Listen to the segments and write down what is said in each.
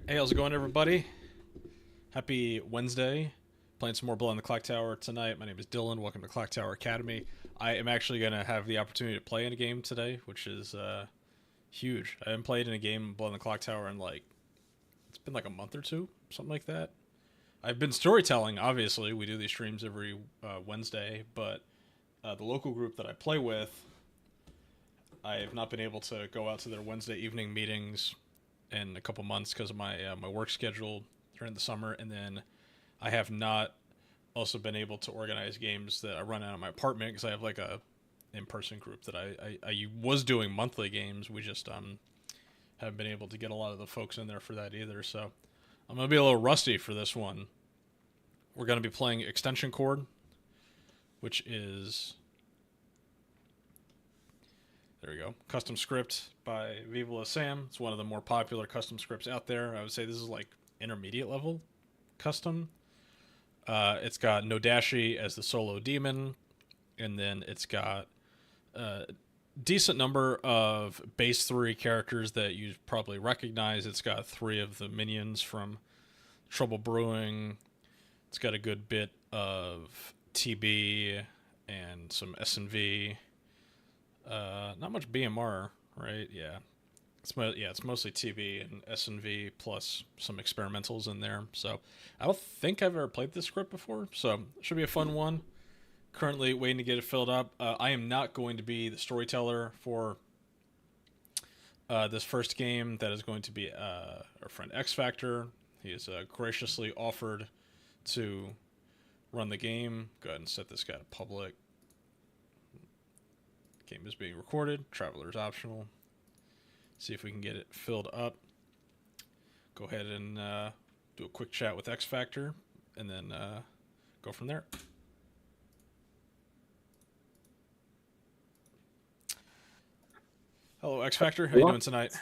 Hey, how's it going, everybody? Happy Wednesday. Playing some more Blood on the Clocktower tonight. My name is Dylan. Welcome to Clocktower Academy. I am actually going to have the opportunity to play in a game today, which is huge. I haven't played in a game Blood on the Clocktower in it's been like a month or two, something like that. I've been storytelling, obviously. We do these streams every Wednesday, but the local group that I play with, I have not been able to go out to their Wednesday evening meetings in a couple months because of my work schedule during the summer, and then I have not also been able to organize games that I run out of my apartment because I have like a in-person group that I was doing monthly games. We just haven't been able to get a lot of the folks in there for that either. So I'm gonna be a little rusty for this one. We're gonna be playing Extension Cord, which is there we go. Custom script by Viva la Sam. It's one of the more popular custom scripts out there. I would say this is like intermediate level custom. It's got Nodashi as the solo demon, and then it's got a decent number of base 3 characters that you probably recognize. It's got 3 of the minions from Trouble Brewing. It's got a good bit of TB and some S&V. Not much BMR, right? Yeah. It's mostly TV and S&V plus some experimentals in there. So I don't think I've ever played this script before, so it should be a fun one. Currently waiting to get it filled up. I am not going to be the storyteller for this first game. That is going to be our friend X Factor. He has graciously offered to run the game. Go ahead and set this guy to public. Game is being recorded. Traveler is optional. See if we can get it filled up. Go ahead and do a quick chat with X Factor, and then go from there. Hello, X Factor. How you doing tonight?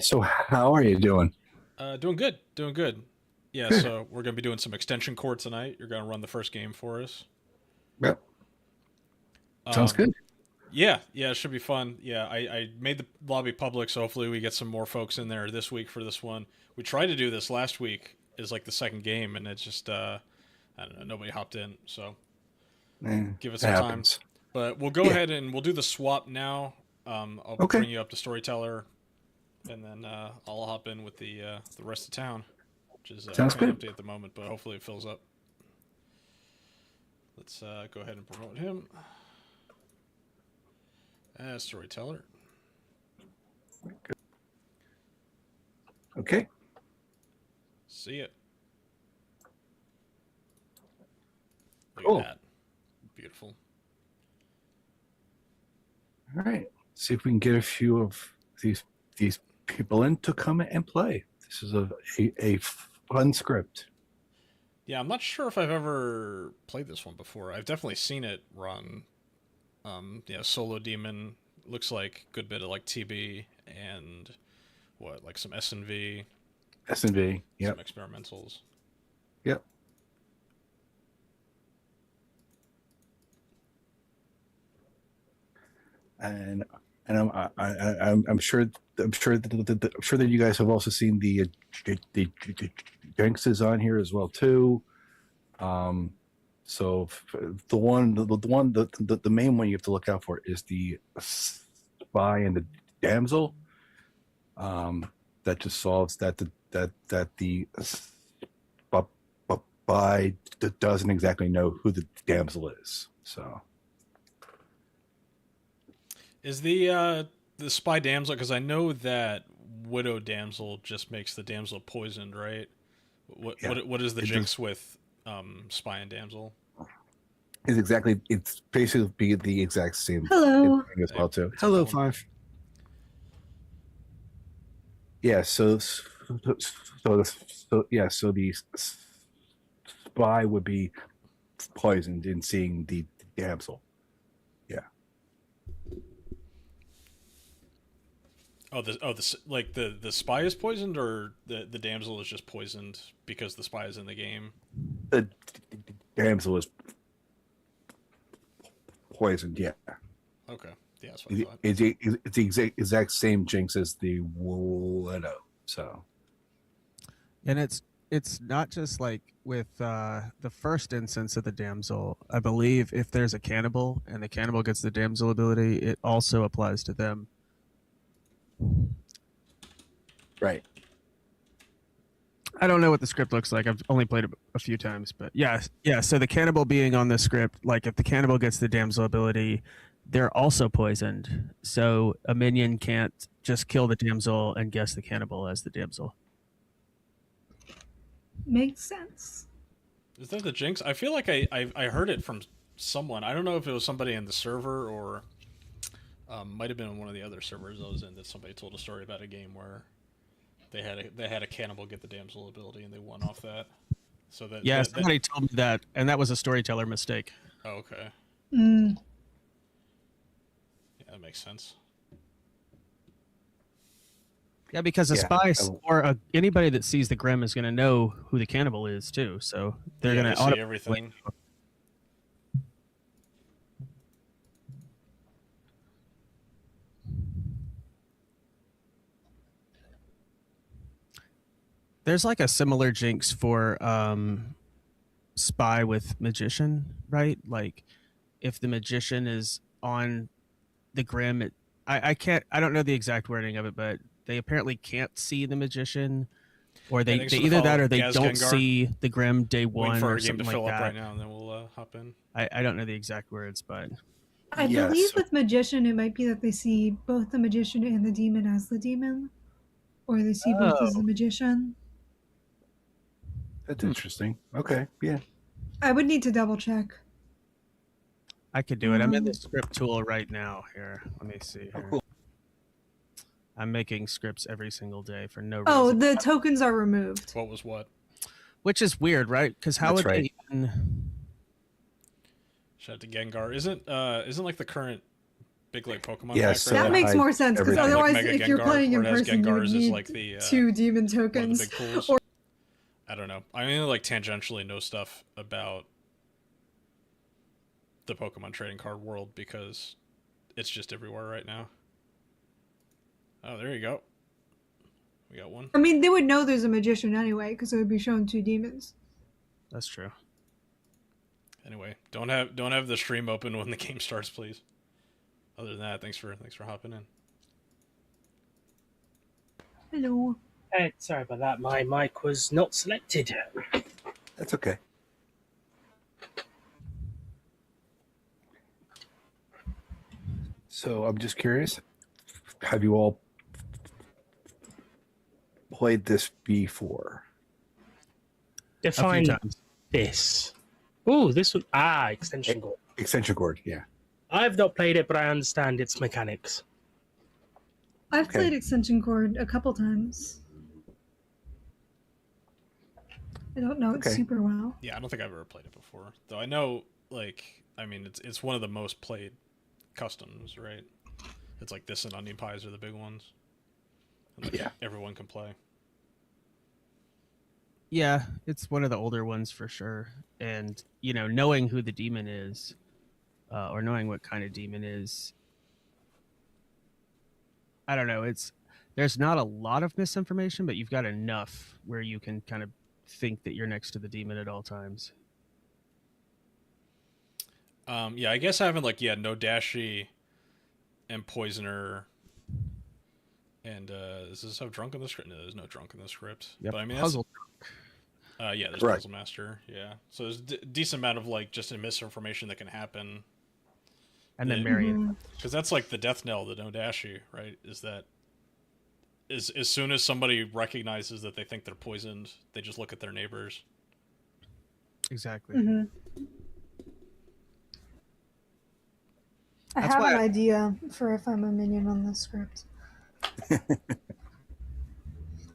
So how are you doing? Doing good. Doing good. Yeah, Good. so we're going to be doing some extension cord tonight. You're going to run the first game for us. Yep. Sounds Um, good. yeah, it should be fun. Yeah, I made the lobby public, so hopefully we get some more folks in there this week for this one. We tried to do this last week is like the second game, and it's just, I don't know, nobody hopped in, so give it It some time. happens. But we'll go Yeah. ahead and we'll do the swap now. I'll Okay. bring you up to Storyteller, and then I'll hop in with the rest of town, which is Sounds kind of good. empty at the moment, but hopefully it fills up. Let's go ahead and promote him as Storyteller. Okay. See it. Look Cool. at that. Beautiful. All right. See if we can get a few of these people in to come and play. This is a fun script. Yeah, I'm not sure if I've ever played this one before. I've definitely seen it run. Solo Demon looks like a good bit of like TB and like some S&V, S&V. some Yep. experimentals. Yep. And I'm sure that you guys have also seen the Jenks is on here as well too. So the main one you have to look out for is the spy and the damsel. That just solves that the spy doesn't exactly know who the damsel is. So Is the spy damsel, because I know that widow damsel just makes the damsel poisoned, right? yeah, What is the it jinx just with spy and damsel? it's basically the exact same Hello. thing as Hey, well too. what's up, Hello, Dylan? Five. Yeah, so the spy would be poisoned in seeing the damsel. Yeah. The spy is poisoned, or the damsel is just poisoned because the spy is in the game. The damsel is poisoned, yeah. Okay. Yeah, that's what I thought. It's the exact same jinx as the Widow. So, And it's not just like with the first instance of the damsel. I believe if there's a cannibal and the cannibal gets the damsel ability, it also applies to them. right. I don't know what the script looks like. I've only played it a few times, but yeah. So the cannibal being on the script, like if the cannibal gets the damsel ability, they're also poisoned. So a minion can't just kill the damsel and guess the cannibal as the damsel. Makes sense. Is that the jinx? I feel like I heard it from someone. I don't know if it was somebody in the server or might have been on one of the other servers I was in that somebody told a story about a game where they had a cannibal get the damsel ability and they won off that. So that Somebody told me that, and that was a storyteller mistake. Oh, okay. Mm. Yeah, that makes sense. Yeah, because a spy or anybody that sees the Grim is going to know who the cannibal is too. So they're going to see everything. There's like a similar jinx for spy with magician, right? Like if the magician is on the Grim, I don't know the exact wording of it, but they apparently can't see the magician, or they either that or they don't see the Grim day one or something like that. Right now, and then we'll hop in. I don't know the exact words, but I believe with magician it might be that they see both the magician and the demon as the demon, or they see both as the magician. That's interesting. Okay, yeah. I would need to double check. I could do it. I'm in the script tool right now. Here, let me see here. Oh, cool. I'm making scripts every single day for no reason. Oh, the tokens are removed. What was what? Which is weird, right? Because how would they even... Shout out to Gengar. Isn't like the current big like Pokemon? Yes, pack right that now? makes more sense because otherwise, like if you're Gengar, playing in or it has person, you would Gengars need as like the, 2 demon one of the tokens. big pools. I don't know. I mean, like tangentially know stuff about the Pokemon trading card world because it's just everywhere right now. Oh, there you go. We got one. I mean, they would know there's a magician anyway because it would be showing 2 demons. That's true. Anyway, don't have the stream open when the game starts, please. Other than that, thanks for hopping in. Hello. Hey, sorry about that. My mic was not selected. That's okay. So I'm just curious, have you all played this before? Define this. Oh, this one. Extension cord. Extension cord, yeah. I've not played it, but I understand its mechanics. I've played Extension Cord a couple times. I don't know it super well. Yeah, I don't think I've ever played it before. Though I know, like, I mean, it's one of the most played customs, right? It's like this and Onion Pies are the big ones. And, like, everyone can play. Yeah, it's one of the older ones for sure. And, you know, knowing who the demon is, or knowing what kind of demon is, I don't know. There's not a lot of misinformation, but you've got enough where you can kind of think that you're next to the demon at all times. Yeah, I guess having like no Dashi and Poisoner and does this have drunk in the script? No, there's no drunk in the script. Yep. But I mean, Puzzle. Yeah, there's Puzzle Master. Yeah, so there's decent amount of like just misinformation that can happen. And then Marion. Because that's like the death knell, the no Dashi, right? Is that as soon as somebody recognizes that they think they're poisoned, they just look at their neighbors. Exactly. I have an idea for if I'm a minion on this script.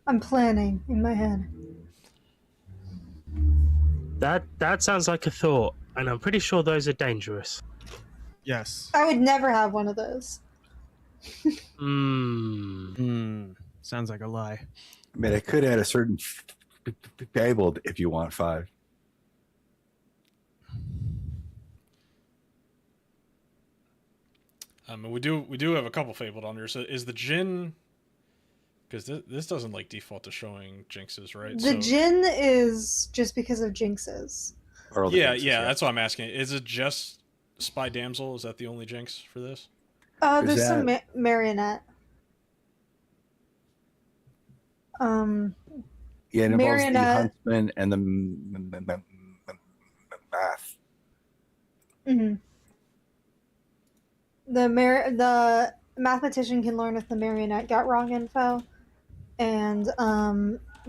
I'm planning in my head. That sounds like a thought, and I'm pretty sure those are dangerous. Yes. I would never have one of those. Sounds like a lie. I mean, I could add a certain fable if you want 5. We do have a couple fabled on here. So is the Jin? Because this doesn't like default to showing jinxes, right? The Jin is just because of jinxes. Or all the jinxes, That's what I'm asking. Is it just Spy Damsel? Is that the only jinx for this? There's some marionette. Yeah, it involves the Marionette. huntsman and the math. Mm-hmm. The mathematician can learn if the marionette got wrong info, and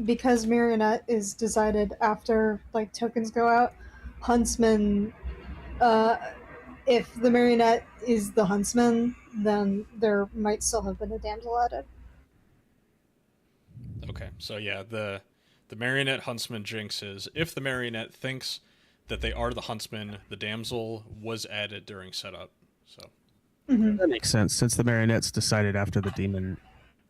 because marionette is decided after like tokens go out, huntsman. If the marionette is the huntsman, then there might still have been a damsel added. Okay, so yeah, the marionette huntsman jinx is if the marionette thinks that they are the huntsman, the damsel was added during setup. So that makes sense since the marionette's decided after the demon.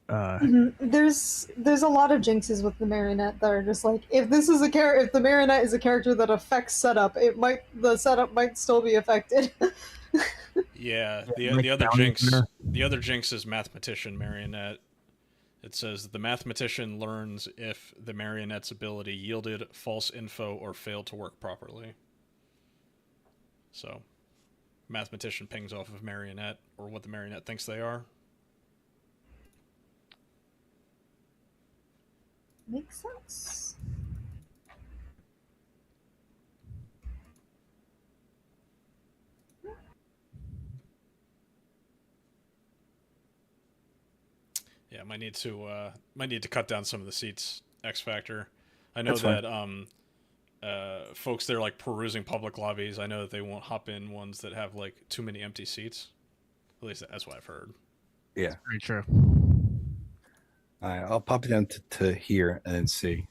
There's a lot of jinxes with the marionette that are just like if the marionette is a character that affects setup, the setup might still be affected. yeah, the other jinx is mathematician marionette. It says the mathematician learns if the marionette's ability yielded false info or failed to work properly. So, mathematician pings off of marionette or what the marionette thinks they are. Makes sense. Yeah, might need to cut down some of the seats. X Factor. I know That's that folks they're like perusing public lobbies. I know that they won't hop in ones that have like too many empty seats. At least that's what I've heard. Yeah, Very true. all right, I'll pop it down to here and then see.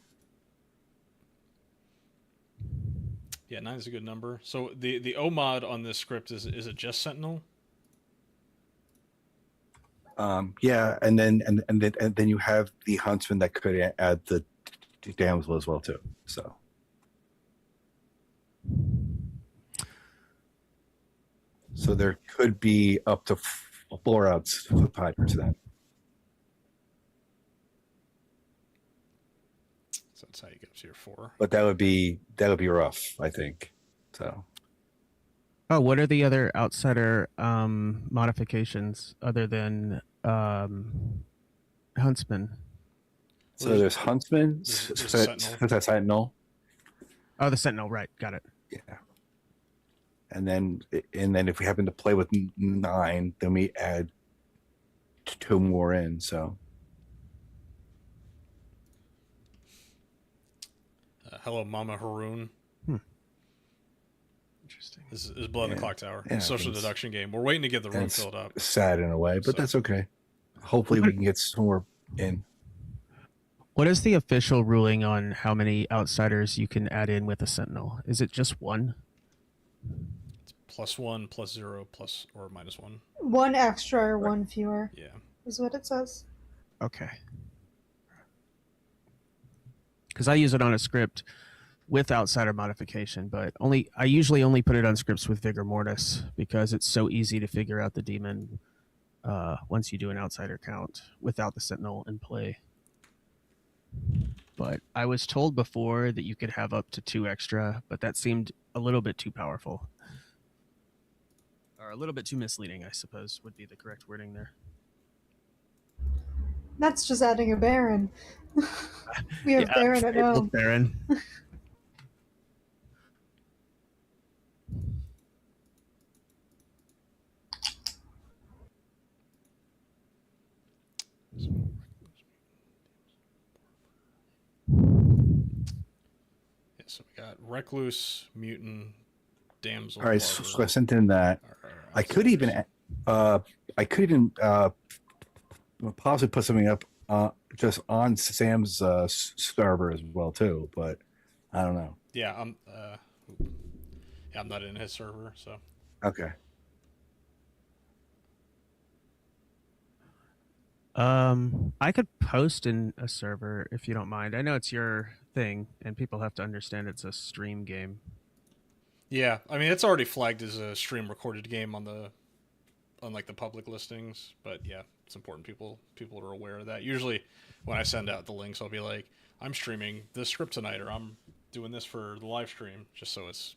Yeah, 9 is a good number. So the O mod on this script is it just Sentinel? Yeah, and then you have the huntsman that could add the damsel as well too. So there could be up to 4 outs for 5%. So that's how you get up to your 4. But that would be rough, I think. So Oh, what are the other outsider modifications other than huntsman? so there's huntsman, there's so Sentinel. that's Sentinel. Oh, the sentinel, right? Got it. Yeah. And then if we happen to play with 9, then we add 2 more in. So Hello, Mama Haroon. Interesting. This is Blood in the Clock Tower. Yeah, Social it's- deduction game. We're waiting to get the room it's filled up. sad in a way, but So- that's okay. Hopefully we can get some more in. What is the official ruling on how many outsiders you can add in with a sentinel? Is it just one? It's +1, +0, plus or -1. One extra or one fewer Yeah. is what it says. Okay. Because I use it on a script with outsider modification, but I usually only put it on scripts with Vigor Mortis because it's so easy to figure out the demon once you do an outsider count without the sentinel in play. But I was told before that you could have up to 2 extra, but that seemed a little bit too powerful. Or a little bit too misleading, I suppose, would be the correct wording there. That's just adding a Baron. We have Baron at home. Baron. Yeah, so we got Recluse, Mutant, Damsel. All right, so I sent in that. I could even possibly put something up just on Sam's server as well too, but I don't know. Yeah, I'm not in his server, so Okay. I could post in a server if you don't mind. I know it's your thing, and people have to understand it's a stream game. yeah. I mean, it's already flagged as a stream recorded game on the on like the public listings. But yeah, it's important people are aware of that. Usually, when I send out the links, I'll be like, I'm streaming this script tonight, or I'm doing this for the live stream, just so it's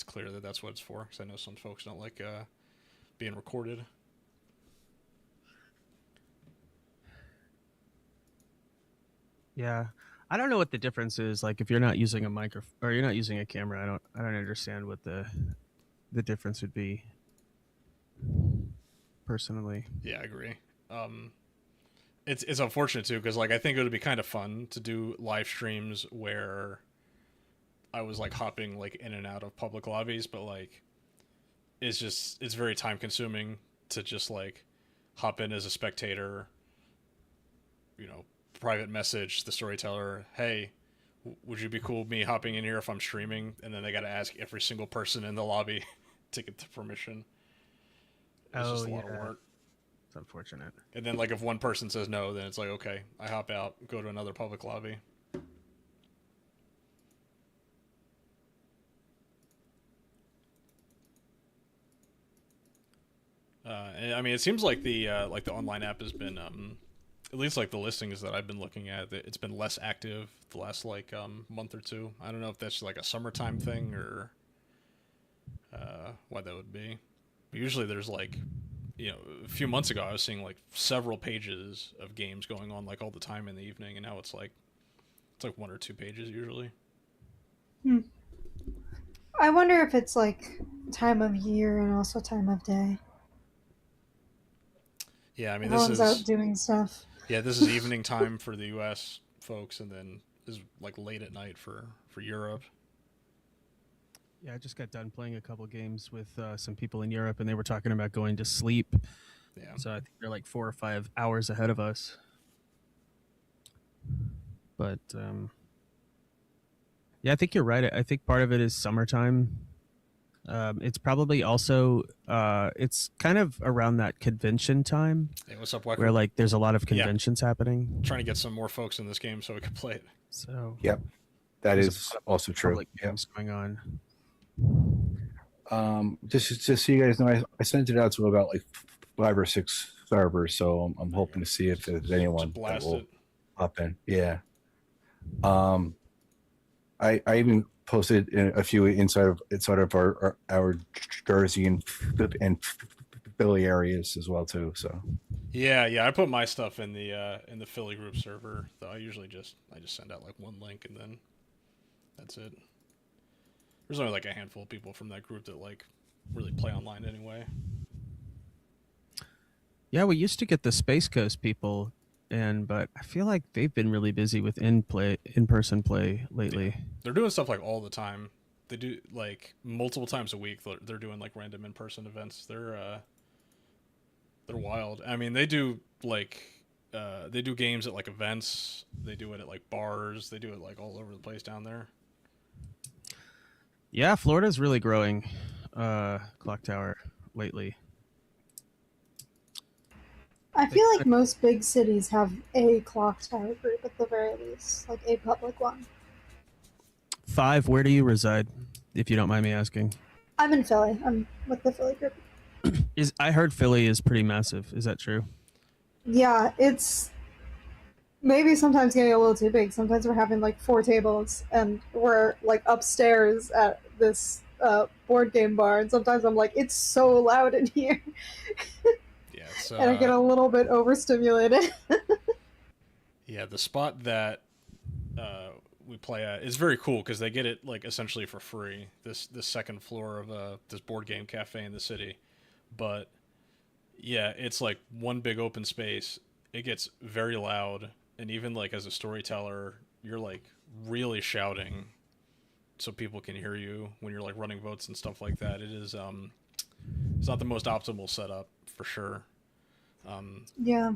clear that that's what it's for. Because I know some folks don't like being recorded. Yeah, I don't know what the difference is. Like, if you're not using a microphone or you're not using a camera, I don't understand what the difference would be. Personally, Yeah, I agree. It's unfortunate too, because like I think it would be kind of fun to do live streams where I was like hopping like in and out of public lobbies, but like it's very time consuming to just like hop in as a spectator, private message the storyteller, hey, would you be cool with me hopping in here if I'm streaming? And then they got to ask every single person in the lobby to get the permission. It's just a lot of work. It's unfortunate. And then like if one person says no, then it's like, okay, I hop out, go to another public lobby. And I mean, it seems like the online app has been at least like the listings that I've been looking at, it's been less active the last like month or two. I don't know if that's like a summertime thing or why that would be. But usually there's like, a few months ago I was seeing like several pages of games going on like all the time in the evening, and now it's like one or two pages usually. I wonder if it's like time of year and also time of day. Yeah, I mean, Everyone's out doing stuff. Yeah, this is evening time for the U.S. folks, and then is like late at night for Europe. Yeah, I just got done playing a couple games with some people in Europe, and they were talking about going to sleep. Yeah. So I think they're like 4 or 5 hours ahead of us. But yeah, I think you're right. I think part of it is summertime. It's probably also it's kind of around that convention time. Hey, what's up, Wecker? Where like there's a lot of conventions happening. I'm trying to get some more folks in this game so we can play it. So Yep, that is also true. Games going on. Just so you guys know, I sent it out to about like 5 or 6 servers, so I'm hoping to see if there's anyone that will hop in. Yeah. I even posted a few inside of our Jersey and Philly areas as well too. So yeah, I put my stuff in the Philly group server. Though I just send out like one link and then that's it. There's only like a handful of people from that group that like really play online anyway. Yeah, we used to get the Space Coast people, but I feel like they've been really busy with in-person play lately. Yeah. They're doing stuff like all the time. They do like multiple times a week. They're doing like random in-person events. They're wild. I mean, they do like they do games at like events. They do it at like bars. They do it like all over the place down there. Yeah, Florida's really growing Clocktower lately. I feel like most big cities have a Clocktower group at the very least, like a public one. 5, where do you reside, if you don't mind me asking? I'm in Philly. I'm with the Philly group. I heard Philly is pretty massive. Is that true? Yeah, it's maybe sometimes getting a little too big. Sometimes we're having like 4 tables and we're like upstairs at this board game bar, and sometimes I'm like, it's so loud in here. Yeah, and I get a little bit overstimulated. Yeah, the spot that we play at is very cool because they get it like essentially for free. This second floor of this board game cafe in the city, but yeah, it's like one big open space. It gets very loud, and even like as a storyteller, you're like really shouting so people can hear you when you're like running votes and stuff like that. It is it's not the most optimal setup for sure. Yeah.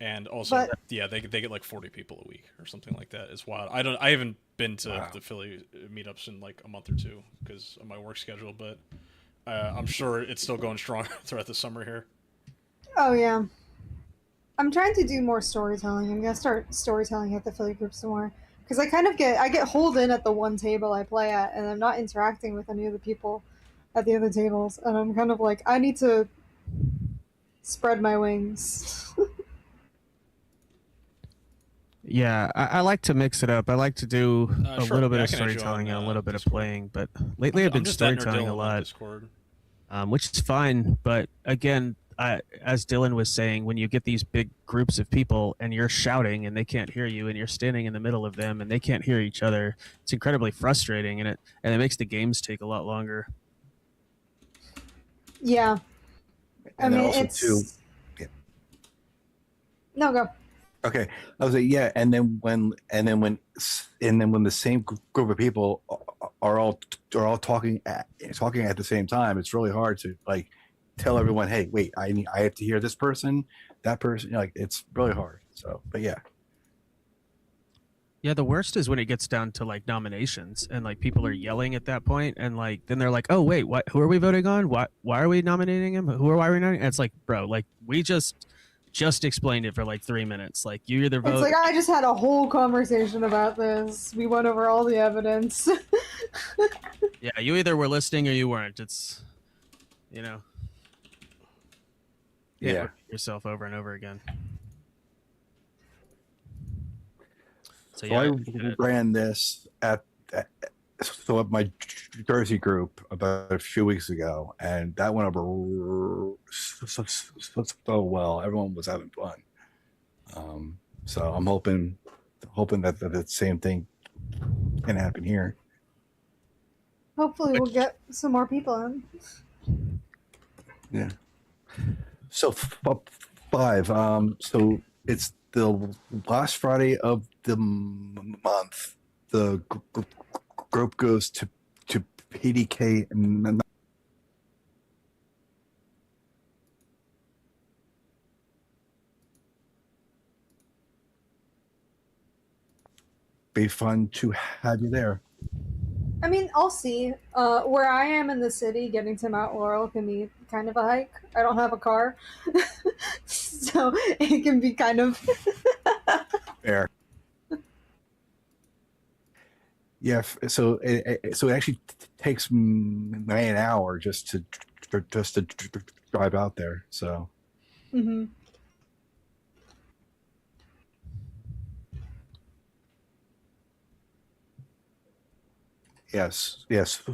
And also, yeah, they get like 40 people a week or something like that. It's wild. I haven't been to the Philly meetups in like a month or two because of my work schedule, but I'm sure it's still going strong throughout the summer here. Oh yeah. I'm trying to do more storytelling. I'm gonna start storytelling at the Philly group some more because I kind of get holed in at the one table I play at, and I'm not interacting with any of the people at the other tables, and I'm kind of like, I need to spread my wings. Yeah, I like to mix it up. I like to do a Sure. little bit Yeah, I of can add you storytelling on, and a little bit of Discord. playing. But lately I've I'm been just adding storytelling a Dylan on lot, Discord. which is fine. But again, as Dylan was saying, when you get these big groups of people and you're shouting and they can't hear you, and you're standing in the middle of them and they can't hear each other, it's incredibly frustrating, and it makes the games take a lot longer. Yeah. And then also it's too. Yeah. No, go. Okay, I was like, yeah, and then when the same group of people are all talking at the same time, it's really hard to like tell everyone, hey, wait, I have to hear this person, that person, like it's really hard. So, but yeah, Yeah, the worst is when it gets down to like nominations and like people are yelling at that point, and like then they're like, "Oh wait, what? Who are we voting on? Why are we nominating him? Why are we nominating?" And it's like, bro, like we just explained it for like 3 minutes. Like you either It's vote. like I just had a whole conversation about this. We went over all the evidence. Yeah, you either were listening or you weren't. It's you know, you can't yeah. repeat yourself over and over again. So So yeah, I ran this at my Jersey group about a few weeks ago, and that went over so well. Everyone was having fun. So I'm hoping that the same thing can happen here. Hopefully, we'll get some more people in. Yeah. So 5. So it's the last Friday of the month. The group goes to PDK and be fun to have you there. I mean, I'll see. Where I am in the city, getting to Mount Laurel can be kind of a hike. I don't have a car, so it can be kind of. Fair. Yeah. So it actually takes me an hour just to drive out there. So. Mm-hmm. Yes.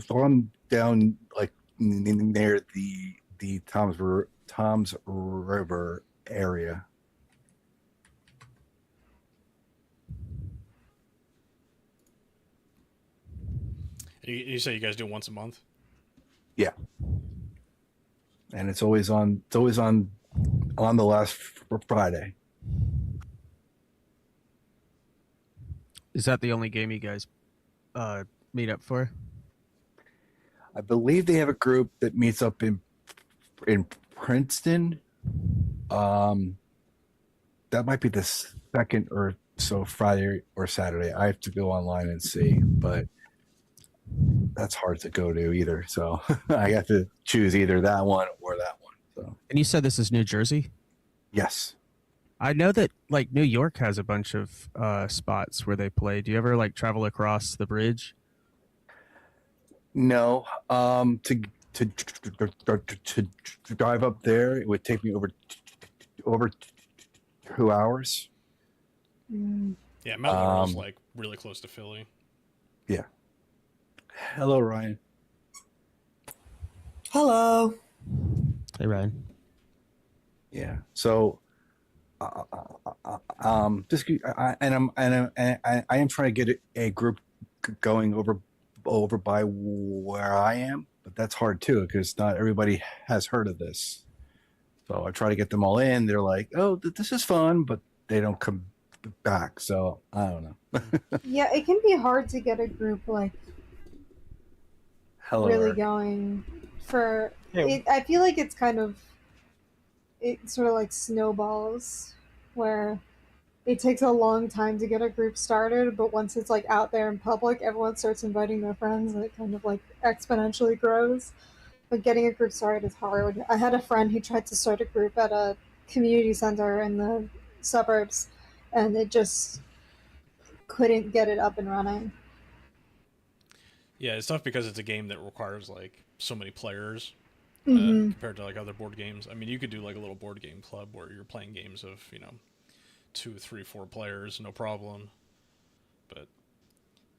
So I'm down like near the Tom's River area. You say you guys do once a month? Yeah. And it's always on the last Friday. is that the only game you guys meet up for? I believe they have a group that meets up in Princeton. That might be the second or so Friday or Saturday. I have to go online and see, but that's hard to go to either. So I have to choose either that one or that one. So And you said this is New Jersey? yes. I know that like New York has a bunch of spots where they play. Do you ever like travel across the bridge? No. To drive up there, it would take me over 2 hours. Mm. Yeah, Mount Laurel's like really close to Philly. Yeah. Hello, Ryan. Hello. Hey Ryan. Yeah. So, just I am trying to get a group going over by where I am, but that's hard too because not everybody has heard of this. So I try to get them all in. They're like, "Oh, this is fun," but they don't come back. So I don't know. Yeah, it can be hard to get a group like Hello, really Eric. going for Hey. it. I feel like it's kind of it sort of like snowballs where it takes a long time to get a group started, but once it's like out there in public, everyone starts inviting their friends and it kind of like exponentially grows. But getting a group started is hard. I had a friend who tried to start a group at a community center in the suburbs and it just couldn't get it up and running. Yeah, it's tough because it's a game that requires like so many players. compared to like other board games. I mean, you could do like a little board game club where you're playing games of 2, 3, 4 players, no problem. But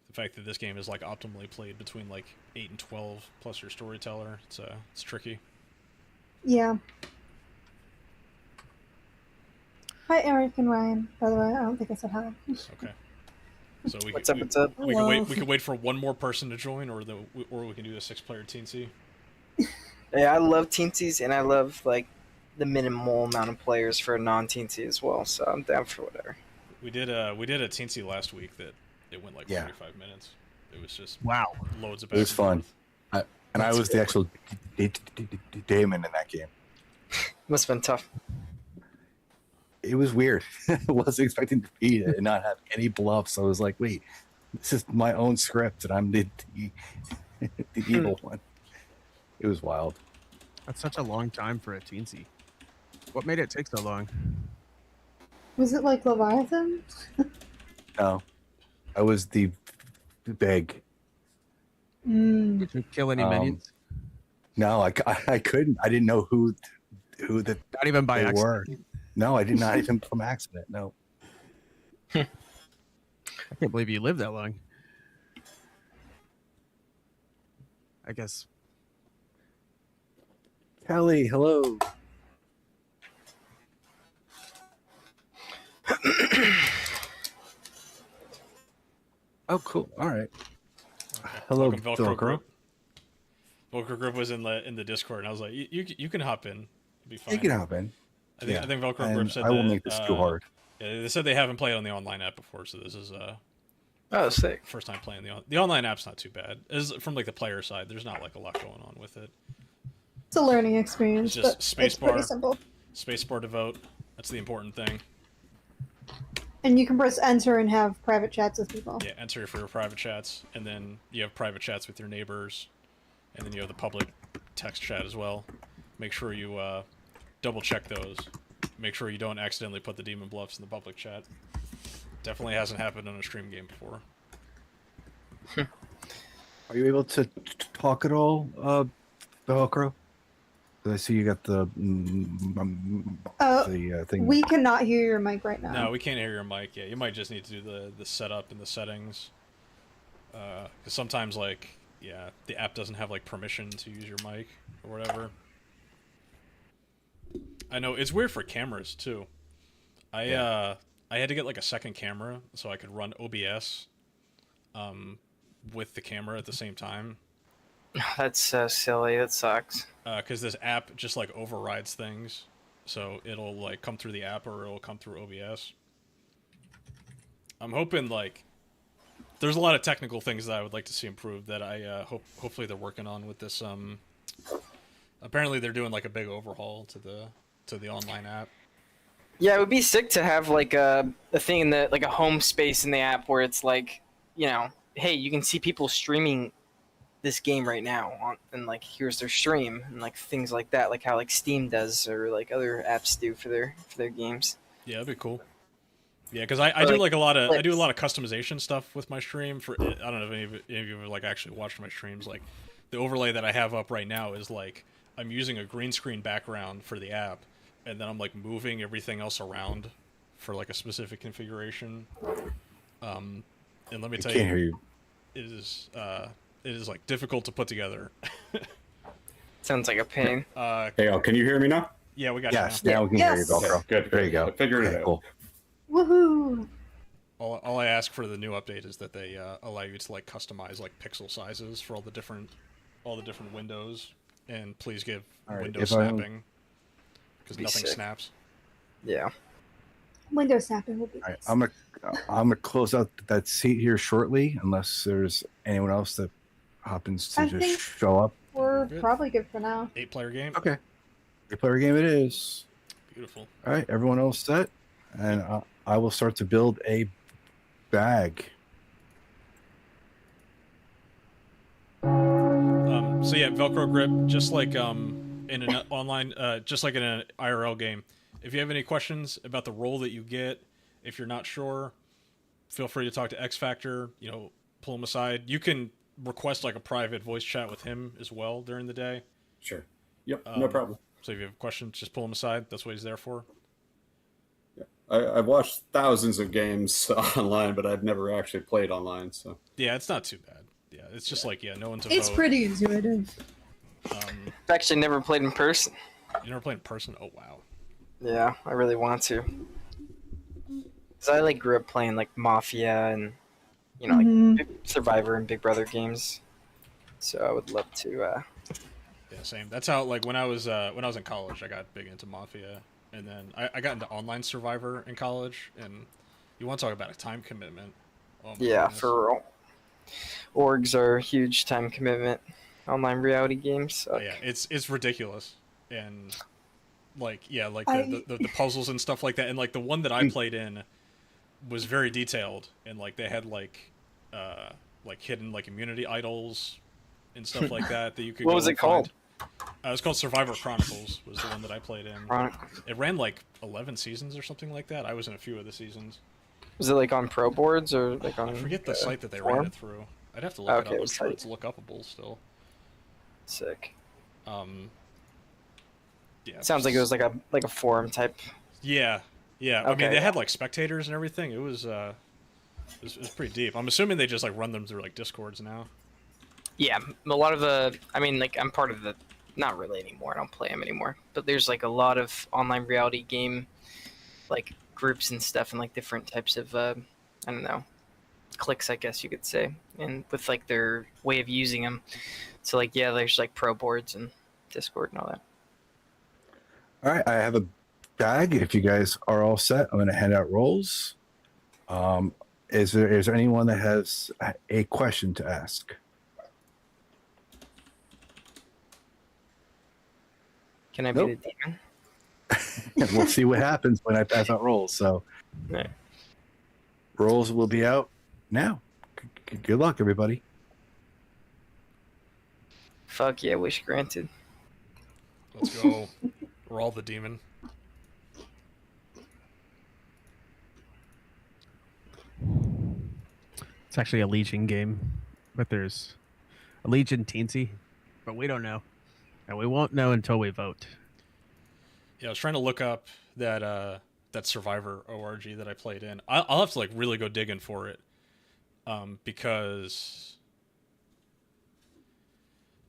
the fact that this game is like optimally played between like 8 and 12 plus your storyteller, it's tricky. Yeah. Hi, Eric and Ryan. By the way, I don't think I said hi. Okay. So What's up? We can wait for one more person to join, or we can do a 6-player teensy. Yeah, I love teensies, and I love like the minimal amount of players for a non-teensy as well. So I'm down for whatever. We did a teensy last week that it went like 45 minutes. It was just loads of back. It was fun. forth. I was the actual daemon in that game. Must have been tough. It was weird. I wasn't expecting to beat it and not have any bluffs. I was like, wait, this is my own script, and I'm the evil one. It was wild. That's such a long time for a teensy. What made it take so long? Was it like Leviathan? No, I was the beg. Did you kill any minions? No, I couldn't. I didn't know who that Not even by they accident. were. No, I did not even from accident. No. I can't believe you lived that long. I guess. Kelly, hello. Oh, cool. All right. Hello, Welcome, Velcro Velcro. Group. Velcro Group was in the Discord, and I was like, you can hop in. It'll be fine. You can hop in. I think Velcro And Group said I will that, make this too hard. Yeah, they said they haven't played on the online app before, so this is Oh, sick. first time playing the online app's not too bad. Is from like the player side, there's not like a lot going on with it. It's a learning experience, It's just but space it's pretty bar. simple. Spacebar to vote. That's the important thing. And you can press enter and have private chats with people. Yeah, enter for your private chats, and then you have private chats with your neighbors, and then you have the public text chat as well. Make sure you double check those. Make sure you don't accidentally put the demon bluffs in the public chat. Definitely hasn't happened on a stream game before. Are you able to talk at all, Velcro? 'Cause I see you got the thing. We cannot hear your mic right now. No, we can't hear your mic. Yeah, you might just need to do the setup and the settings. Because sometimes, like, yeah, the app doesn't have, like, permission to use your mic or whatever. I know, it's weird for cameras, too. I had to get, like, a second camera so I could run OBS with the camera at the same time. That's so silly. That sucks. Because this app just, like, overrides things. So it'll, like, come through the app or it'll come through OBS. I'm hoping, like... There's a lot of technical things that I would like to see improved that I hopefully they're working on with this. Apparently they're doing, like, a big overhaul to the online app. Yeah, it would be sick to have like a thing in the like a home space in the app where it's like, hey, you can see people streaming this game right now and like here's their stream and like things like that, like how like Steam does or like other apps do for their games. Yeah, that'd be cool. Yeah, because I do like a lot of customization stuff with my stream. For I don't know if any of you have like actually watched my streams. Like the overlay that I have up right now is like I'm using a green screen background for the app, and then I'm like moving everything else around for like a specific configuration. And let me tell can't hear you. it is like difficult to put together. Sounds like a pain. Hey, can you hear me now? Yeah, we got Yes, you now. now we can Yes. hear you, Velcro. Good. There you go. I figured it out. Cool. Woohoo! All I ask for the new update is that they allow you to like customize like pixel sizes for all the different windows, and please give All right, window if I- snapping because Be nothing sick. snaps. Yeah. Window snapping would be All right, nice. I'm gonna close out that seat here shortly, unless there's anyone else that happens to I just think- show up. We're Good. probably good for now. 8-player game. Okay. 8-player game it is. Beautiful. All right, everyone else set, and I will start to build a bag. So yeah, Velcro grip, just like in an online, just like in an IRL game. If you have any questions about the role that you get, if you're not sure, feel free to talk to X Factor. Pull him aside. You can request like a private voice chat with him as well during the day. Sure. Yep, no problem. So if you have questions, just pull him aside. That's what he's there for. I've watched thousands of games online, but I've never actually played online. So Yeah, it's not too bad. Yeah, it's just like no one to It's vote. pretty intuitive. I've actually never played in person. You never played in person? Oh wow. Yeah, I really want to. Cause I like grew up playing like Mafia and like Survivor and Big Brother games. So I would love to. Yeah, same. That's how like when I was in college, I got big into Mafia, and then I got into online Survivor in college, and you want to talk about a time commitment? Oh my Yeah, goodness. for real. Orgs are a huge time commitment. Online reality games. Oh, yeah, it's ridiculous, and like the puzzles and stuff like that, and like the one that I played in was very detailed, and like they had like hidden like immunity idols and stuff like that you could. What go was and it called? find. It was called Survivor Chronicles. Was the one that I played in. It ran like 11 seasons or something like that. I was in a few of the seasons. Was it like on pro boards or like on? I forget the site that they forum? ran it through. I'd have to look it up. Okay, I'm sure it's look upable still. Sick. Yeah. Sounds like it was like a forum type. Yeah. I Okay. mean, they had like spectators and everything. It was pretty deep. I'm assuming they just like run them through like Discords now. Yeah, a lot of the. I mean, like I'm part of the. Not really anymore. I don't play them anymore. But there's like a lot of online reality game, like groups and stuff, and like different types of. I don't know, clicks, I guess you could say, and with like their way of using them. So like there's like pro boards and Discord and all that. All right, I have a bag. If you guys are all set, I'm going to hand out rolls. Is there anyone that has a question to ask? Can I Nope. be the demon? We'll see what happens when I pass out rolls. So, Right. rolls will be out now. Good luck, everybody. Fuck yeah, wish granted. Let's go. We're all the demon. It's actually a Legion game, but there's a Legion teensy, but we don't know, and we won't know until we vote. Yeah, I was trying to look up that Survivor ORG that I played in. I'll have to like really go digging for it, because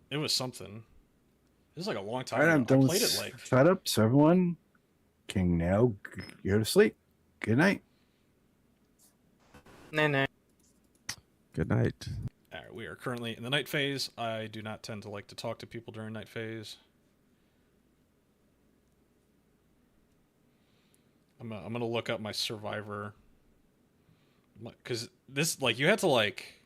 it was something. It was like a long time All right, ago. I'm done I with played it like setup. So everyone can now go to sleep. Good night. No. Good night. all right, we are currently in the night phase. I do not tend to like to talk to people during night phase. I'm gonna look up my Survivor, because this like you had to like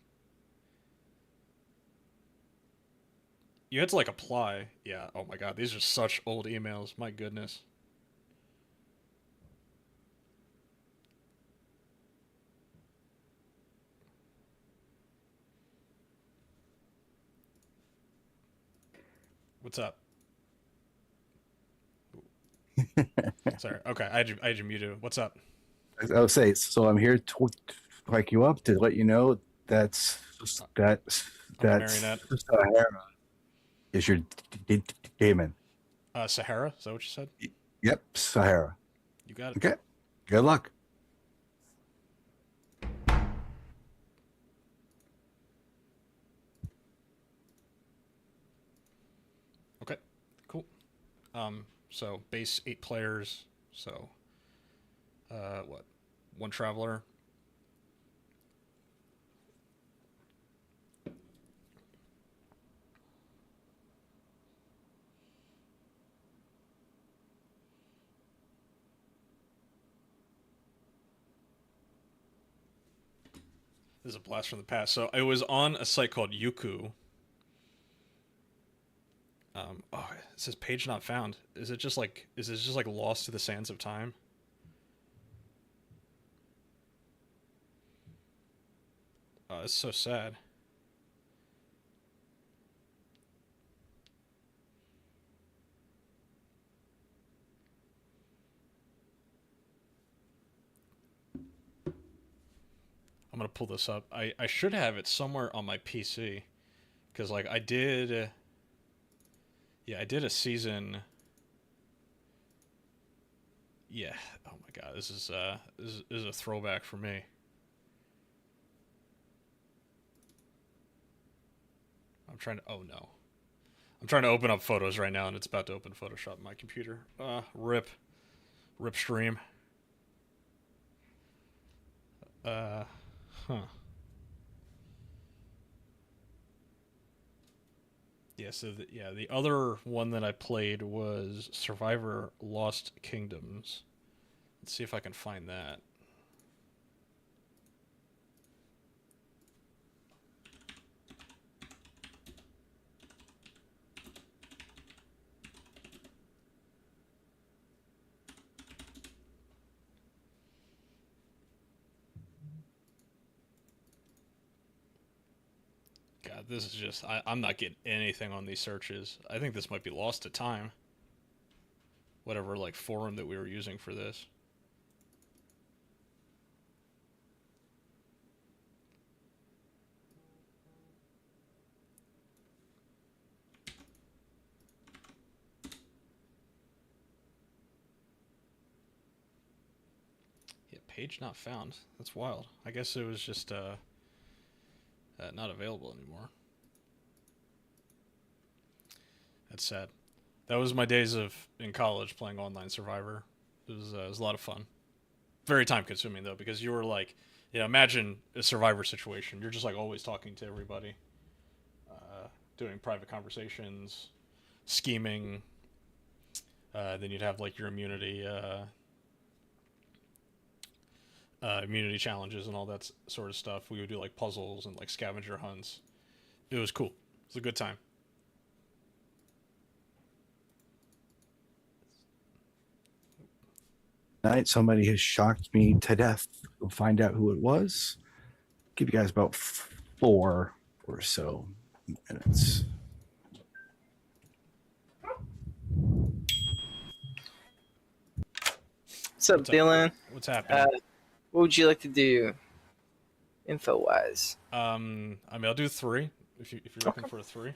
apply. Yeah. Oh my god, these are such old emails. My goodness. What's up? Sorry. Okay, I had you muted. What's up? I would say so. I'm here to wake you up to let you know that's Marionette. Sahara is your demon. Sahara. Is that what you said? Yep, Sahara. You got it. Okay. Good luck. Okay. Cool. So base 8 players. So, what? 1 traveler. This is a blast from the past. So it was on a site called Yuku. Oh, it says page not found. Is it just like lost to the sands of time? Oh, it's so sad. I'm gonna pull this up. I should have it somewhere on my PC, because like I did. Yeah, I did a season. Yeah. Oh my god, this is a throwback for me. I'm trying to. Oh no. I'm trying to open up photos right now, and it's about to open Photoshop on my computer. Rip stream. Huh. Yeah, so the other one that I played was Survivor Lost Kingdoms. Let's see if I can find that. God, this is just... I'm not getting anything on these searches. I think this might be lost to time. Whatever, like, forum that we were using for this. Yeah, page not found. That's wild. I guess it was just, not available anymore. That's sad. That was my days in college playing online Survivor. It was a lot of fun. Very time consuming though, because you were like, imagine a Survivor situation. You're just like always talking to everybody, doing private conversations, scheming. Then you'd have like your immunity challenges and all that sort of stuff. We would do like puzzles and like scavenger hunts. It was cool. It was a good time. Tonight, somebody has shocked me to death. We'll find out who it was. Give you guys about 4 or so minutes. What's up, Dylan? What's happening? What would you like to do, info-wise? I mean, I'll do 3 if you're looking for a 3.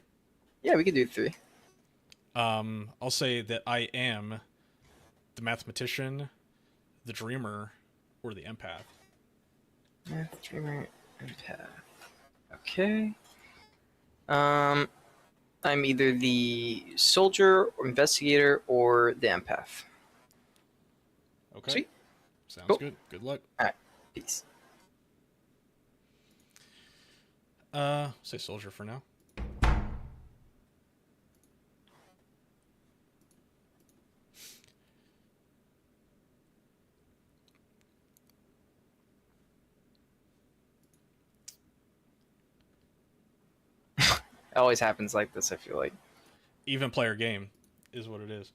Yeah, we could do 3. I'll say that I am the mathematician, the dreamer, or the empath. Math, dreamer, empath. Okay. I'm either the soldier or investigator or the empath. Okay. Sweet. Sounds Cool. good. Good luck. Alright. Peace. Say soldier for now. It always happens like this, I feel like. Even player game is what it is.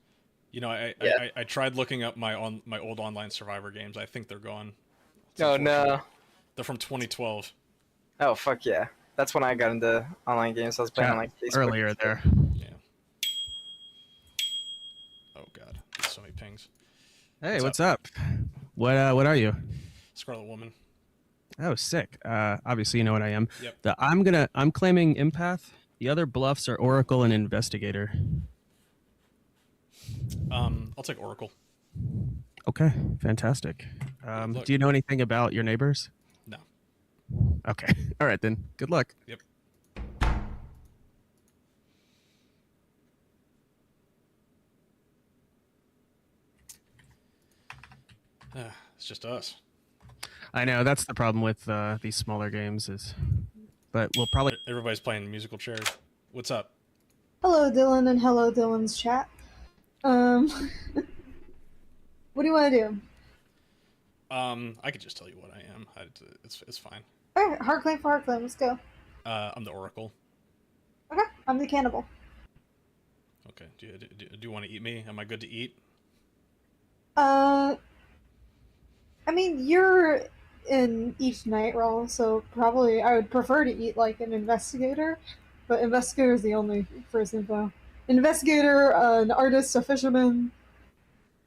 I Yeah. I tried looking up my old online Survivor games. I think they're gone. It's Oh, unfortunate. no. They're from 2012. Oh, fuck yeah. That's when I got into online games. I was playing on like Facebook. Earlier there. Yeah. Oh god, there's so many pings. Hey, what's up? What are you? Scarlet Woman. Oh, sick. Obviously you know what I am. Yep. I'm claiming empath. The other bluffs are Oracle and Investigator. I'll take Oracle. Okay, fantastic. luck. Do you know anything about your neighbors? No. Okay. All right then. Good luck. Yep. It's just us. I know that's the problem with these smaller games but we'll probably. Everybody's playing musical chairs. What's up? Hello, Dylan, and hello, Dylan's chat. What do you want to do? I could just tell you what I am. It's fine. All right, hard claim for hard claim. Let's go. I'm the Oracle. Okay, I'm the cannibal. Okay. Do you want to eat me? Am I good to eat? I mean, you're in each night roll, so probably I would prefer to eat like an investigator, but investigator is the only first info. Investigator, an artist, a fisherman.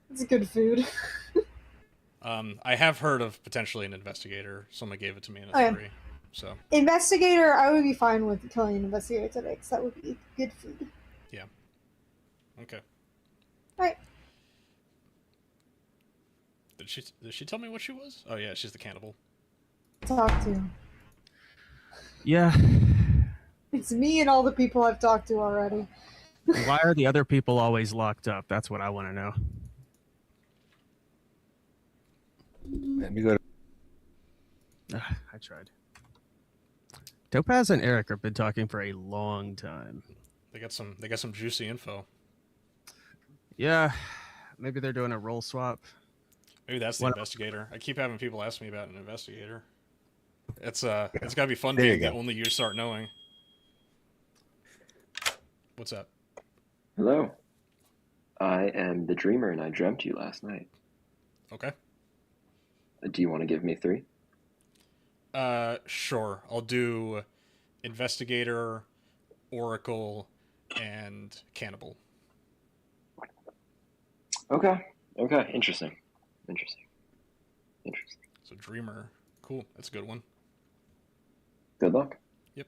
It's good food. I have heard of potentially an investigator. Someone gave it to me in a Okay. 3. So Investigator, I would be fine with killing an investigator today, because that would be good food. yeah. Okay. Right. Did she tell me what she was? Oh yeah, she's the cannibal. Talk to. Yeah. It's me and all the people I've talked to already. Why are the other people always locked up? That's what I want to know. Let me go to I tried. Topaz and Eric have been talking for a long time. They got some juicy info. Yeah, maybe they're doing a role swap. Maybe that's the What- investigator. I keep having people ask me about an investigator. It's gotta be fun There you being the go. only you start knowing. What's up? Hello. I am the dreamer and I dreamt you last night. Okay. Do you want to give me 3? Sure. I'll do investigator, oracle, and cannibal. Okay. Interesting. So dreamer. Cool. That's a good one. Good luck. Yep.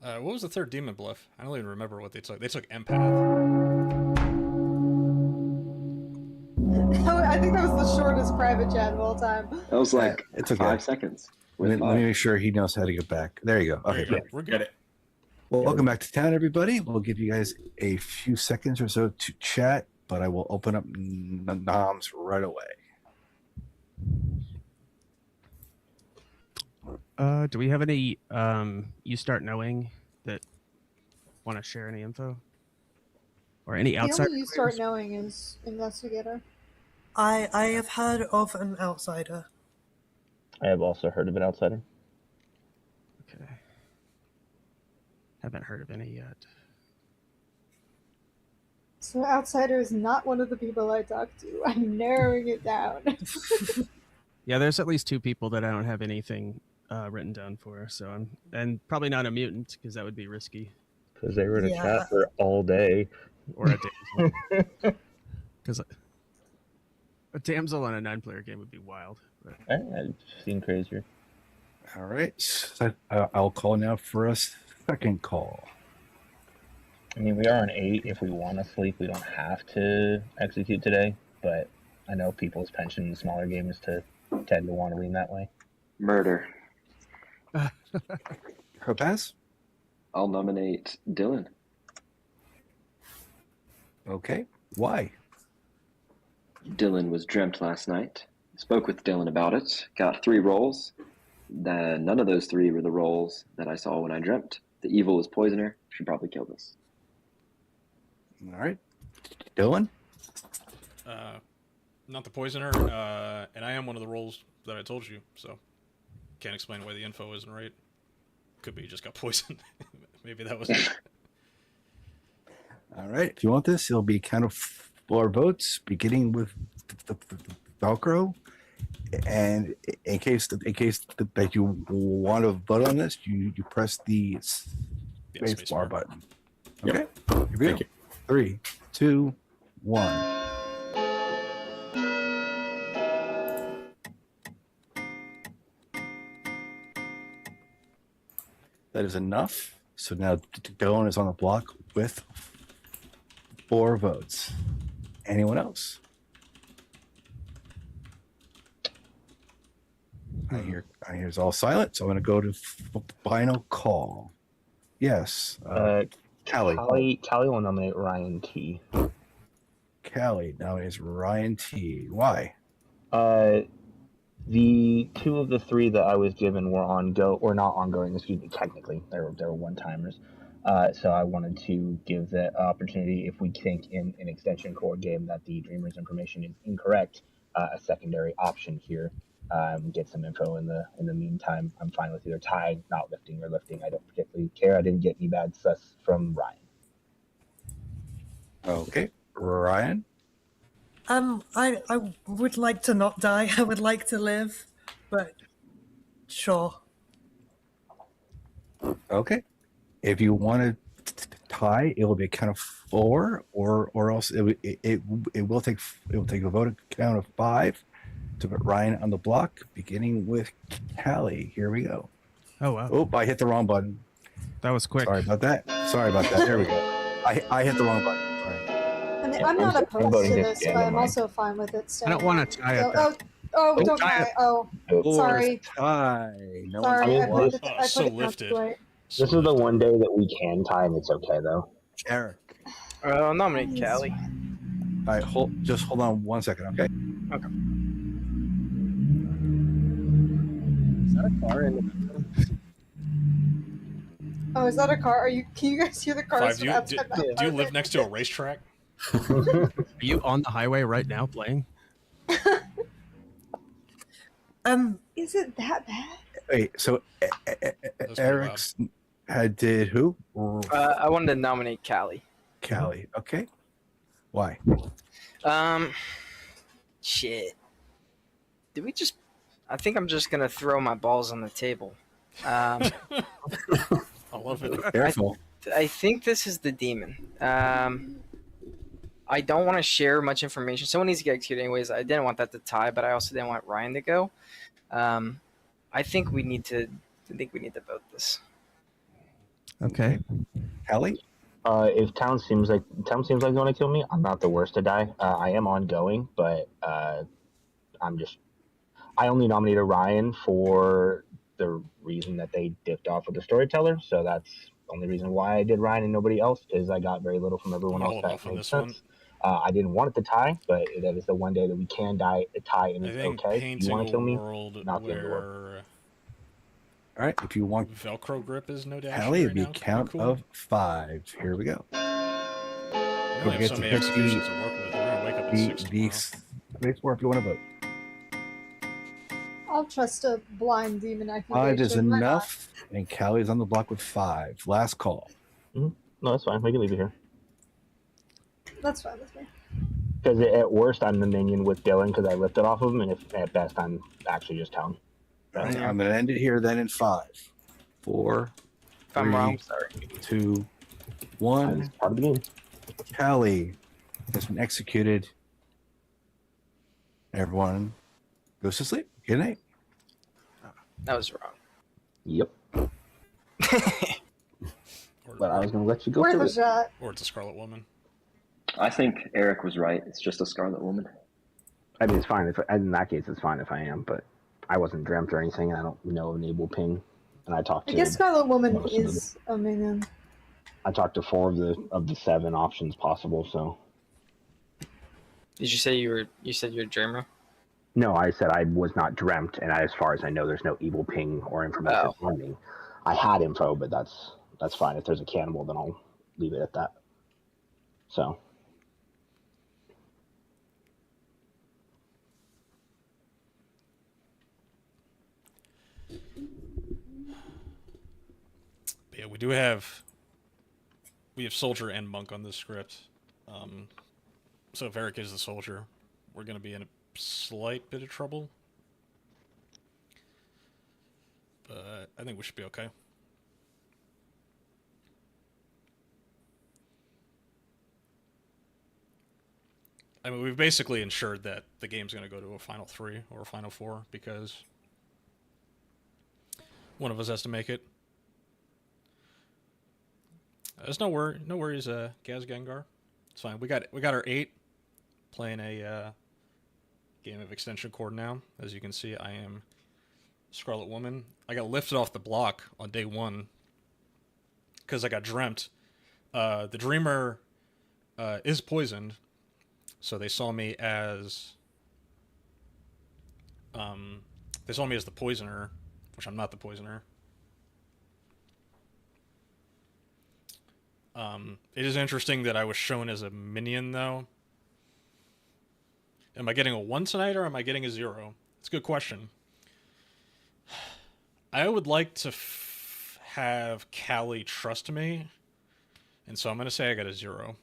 What was the third demon bluff? I don't even remember what they took. They took empath. I think that was the shortest private chat of all time. That was like it's okay. 5 seconds. Let me make sure he knows how to get back. There you go. There Okay, you go. perfect. We're Get good. it. Well, welcome back to town, everybody. We'll give you guys a few seconds or so to chat, but I will open up noms right away. Do we have any you start knowing that want to share any info? Or any The outside only you start knowing is investigator. I have heard of an outsider. I have also heard of an outsider. Okay. Haven't heard of any yet. So outsider is not one of the people I talked to. I'm narrowing it down. Yeah, there's at least 2 people that I don't have anything written down for, and probably not a mutant because that would be risky, Because they were in a Yeah. chat for all day. or a damsel. Because a damsel on a 9-player game would be wild. But I've seen crazier. All right. So I'll call now for a second call. I mean, we are on 8. If we want to sleep, we don't have to execute today. But I know people's pension in smaller games tend to want to lean that way. Murder. Topaz? I'll nominate Dylan. Okay. Why? Dylan was dreamt last night. Spoke with Dylan about it. Got 3 rolls. Then none of those 3 were the rolls that I saw when I dreamt. The evil is poisoner. Should probably kill this. All right. Dylan? Not the poisoner, and I am one of the roles that I told you, so can't explain why the info isn't right. Could be you just got poisoned. Maybe that was it. All right. If you want this, it'll be count of 4 votes, beginning with the Velcro. And in case that you want to vote on this, you press the space bar button. Okay. Here we go. Thank you. 3, 2, 1. That is enough. So now Dylan is on the block with 4 votes. Anyone else? I hear it's all silent, so I'm going to go to final call. Yes, Callie. Callie will nominate Ryan T. Callie now is Ryan T. Why? The 2 of the 3 that I was given were not ongoing. Excuse me, technically they were one-timers. So I wanted to give the opportunity, if we think in an extension core game that the Dreamer's information is incorrect, a secondary option here. Get some info in the meantime. I'm fine with either tying, not lifting, or lifting. I don't particularly care. I didn't get any bad sus from Ryan. Okay, Ryan. I would like to not die. I would like to live, but sure. Okay, if you want to tie, it will be a count of 4, or else it will take a vote count of 5 to put Ryan on the block, beginning with Callie. Here we go. oh wow. Oh, I hit the wrong button. That was quick. Sorry about that. There we go. I hit the wrong button. Sorry. I mean, I'm not opposed voting to this this, again, but am I'm I? also fine with it. I don't want to tie it. Don't tie tie. Oh, sorry. Tie. No Sorry, I I mean, put Oh, I so put it lifted. right. So This is the lifted. one day that we can tie, and it's okay though. Eric. I'll nominate Callie. All right, hold on 1 second, okay? Is that a car in the Oh, is that a car? Can you guys hear the cars Five, from do you, outside my do you apartment? live next to a racetrack? Are you on the highway right now playing? Is it that bad? Wait, so pretty Eric's did who? I wanted to nominate Callie. Callie. Okay. Why? Shit. Did we just? I think I'm just gonna throw my balls on the table. I love it. Careful. I think this is the demon. I don't want to share much information. Someone needs to get executed anyways. I didn't want that to tie, but I also didn't want Ryan to go. I think we need to. I think we need to vote this. Okay. Callie? If town seems like going to kill me, I'm not the worst to die. I am ongoing, but I only nominated Ryan for the reason that they dipped off with the storyteller. So that's the only reason why I did Ryan and nobody else, because I got very little from everyone else. That made sense. I didn't want it to tie, but that is the one day that we can tie, and it's okay. If you want to kill me, not the end of the world. All right, if you want Velcro grip is no dash. Callie, it'd right be now. a count Cool. of 5. Here we go. We only get have so to many hit executions to work with. We're gonna wake up at 6 tomorrow. Or if you want to vote. I'll trust a blind demon 5 accusation. is Why not? enough, and Callie's on the block with 5. Last call. No, that's fine. We can leave it here. That's fine with me. Because at worst, I'm the minion with Dylan because I lifted off of him, and if at best, I'm actually just town. All right, I'm going to end it here then in 5, 4, If I'm 3, wrong, sorry. 2, 1. That's part of the game. Callie has been executed. Everyone goes to sleep. Good night. That was wrong. Yep. But I was going to let you go Worth through a it. shot. Or it's a Scarlet Woman. I think Eric was right. It's just a Scarlet Woman. I mean, it's fine. In that case, it's fine if I am, but I wasn't dreamt or anything, and I don't know enable ping. And I talked I to. guess Scarlet Woman most of is a minion. I talked to 4 of the 7 options possible. So Did you say you said you're a dreamer? no, I said I was not dreamt, and as far as I know, there's no evil ping or information on me. I had info, but that's fine. If there's a cannibal, then I'll leave it at that. So. But yeah, we have soldier and monk on this script. So if Eric is the soldier, we're going to be in a slight bit of trouble. But I think we should be okay. I mean, we've basically ensured that the game's going to go to a final 3 or a final 4 because one of us has to make it. There's no worries, Gaz Gengar. It's fine. We got our 8 playing a game of extension cord now. As you can see, I am Scarlet Woman. I got lifted off the block on day 1 because I got dreamt. The dreamer is poisoned, so they saw me as the poisoner, which I'm not the poisoner. It is interesting that I was shown as a minion, though. Am I getting a 1 tonight, or am I getting a 0? It's a good question. I would like to have Callie trust me, and so I'm going to say I got a 0.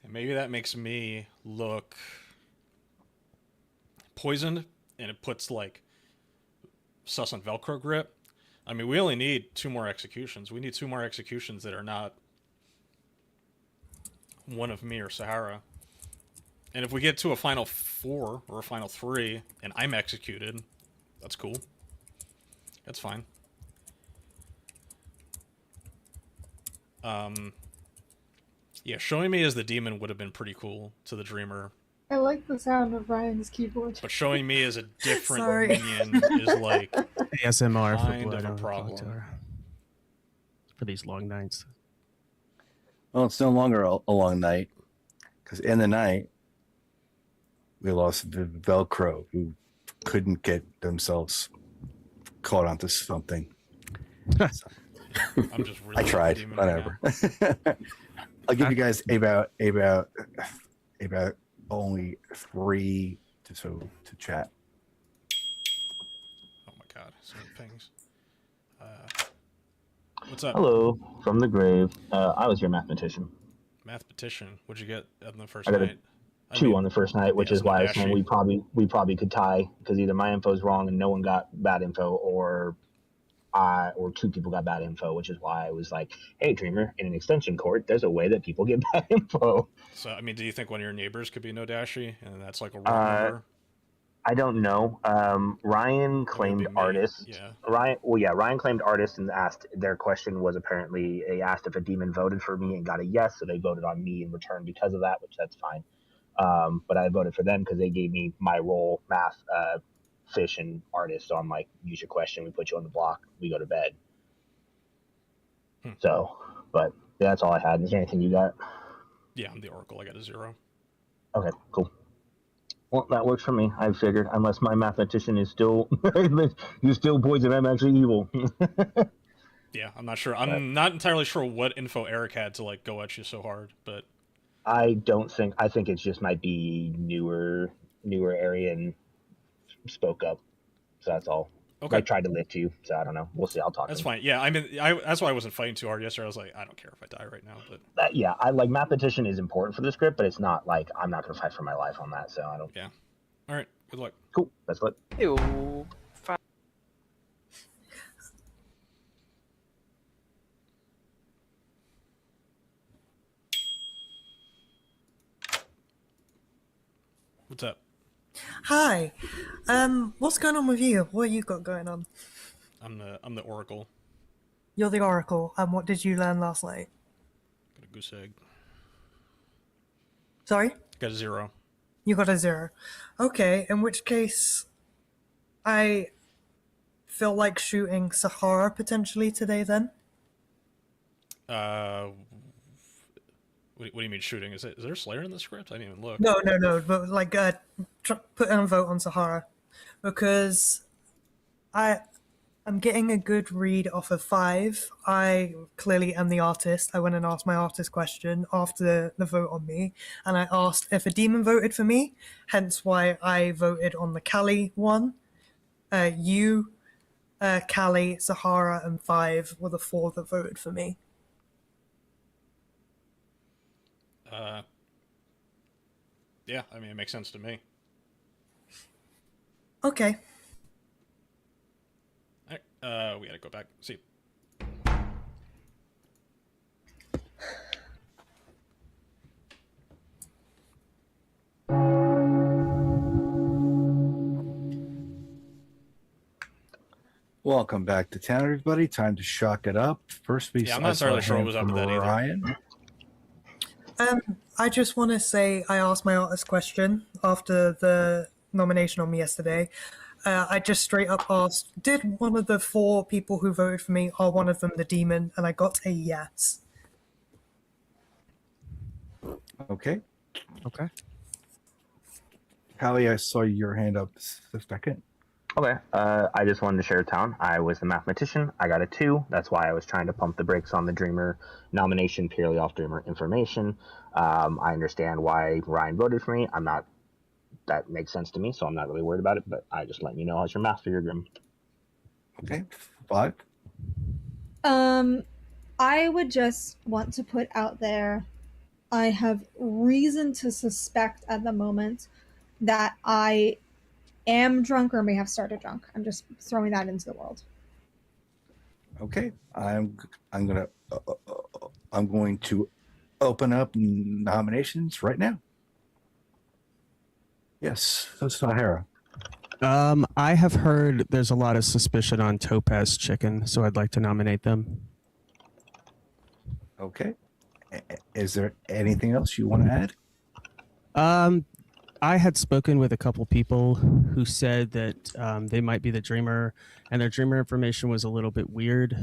And maybe that makes me look poisoned, and it puts, like, sus on Velcro grip. I mean, we only need 2 more executions. We need 2 more executions that are not one of me or Sahara. And if we get to a final 4 or a final 3 and I'm executed, that's cool. That's fine. Yeah, showing me as the demon would have been pretty cool to the dreamer, I like the sound of Ryan's keyboard. but showing me as a different Sorry. minion is like ASMR for kind blood of a on the problem. Clocktower. For these long nights. Well, it's no longer a long night because in the night we lost the Velcro who couldn't get themselves caught onto something. I'm just really I tried. demon right Whatever. now. I'll give you guys about only 3 to chat. Oh my god, so many pings. What's up? Hello from the grave. I was your mathematician. Mathematician. What'd you get on the first I got a night? 2 on the first night, which yeah, is it's no why I was saying Dashi. we probably could tie because either my info is wrong and no one got bad info, or 2 people got bad info, which is why I was like, "Hey, Dreamer, in an extension court, there's a way that people get bad info." So, I mean, do you think one of your neighbors could be no Dashi, and that's like a real Uh, number? I don't know. Ryan claimed be me, artist. yeah. Ryan claimed artist and asked. Their question was apparently they asked if a demon voted for me and got a yes, so they voted on me in return because of that, which that's fine. But I voted for them because they gave me my role, math, fish, and artist. So I'm like, use your question. We put you on the block. We go to bed. So, but yeah, that's all I had. Is there anything you got? Yeah, I'm the Oracle. I got a 0. Okay, cool. Well, that works for me. I figured, unless my mathematician is still, you're still poison. I'm actually evil. Yeah, I'm not sure. I'm not entirely sure what info Eric had to like go at you so hard, but I don't think. I think it just might be newer area and spoke up. So that's all. Okay. I tried to lift you, so I don't know. We'll see. I'll talk. That's to him. fine. Yeah, I mean, that's why I wasn't fighting too hard yesterday. I was like, I don't care if I die right now, but Yeah, I like mathematician is important for the script, but it's not like I'm not going to fight for my life on that. So I don't. yeah. All right. Good luck. Cool. That's what. Ew. What's up? Hi. What's going on with you? What you got going on? I'm the Oracle. You're the Oracle. And what did you learn last night? Got a goose egg. Sorry? Got a 0. You got a 0. Okay, in which case I feel like shooting Sahara potentially today then. What do you mean shooting? Is there a Slayer in the script? I didn't even look. No, but like put in a vote on Sahara because I'm getting a good read off of 5. I clearly am the artist. I went and asked my artist question after the vote on me, and I asked if a demon voted for me, hence why I voted on the Cali one. You, Cali, Sahara, and 5 were the 4 that voted for me. Yeah, I mean, it makes sense to me. Okay. All right, we gotta go back. See. Welcome back to town, everybody. Time to shock it up. First, Yeah, I'm not entirely sure what was up with that either. Ryan. I just want to say I asked my artist question after the nomination on me yesterday. I just straight up asked, did one of the 4 people who voted for me, are one of them the demon? And I got a yes. Okay. Okay. Callie, I saw your hand up a second. Okay. I just wanted to share town. I was the mathematician. I got a 2. That's why I was trying to pump the brakes on the Dreamer nomination purely off Dreamer information. I understand why Ryan voted for me. I'm not. That makes sense to me, so I'm not really worried about it. But I just let you know how's your math for your Grim. Okay. 5. I would just want to put out there, I have reason to suspect at the moment that I am drunk or may have started drunk. I'm just throwing that into the world. Okay. I'm going to open up nominations right now. Yes, that's Sahara. I have heard there's a lot of suspicion on Topaz Chicken, so I'd like to nominate them. Okay. Is there anything else you want to add? I had spoken with a couple people who said that they might be the dreamer, and their dreamer information was a little bit weird.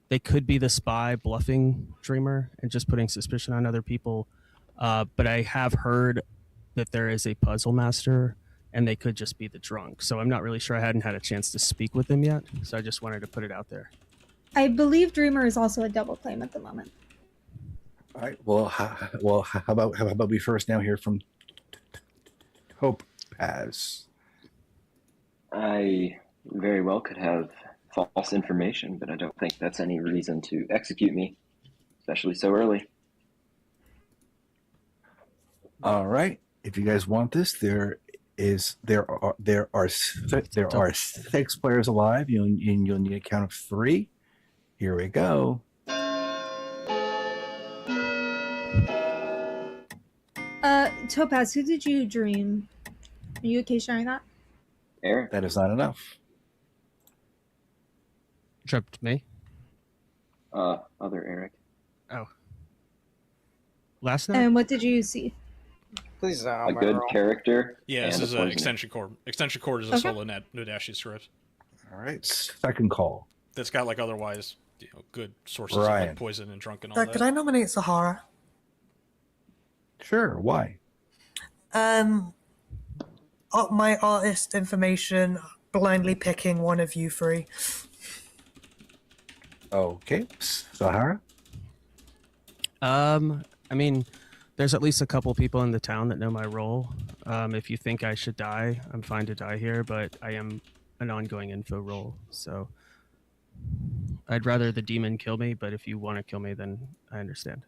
They could be the spy bluffing dreamer and just putting suspicion on other people. But I have heard that there is a puzzle master, and they could just be the drunk. So I'm not really sure. I hadn't had a chance to speak with them yet, so I just wanted to put it out there. I believe Dreamer is also a double claim at the moment. All right. Well, how about we first now hear from Topaz? I very well could have false information, but I don't think that's any reason to execute me, especially so early. All right. If you guys want this, there are 6 players alive. You'll need a count of 3. Here we go. Topaz, who did you dream? Are you okay sharing that? Eric? That is not enough. Dreamt me. Other Eric. Oh. Last night? And what did you see? Please, A good character. Yeah, this and is a an poisoner. extension cord. Extension cord is a Okay. solo Nadashi script All right. Second call. that's got like otherwise good sources of Ryan. like poison and drunk and all Could that. I nominate Sahara? Sure. Why? My artist information, blindly picking one of you 3. Okay. Sahara? I mean, there's at least a couple people in the town that know my role. If you think I should die, I'm fine to die here, but I am an ongoing info role, so I'd rather the demon kill me, but if you want to kill me, then I understand.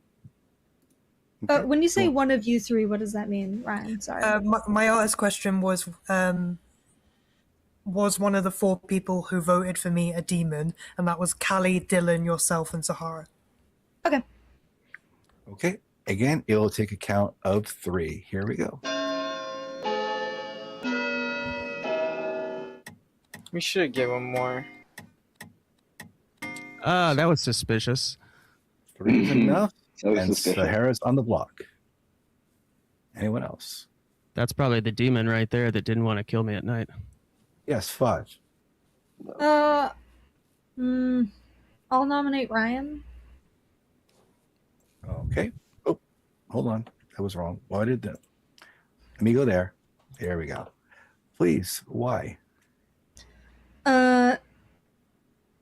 Okay. When you say Cool. one of you 3, what does that mean, Ryan? Sorry. My artist question was one of the 4 people who voted for me a demon, and that was Callie, Dylan, yourself, and Sahara. Okay. Okay. Again, it will take a count of 3. Here we go. We should give him more. That was suspicious. 3 is enough. So And suspicious. Sahara's on the block. Anyone else? That's probably the demon right there that didn't want to kill me at night. Yes, 5. I'll nominate Ryan. Okay. Oh, hold on. That was wrong. Why did that? Let me go there. There we go. Please. Why? I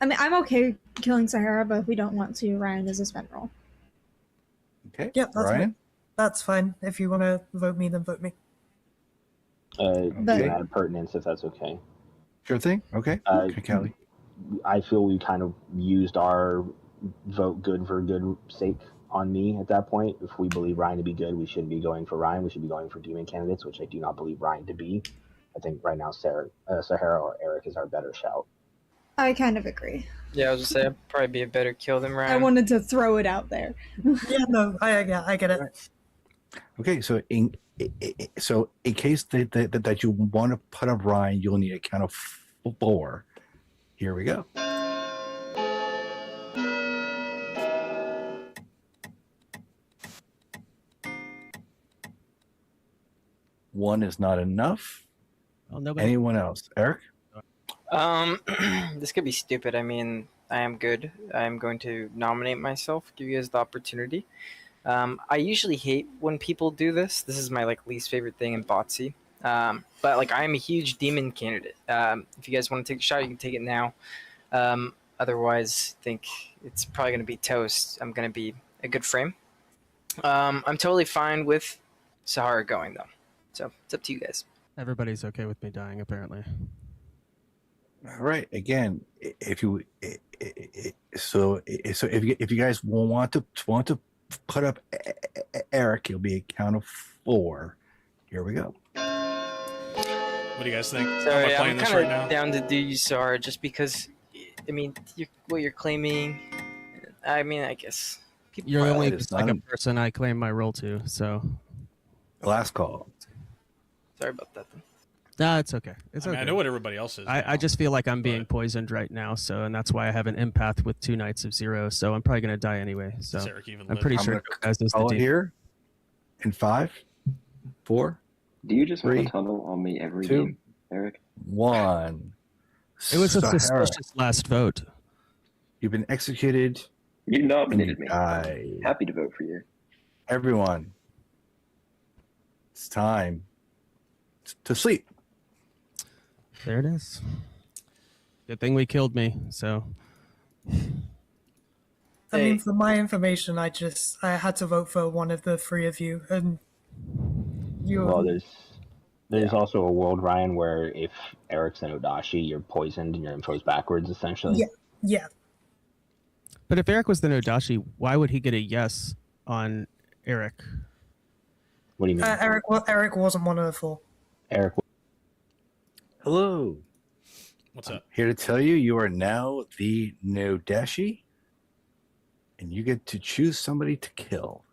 mean, I'm okay killing Sahara, but if we don't want to, Ryan is a spent roll. Okay. Yep, that's Ryan? That's fine. If you want to vote me, then vote me. But- To add pertinence, if that's okay. Sure thing. Okay. Uh, Okay, Kelly. I feel we kind of used our vote good for good sake on me at that point. If we believe Ryan to be good, we shouldn't be going for Ryan. We should be going for demon candidates, which I do not believe Ryan to be. I think right now Sahara or Eric is our better shout. I kind of agree. Yeah, I was gonna say I'd probably be a better kill than Ryan. I wanted to throw it out there. Yeah, no, I get it. Okay, so in case that you want to put up Ryan, you'll need a count of 4. Here we go. One is not enough. Well, nobody. Anyone else? Eric? This could be stupid. I mean, I am good. I am going to nominate myself, give you guys the opportunity. I usually hate when people do this. This is my least favorite thing in BOTC. But I am a huge demon candidate. If you guys want to take a shot, you can take it now. Otherwise, I think it's probably going to be toast. I'm going to be a good frame. I'm totally fine with Sahara going though. So it's up to you guys. Everybody's okay with me dying, apparently. All right. Again, if you if you guys want to put up Eric, it'll be a count of 4. Here we go. What do you guys think? Sorry, Am I playing I'm this kind right now? of down to do you Sahara just because. I mean, what you're claiming. I mean, I guess people. You're the Well, only it is not second a- person I claim my role to, so Last call. Sorry about that. Then. Nah, it's okay. It's I mean, okay. I know what everybody else is. I just feel like I'm being poisoned right now, and that's why I have an empath with 2 Knights of Zero, so I'm probably going to die anyway. So Does Eric even I'm live? pretty I'm sure gonna Topaz is the call it demon. here in 5, 4, Do you just want 3, to tunnel on me every 2, game, Eric? 1. It was a Sahara, suspicious last vote. you've been executed. You nominated me. Die. Happy to vote for you. Everyone, it's time to sleep. There it is. Good thing we killed me, so... I mean, for my information, I had to vote for one of the 3 of you, and you. Well, there's also a world, Ryan, where if Eric's an Odashi, you're poisoned and your info's backwards, essentially. Yeah. But if Eric was the Nodashi, why would he get a yes on Eric? What do you mean? Eric wasn't one of the 4. Eric. Hello. What's up? Here to tell you, you are now the Nodashi, and you get to choose somebody to kill.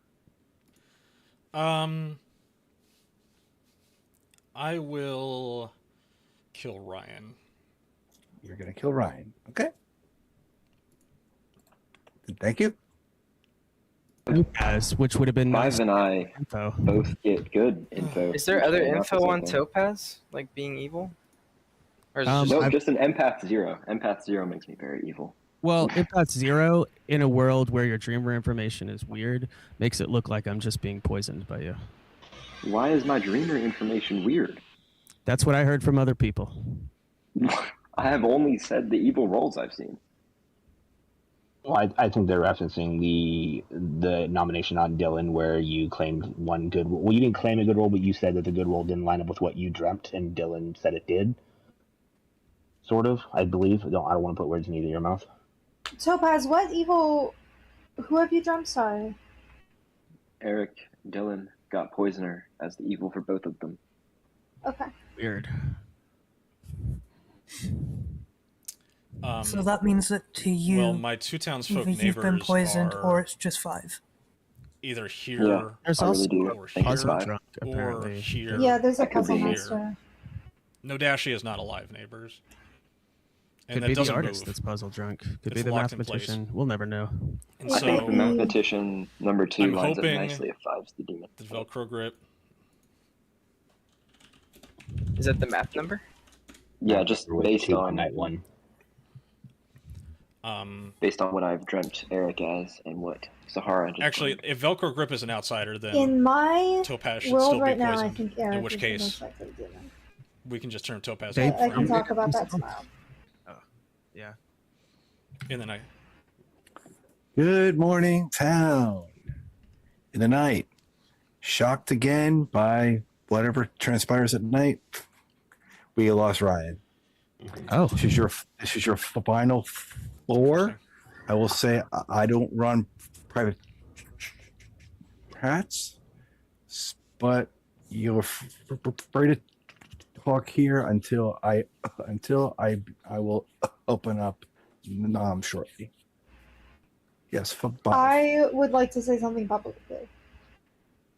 I will kill Ryan. You're going to kill Ryan. Okay. Thank you. Topaz, which would have been nice. Five and I info. both get good info. Is there other Not the info same on thing. Topaz, like being evil? Or is it Um, just Nope, just an empath 0. Empath 0 makes me very evil. Well, Empath 0, in a world where your dreamer information is weird, makes it look like I'm just being poisoned by you. Why is my dreamer information weird? That's what I heard from other people. I have only said the evil roles I've seen. Well, I think they're referencing the nomination on Dylan where you claimed one good. Well, you didn't claim a good role, but you said that the good role didn't line up with what you dreamt, and Dylan said it did. Sort of, I believe. I don't want to put words in either your mouth. Topaz, what evil? Who have you dreamt? Sorry. Eric, Dylan got Poisoner as the evil for both of them. Okay. Weird. So that means that to you, Well, my 2 townsfolk either you've been neighbors poisoned are or it's just 5. either here Yeah, There's I also really do. or Think here, it's Puzzle 5. Drunk, or apparently. here. Yeah, there's a That could puzzle be here. master. Nodashi is not alive neighbors. And Could that be the doesn't artist move. that's puzzle drunk. Could It's be the locked in place. mathematician. We'll never know. And I so think the mathematician number 2 I'm lines up hoping nicely if 5's the demon. the Velcro grip. is that the math number? Yeah, just With based 2 on night 1. what I've dreamt Eric as and what Sahara just Actually, dreamt. if Velcro grip is an outsider, then In my Topaz should world still right be now, I poisoned. think Eric In which is the case, most likely demon. we can just turn Topaz They- off. I can I'm- talk about that tomorrow. In the night. Good morning, town. In the night, shocked again by whatever transpires at night. We lost Ryan. Oh. This is your final 4. I will say I don't run private chats, but you're free to talk here until I will open up shortly. Yes, bye. I would like to say something publicly.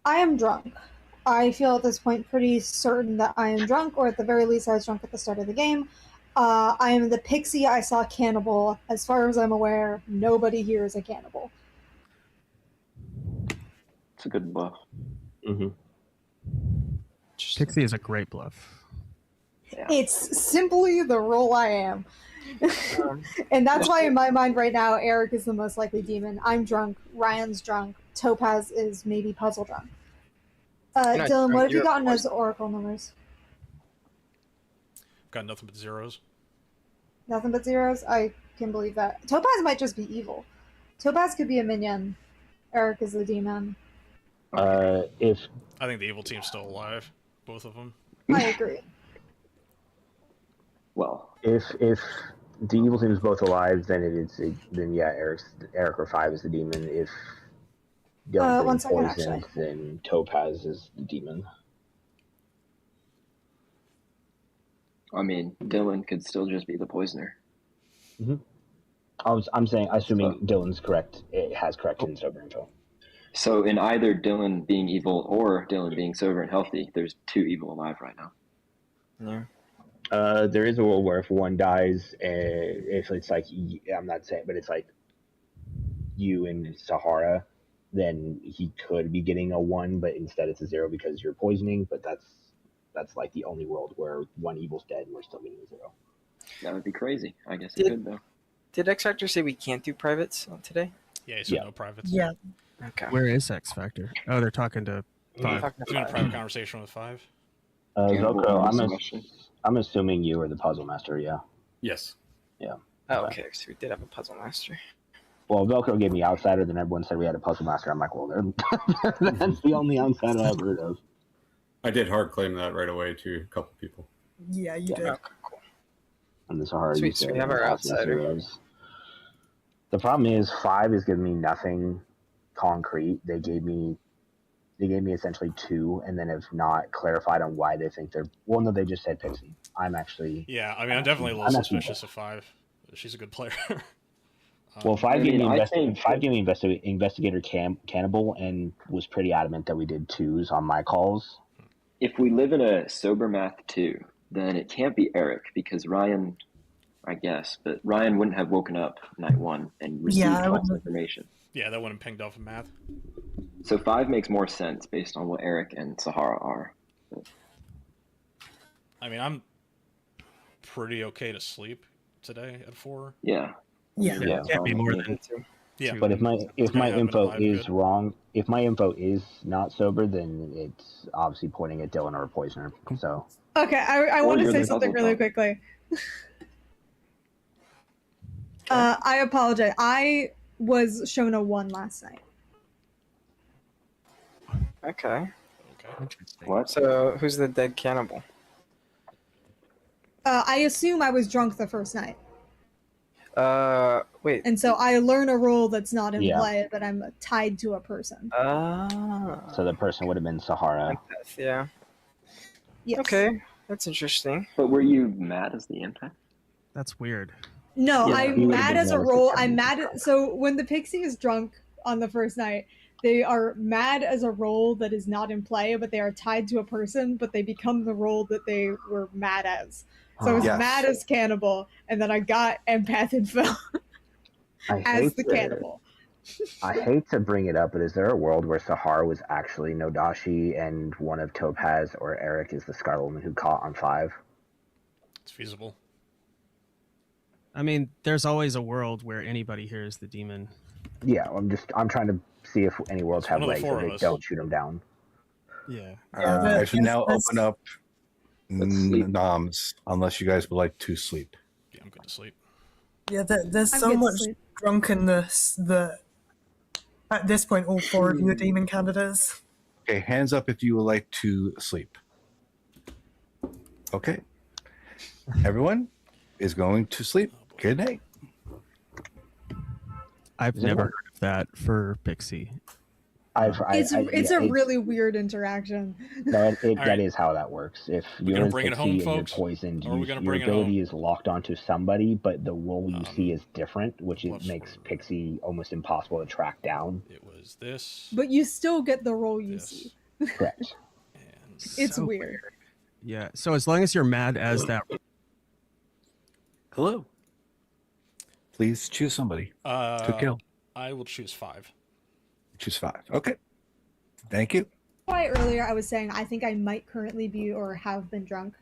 I am drunk. I feel at this point pretty certain that I am drunk, or at the very least, I was drunk at the start of the game. I am the pixie I saw cannibal. As far as I'm aware, nobody here is a cannibal. It's a good bluff. Mm-hmm. Pixie is a great bluff. Yeah. It's simply the role I am. And that's why in my mind right now, Eric is the most likely demon. I'm drunk. Ryan's drunk. Topaz is maybe puzzle drunk. You're not Dylan, what drunk, have you you're gotten as poisoned. oracle numbers? Got nothing but zeros. Nothing but zeros? I can believe that. Topaz might just be evil. Topaz could be a minion. Eric is the demon. If I think the evil team's still alive. Both of them. I agree. Well, if the evil team is both alive, then Eric or 5 is the demon. If Dylan's one being second, poisoned, actually. then Topaz is the demon. I mean, Dylan could still just be the poisoner. I'm saying, assuming Dylan's correct, it has correct in sober info. So in either Dylan being evil or Dylan being sober and healthy, there's 2 evil alive right now. Yeah. There is a world where if one dies, if it's like, I'm not saying, but it's like you and Sahara, then he could be getting a 1, but instead it's a 0 because you're poisoning. But that's like the only world where one evil's dead and we're still getting a 0. That would be crazy. I guess it could though. Did X Factor say we can't do privates on today? Yeah, so no privates. Yeah. Okay. Where is X Factor? Oh, they're talking to Doing Five. a private conversation with 5. Velcro, I'm assuming you are the puzzle master. Yeah. Yes. Yeah. Oh, okay. So we did have a puzzle master. Well, Velcro gave me outsider, then everyone said we had a puzzle master. I'm like, well, that's the only outsider I've heard of. I did hard claim that right away to a couple people. Yeah, you did. Okay, cool. And the Sahara. Sweet, so we have our outsider. The problem is 5 is giving me nothing concrete. They gave me essentially 2, and then have not clarified on why they think they're. Well, no, they just said Pixie. I'm actually. Yeah, I mean, I'm definitely a little suspicious of 5. She's a good player. Well, 5 gave me investigator cannibal and was pretty adamant that we did 2s on my calls. If we live in a sober math 2, then it can't be Eric because Ryan, I guess, but Ryan wouldn't have woken up night 1 and received false information. Yeah, that wouldn't pinged off of math. So 5 makes more sense based on what Eric and Sahara are. But... I mean, I'm pretty okay to sleep today at 4. Yeah. Yeah. It can't be more than 2. Yeah. But if my info is wrong, if my info is not sober, then it's obviously pointing at Dylan or a poisoner. So Okay, I want to say something really quickly. I apologize. I was shown a 1 last night. Okay. Interesting. What? So who's the dead cannibal? I assume I was drunk the first night. Wait. And so I learn a role that's not in Yeah. play, but I'm tied to a person. so the person would have been Sahara. Yeah. Yes. Okay, that's interesting. But were you mad as the empath? That's weird. No, Yeah, I'm you would've mad been as a mad as the role. cannibal. I'm mad. So when the pixie is drunk on the first night, they are mad as a role that is not in play, but they are tied to a person, but they become the role that they were mad as. So I was Yes. mad as cannibal, and then I got empath info as the cannibal. I hate to bring it up, but is there a world where Sahara was actually Nodashi and one of Topaz or Eric is the Scarlet Woman who caught on 5? It's feasible. I mean, there's always a world where anybody here is the demon. Yeah, I'm trying to see if any worlds It's have one of the legs 4 so of they us. don't shoot them down. Yeah. I should now open up sleep. noms, unless you guys would like to sleep. Yeah, I'm good to sleep. Yeah, there's I'm so good to much sleep. drunkenness that at this point all 4 of you are demon candidates. Okay, hands up if you would like to sleep. Okay. Everyone is going to sleep. Good night. I've never heard of that for Pixie. It's a really weird interaction. No, that right. is how that works. If We you're gonna in bring it Pixie home, and you're folks? poisoned, Or are we your gonna bring it ability home? is locked onto somebody, but the role you see is different, which what's- makes Pixie almost impossible to track down. It was this. But you still get the role you this, see. Correct. and It's So weird. Yeah. So as long as you're mad as that, Hello. Please choose somebody to kill. I will choose 5. Choose 5. Okay. Thank you. Why earlier I was saying I think I might currently be or have been drunk.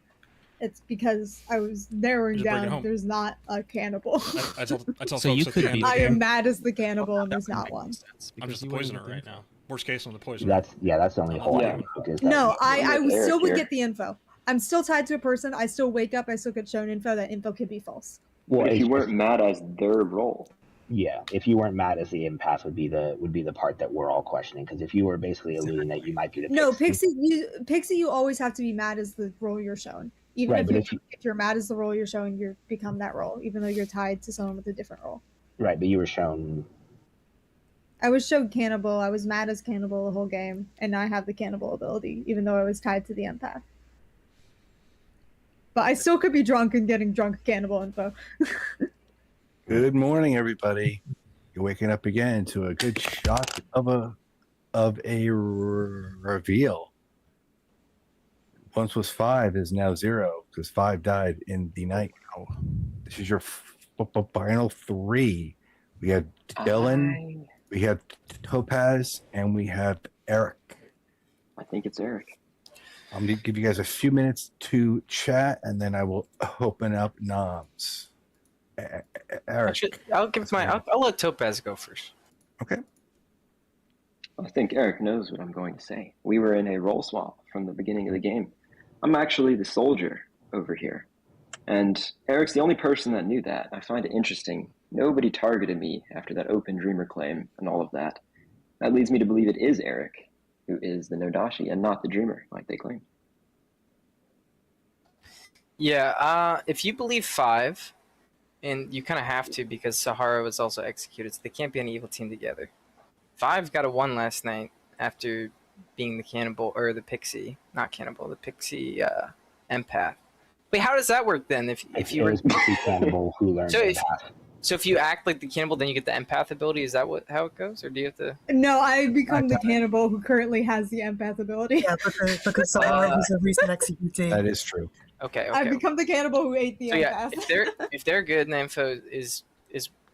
It's because I was narrowing Just bring it down. home. There's not a cannibal. I tell So folks you at the could end be- of the I game, am mad as the cannibal, and there's not one. I'm just the poisoner right now. Worst case, I'm the poisoner. That's the only hole Yeah. I can poke is that No, I Eric still would here. get the info. I'm still tied to a person. I still wake up. I still get shown info. That info could be false. Well, But if you it's- weren't mad as their role. Yeah, if you weren't mad as the empath would be the part that we're all questioning. Because if you were basically alluding that you might be the No, Pixie, you always have to be mad as the role you're shown. Even Right, but if you're mad as the role you're showing, you become that role, even though you're tied to someone with a different role. right, but you were shown. I was shown cannibal. I was mad as cannibal the whole game, and now I have the cannibal ability, even though I was tied to the empath. But I still could be drunk and getting drunk cannibal info. Good morning, everybody. You're waking up again to a good shot of a reveal. once was 5 is now 0 because 5 died in the night. This is your final 3. We have Dylan, we have Topaz, and we have Eric. I think it's Eric. I'm going to give you guys a few minutes to chat, and then I will open up noms. Eric. Actually, I'll let Topaz go first. Okay. I think Eric knows what I'm going to say. We were in a role swap from the beginning of the game. I'm actually the soldier over here. And Eric's the only person that knew that. I find it interesting. Nobody targeted me after that open dreamer claim and all of that. That leads me to believe it is Eric who is the Nodashi and not the dreamer like they claim. Yeah, if you believe 5, and you kind of have to because Sahara was also executed, so they can't be an evil team together. 5 got a 1 last night after being the cannibal, or the pixie, not cannibal, the pixie empath. Wait, how does that work then? If you were pixie cannibal who learned empath. So if you act like the cannibal, then you get the empath ability. Is that how it goes, or do you have to? No, I become the cannibal who currently has the empath ability. Yeah, because Sahara was a recent executee. That is true. Okay. I become the cannibal who ate the So yeah, empath. if they're good and the info is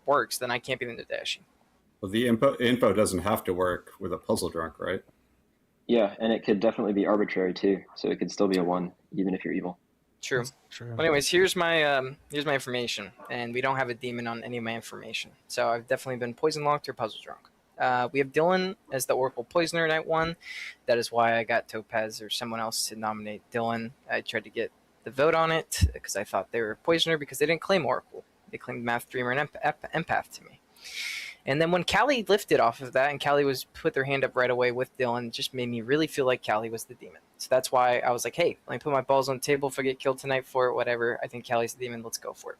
works, then I can't be the Nodashi. Well, the info doesn't have to work with a puzzle drunk, right? Yeah, and it could definitely be arbitrary too. So it could still be a 1, even if you're evil. True. Well, anyways, here's my information, and we don't have a demon on any of my information. So I've definitely been poison locked or puzzle drunk. We have Dylan as the Oracle Poisoner night 1. That is why I got Topaz or someone else to nominate Dylan. I tried to get the vote on it because I thought they were Poisoner because they didn't claim Oracle. They claimed Math Dreamer and Empath to me. And then when Callie lifted off of that and Callie was put their hand up right away with Dylan, it just made me really feel like Callie was the demon. So that's why I was like, hey, let me put my balls on the table. If I get killed tonight for it, whatever. I think Callie's the demon. Let's go for it.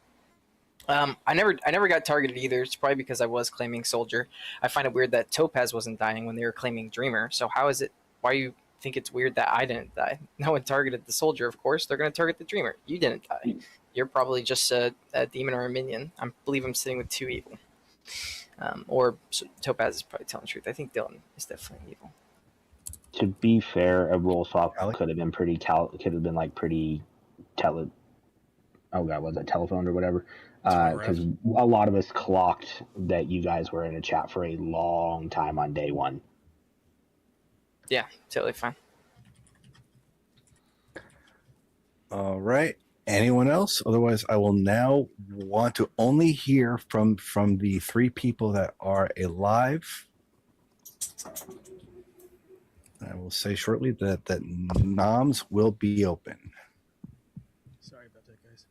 I never got targeted either. It's probably because I was claiming Soldier. I find it weird that Topaz wasn't dying when they were claiming Dreamer. So how is it? Why do you think it's weird that I didn't die? No one targeted the Soldier, of course. They're going to target the Dreamer. You didn't die. You're probably just a demon or a minion. I believe I'm sitting with 2 evil. Topaz is probably telling the truth. I think Dylan is definitely evil. To be fair, a roll swap could have been telephoned or whatever. Because a lot of us clocked that you guys were in a chat for a long time on day 1. Yeah, totally fine. All right. Anyone else? Otherwise, I will now want to only hear from the 3 people that are alive. I will say shortly that noms will be open. Sorry about that, guys.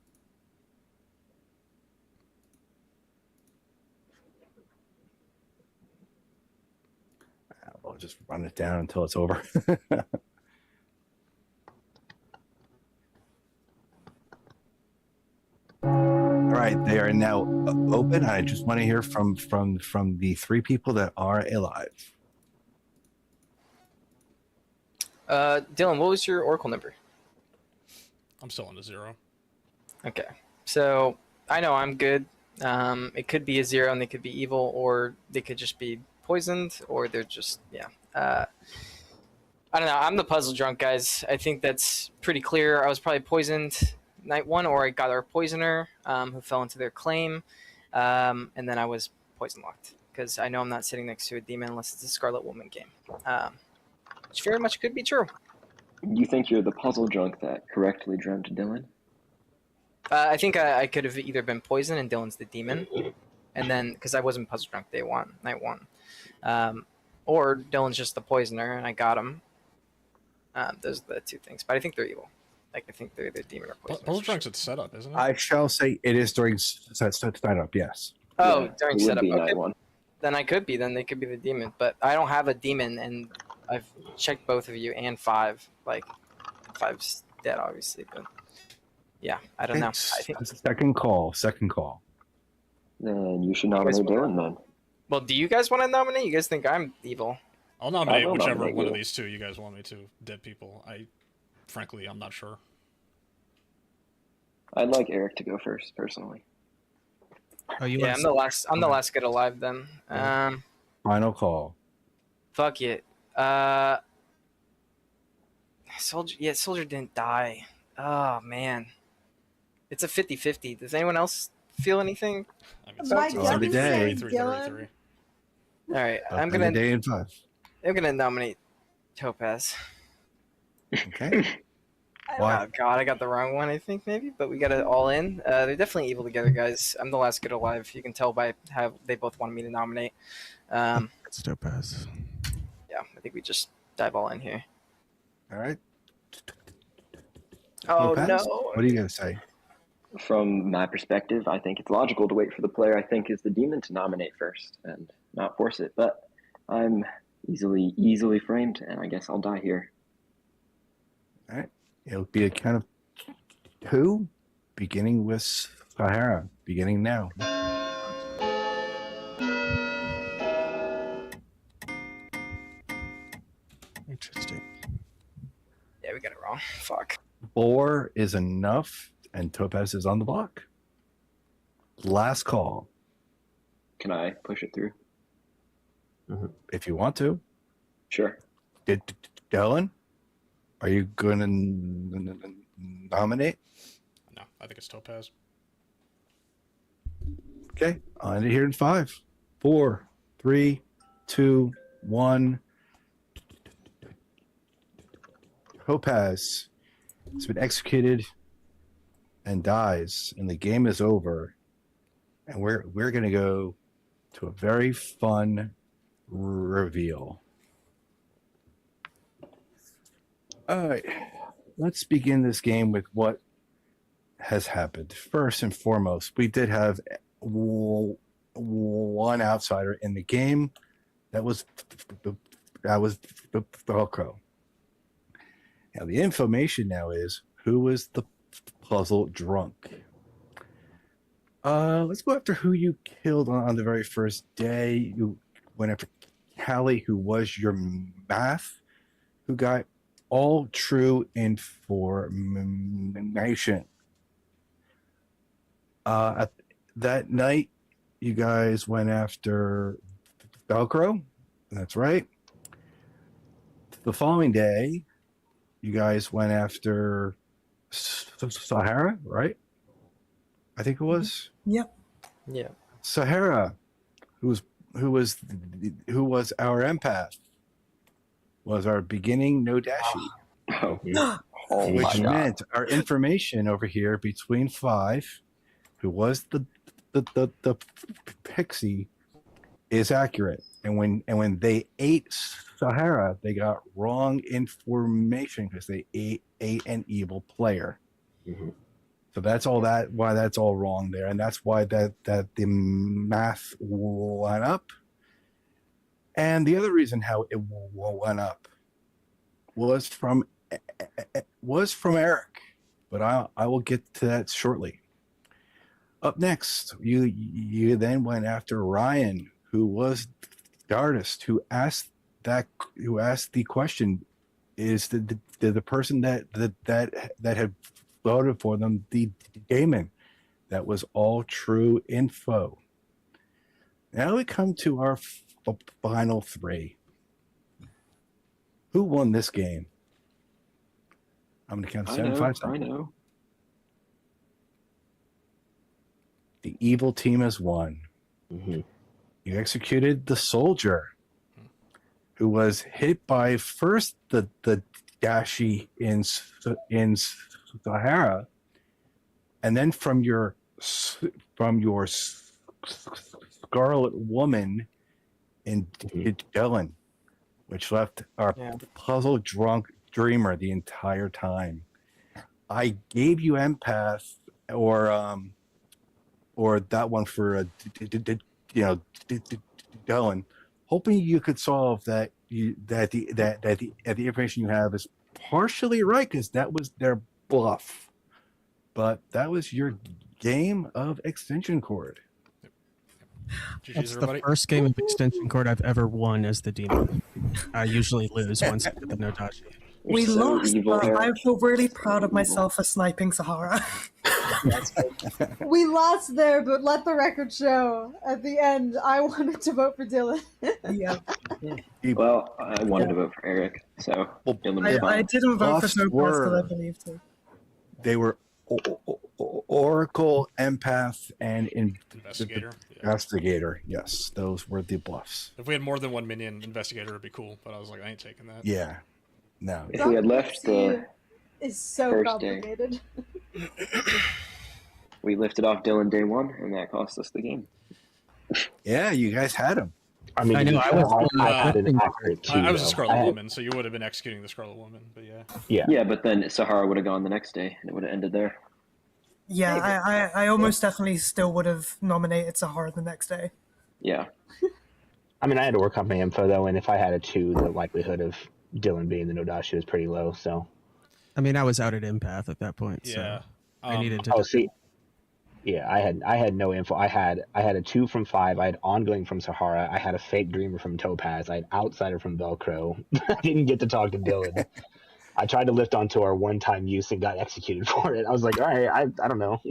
I'll just run it down until it's over. All right, they are now open. I just want to hear from the 3 people that are alive. Dylan, what was your Oracle number? I'm still on a 0. Okay, so I know I'm good. It could be a 0 and they could be evil, or they could just be poisoned, or they're just, I don't know. I'm the puzzle drunk, guys. I think that's pretty clear. I was probably poisoned night 1, or I got our poisoner who fell into their claim, and then I was poison locked because I know I'm not sitting next to a demon unless it's a Scarlet Woman game, which very much could be true. You think you're the puzzle drunk that correctly dreamt Dylan? I think I could have either been poison and Dylan's the demon, and then because I wasn't puzzle drunk night 1, or Dylan's just the poisoner and I got him. Those are the 2 things, but I think they're evil. Like, I think they're the demon or poison. Puzzle Drunk's at setup, isn't it? I shall say it is during setup, yes. Oh, Yeah, during it would setup. be night Okay. 1. Then I could be. Then they could be the demon. But I don't have a demon, and I've checked both of you and 5. Like, 5's dead, obviously. But yeah, I don't know. I think. Second call. Then you should nominate Dylan then. Well, do you guys want to nominate? You guys think I'm evil? I'll nominate will whichever nominate one you. of these 2 you guys want me to. Dead people. Frankly, I'm not sure. I'd like Eric to go first, personally. Oh, you Yeah, I'm the last. I'm the last good alive then. Final call. Fuck it. Soldier didn't die. Oh man, it's a 50-50. Does anyone else feel anything? I mean, My it's gut every is day. saying 33, Dylan. 33. All right, I'm Every gonna day in 5. nominate Topaz. Okay. Why? Oh god, I got the wrong one, I think, maybe, but we got it all in. They're definitely evil together, guys. I'm the last good alive. You can tell by how they both wanted me to nominate. It's Topaz. Yeah, I think we just dive all in here. All right. Oh Topaz, no! What are you gonna say? From my perspective, I think it's logical to wait for the player I think is the demon to nominate first and not force it. But I'm easily framed, and I guess I'll die here. All right. It'll be a count of 2, beginning with Sahara. Beginning now. Interesting. Yeah, we got it wrong. Fuck. 4 is enough, and Topaz is on the block. Last call, Can I push it through? if you want to. Sure. Dylan, are you going to nominate? No, I think it's Topaz. Okay, I'll end it here in 5, 4, 3, 2, 1. Topaz has been executed and dies, and the game is over. And we're gonna go to a very fun reveal. All right, let's begin this game with what has happened. First and foremost, we did have one outsider in the game. That was Velcro. Now the information now is who was the puzzle drunk. Let's go after who you killed on the very first day. You went after Callie, who was your math, who got all true information. At that night, you guys went after Velcro. That's right. The following day, you guys went after Sahara, right? I think it was. Yep. Yeah. Sahara, who was our empath, was our beginning no dashi, Oh which my God. meant our information over here between 5, who was the pixie, is accurate. And when they ate Sahara, they got wrong information because they ate an evil player. Mhm. So that's all why that's all wrong there, and that's why that the math went up. And the other reason how it went up was from Eric, but I will get to that shortly. Up next, you then went after Ryan, who was the artist who asked the question: is the person that had voted for them the Damon? That was all true info. Now we come to our final 3. Who won this game? I'm going to count 7, 5, 7. I know. The evil team has won. Mm-hmm. You executed the soldier, who was hit by first the dashi in Sahara, and then from your Scarlet Woman in Dylan, which left our puzzle drunk dreamer the entire time. I gave you empath or that one for Dylan, hoping you could solve that the information you have is partially right, because that was their bluff. But that was your game of extension cord. That's the first game of extension cord I've ever won as the demon. I usually lose once I get the no dashi. We so lost, evil, but Eric. I feel really proud of myself for sniping Sahara. We lost there, but let the record show. At the end, I wanted to vote for Dylan. Yeah, Well, I wanted to vote for Eric, so Dylan was I fine. didn't vote for Bluffs Topaz because were- I believed him. They were Oracle, Empath, and Investigator. Yeah. Investigator. Yes, those were the bluffs. If we had more than one minion, Investigator would be cool. But I was like, I ain't taking that. Yeah. No. If we had left the Is so first day. complicated. we lifted off Dylan day one, and that cost us the game. Yeah, you guys had him. I mean, I know, I was- I had an accurate two, I was a though. Scarlet I had- Woman, so you would have been executing the Scarlet Woman. But yeah. Yeah. Yeah, but then Sahara would have gone the next day, and it would have ended there. Yeah, I almost definitely still would have nominated Sahara the next day. Yeah. I mean, I had to work on my info though, and if I had a 2, the likelihood of Dylan being the Nodashi was pretty low. So. I mean, I was out at empath at that point. So Yeah. I needed to. Oh, see. Yeah, I had no info. I had a 2 from 5. I had ongoing from Sahara. I had a fake dreamer from Topaz. I had outsider from Velcro. I didn't get to talk to Dylan. I tried to lift onto our one-time use and got executed for it. I was like, all right, I don't know.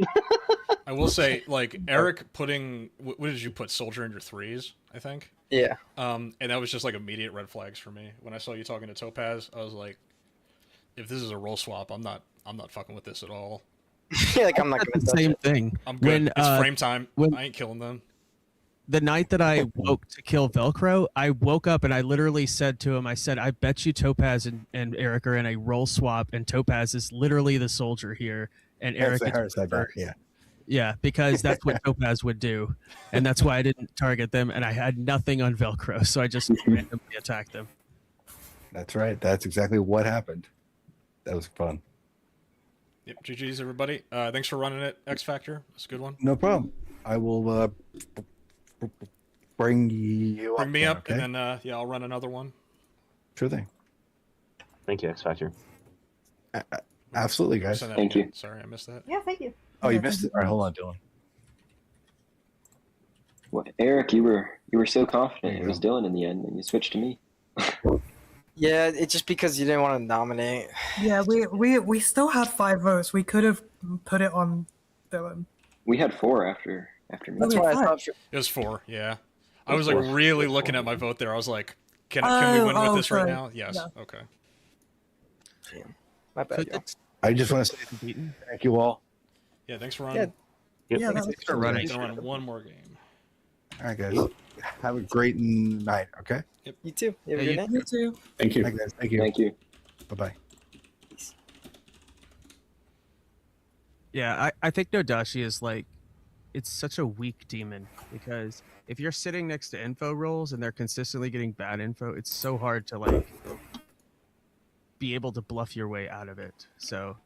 I will say, like, Eric putting what did you put? Soldier in your 3s, I think. Yeah. And that was just like immediate red flags for me. When I saw you talking to Topaz, I was like, if this is a role swap, I'm not fucking with this at all. Yeah, like I'm not That's gonna the touch same it. thing. I'm good. When, It's frame time. when- I ain't killing them. The night that I woke to kill Velcro, I woke up and I literally said to him, I said, I bet you Topaz and Eric are in a role swap, and Topaz is literally the soldier here, and Eric is Yeah. yeah, because that's what Topaz would do, and that's why I didn't target them, and I had nothing on Velcro, so I just randomly attacked them. That's right. That's exactly what happened. That was fun. Yep. GG's everybody. Thanks for running it, X Factor. It's a good one. No problem. I will bring you Bring me then, up, and then yeah, I'll run another one. Sure thing. Thank you, X Factor. Absolutely, guys. Send that Thank again. you. Sorry, I missed that. Yeah, thank you. Oh, you missed it. All right, hold on, Dylan. Well, Eric, you were so confident There it you was Dylan in the end, and you switched to me. Yeah, it's just because you didn't want to nominate. Yeah, we still had 5 votes. We could have put it on Dylan. We had 4 after me. That's Okay, why I fine. thought. It was 4. Yeah. I was like Four. really looking at my vote there. I was like, can we win with this right sorry. now? Yes. Yeah. Okay. My bad. y'all. I just want to say thank you all. Yeah. Thanks for running. Yep. Yeah, Thanks for running. Gonna run one more game. All right, guys. Have a great night. Okay. You too. You have a Yeah, good night. You too. Thank you. Bye, guys. Thank you. Thank you. Bye bye. Yeah, I think Nodashi is like, it's such a weak demon, because if you're sitting next to info rolls and they're consistently getting bad info, it's so hard to like be able to bluff your way out of it. So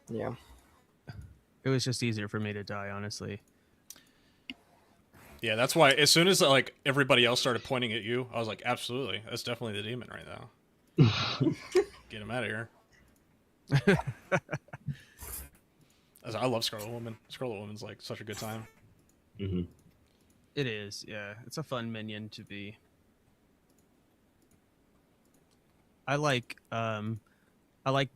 Yeah. it was just easier for me to die, honestly. Yeah, that's why as soon as like everybody else started pointing at you, I was like, absolutely, that's definitely the demon right now. Get him out of here. I love Scarlet Woman. Scarlet Woman's like such a good time. Mm-hmm. It is, yeah. It's a fun minion to be. I like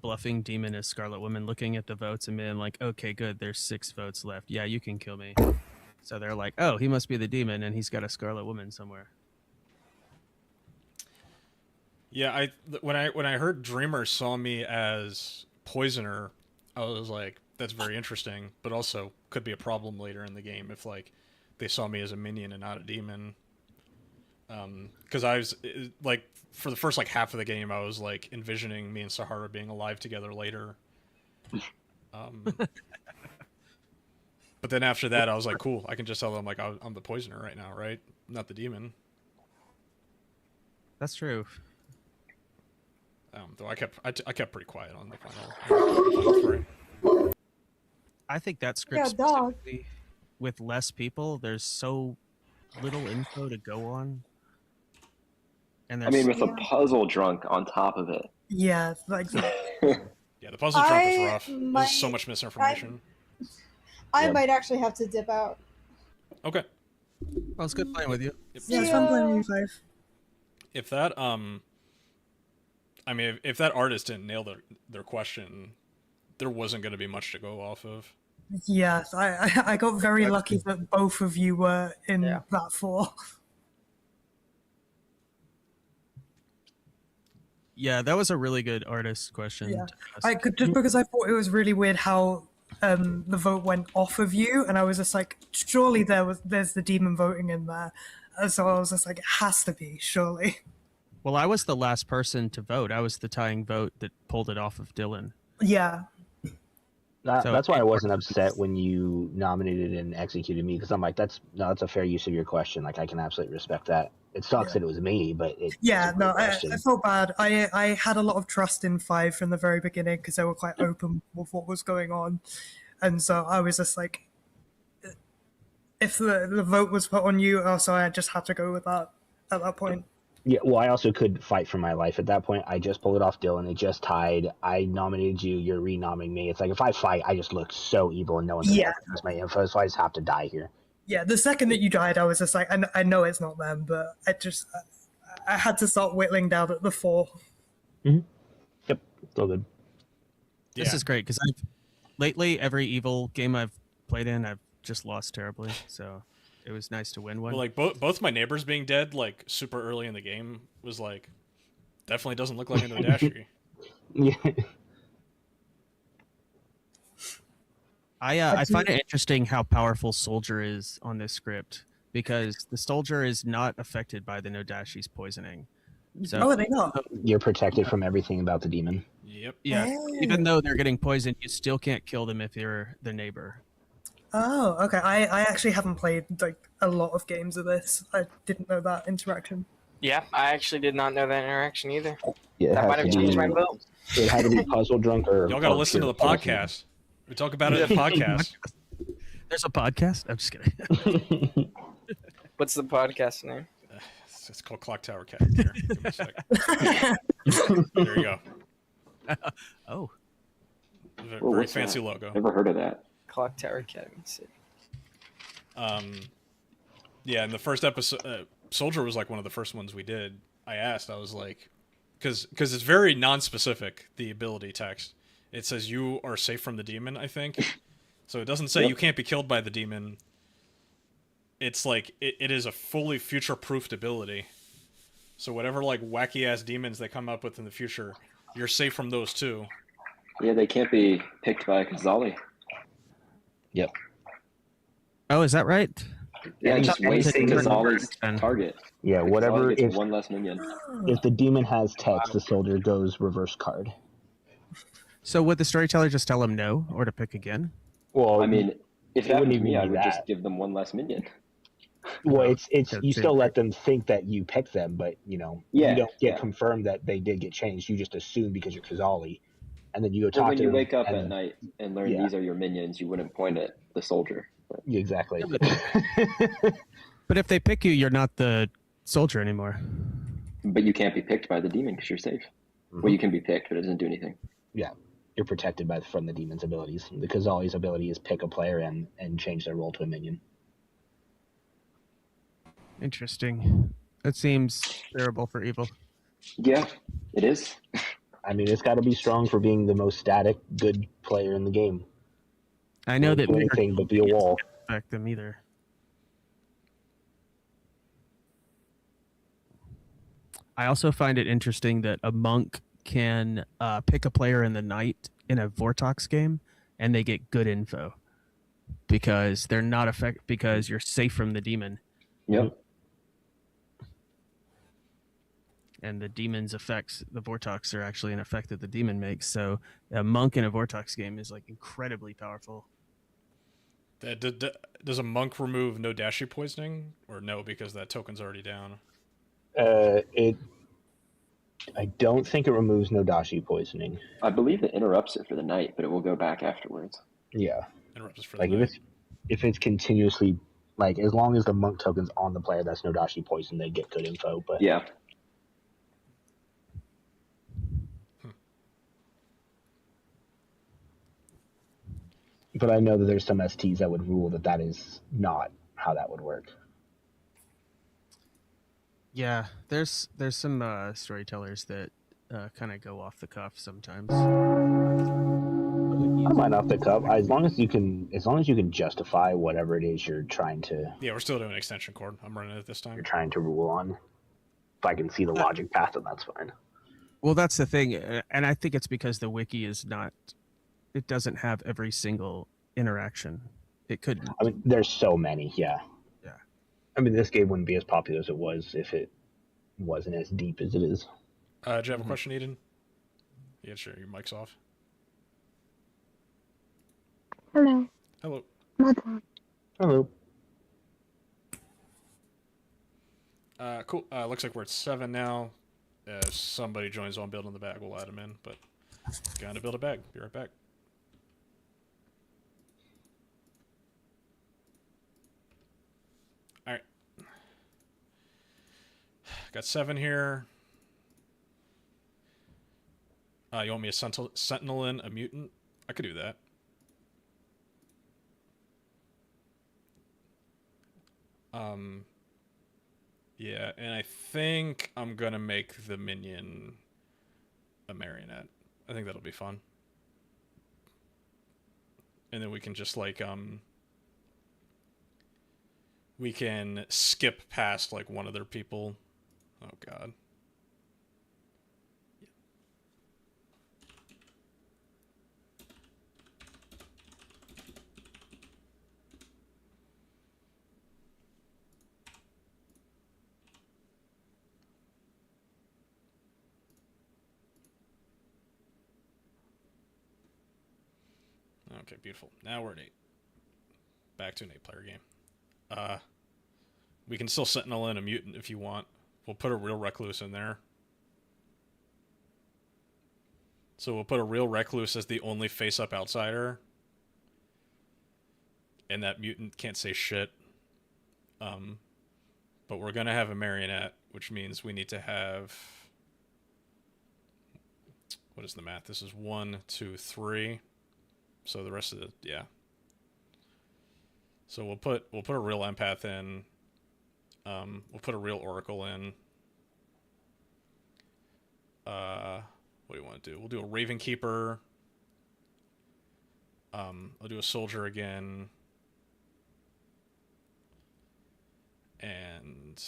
bluffing demon as Scarlet Woman, looking at the votes and being like, okay, good, there's 6 votes left. Yeah, you can kill me. So they're like, oh, he must be the demon and he's got a Scarlet Woman somewhere. Yeah, when I heard Dreamer saw me as Poisoner, I was like, that's very interesting, but also could be a problem later in the game if like they saw me as a minion and not a demon. Because I was like, for the first like half of the game, I was like envisioning me and Sahara being alive together later. But then after that, I was like, cool, I can just tell them like I'm the Poisoner right now, right? Not the demon. That's true. Though I kept pretty quiet on the final 3. I think that script Yeah, dog. specifically, with less people, there's so little info to go on. And I there's mean, with a puzzle drunk on top of it. Yeah, like Yeah, the puzzle drop is I rough. might- There's so much misinformation. I Yeah. might actually have to dip out. Okay. well, it's good playing with you. yeah, it's fun playing with you 5. If that I mean, if that artist didn't nail their question, there wasn't going to be much to go off of. Yes, I got very lucky that both of you were in Yeah. that 4. Yeah, that was a really good artist question. Yeah, to ask. just because I thought it was really weird how the vote went off of you, and I was just like, surely there's the demon voting in there, and so I was just like, it has to be, surely. Well, I was the last person to vote. I was the tying vote that pulled it off of Dylan. Yeah, So That's why I it wasn't worked. upset when you nominated and executed me, because I'm like, that's a fair use of your question. Like, I can absolutely respect that. It sucks Yeah. that it was me, but it's yeah. a great No, question. I felt bad. I had a lot of trust in 5 from the very beginning because they were quite open with what was going on, and so I was just like, if the vote was put on you, so I just had to go with that at that point. Yeah, well, I also could fight for my life at that point. I just pulled it off Dylan. It just tied. I nominated you. You're renominating me. It's like if I fight, I just look so evil and no one's Yeah. going to use my info, so I just have to die here. Yeah, the second that you died, I was just like, I know it's not them, but I had to start whittling down at the 4. Yep, it's all good. This Yeah. is great because lately every evil game I've played in, I've just lost terribly. So it was nice to win one. Well, like both my neighbors being dead like super early in the game was like definitely doesn't look like a Nodashi. Yeah. I find it interesting how powerful Soldier is on this script because the Soldier is not affected by the Nodashi's poisoning. So Oh, are they not? You're protected from everything about the demon. Yep. yeah, Oh. even though they're getting poisoned, you still can't kill them if you're their neighbor. Oh, okay. I actually haven't played like a lot of games of this. I didn't know that interaction. Yeah, I actually did not know that interaction either. Yeah, That might have changed my vote. It had to be puzzle drunk or. Y'all got to or listen to the pure podcast. We talk about it in the podcast. There's a podcast? I'm just kidding. What's the podcast name? It's called Clocktower Academy. Here, give me a sec. There you go. Oh, Very what's fancy that? logo. Never heard of that. Clocktower Academy. Yeah, in the first episode, Soldier was like one of the first ones we did. I asked, I was like, because it's very non-specific, the ability text. It says you are safe from the demon, I think. So it doesn't say Yep. you can't be killed by the demon. It's like, it is a fully future-proofed ability. So whatever like wacky-ass demons they come up with in the future, you're safe from those too. Yeah, they can't be picked by Kazali. Yep. oh, is that right? Yeah, just wasting Kazali's Then. target. Yeah, Kazali whatever. gets one less minion. If the demon has text, the soldier goes reverse card. So would the storyteller just tell him no or to pick again? Well, I mean, if it that wouldn't was even me, I be would that. just give them one less minion. well, it's Yeah, you same still thing. let them think that you picked them, but you Yeah, don't get yeah. confirmed that they did get changed. You just assume because you're Kazali, and then you go Or talk when to you them, wake up and at night and learn yeah. these are your minions, you wouldn't point at the soldier. But Yeah, exactly. But if they pick you, you're not the soldier anymore. you can't be picked by the demon because you're safe. Well, you can be picked, but it doesn't do anything. Yeah, you're protected from the demon's abilities. The Kazali's ability is pick a player and change their role to a minion. Interesting. That seems terrible for evil. Yeah, it is. I mean, it's got to be strong for being the most static, good player in the game. I know that do anything but be a wall. affect them either. I also find it interesting that a monk can pick a player in the night in a Vortox game, and they get good info because they're not because you're safe from the demon, Yep. and the demon's effects, the Vortox are actually an effect that the demon makes. So a monk in a Vortox game is like incredibly powerful. Does a monk remove no dashi poisoning or no because that token's already down? I don't think it removes Nodashi poisoning. I believe it interrupts it for the night, but it will go back afterwards. Yeah. Interrupts us for Like the night. if it's continuously, like as long as the monk token's on the player that's Nodashi poison, they get good info. But Yeah. But I know that there's some STs that would rule that is not how that would work. Yeah, there's some storytellers that kind of go off the cuff sometimes. I might not pick up as long as you can justify whatever it is you're trying to Yeah, we're still doing extension cord. I'm running it this time. rule on. If I can see the logic past it, that's fine. Well, that's the thing, and I think it's because the wiki is not. It doesn't have every single interaction. It couldn't. I mean, there's so many. Yeah. Yeah. I mean, this game wouldn't be as popular as it was if it wasn't as deep as it is. Do you have a question, Eden? Yeah, sure. Your mic's off. Hello. Hello. Mother. Hello. Cool. Looks like we're at 7 now. If somebody joins on building the bag, we'll add them in. But gonna build a bag. Be right back. All right. Got 7 here. You want me a sentinel in, a mutant? I could do that. Yeah, and I think I'm gonna make the minion a marionette. I think that'll be fun. And then we can just like we can skip past like one of their people. Oh god. Okay, beautiful. Now we're at 8. Back to an 8-player game. We can still sentinel in a mutant if you want. We'll put a real recluse in there. So we'll put a real recluse as the only face-up outsider. And that mutant can't say shit. But we're going to have a marionette, which means we need to have... What is the math? This is 1, 2, 3... So the rest of the So we'll put a real empath in. We'll put a real oracle in. What do you want to do? We'll do a raven keeper. I'll do a soldier again. And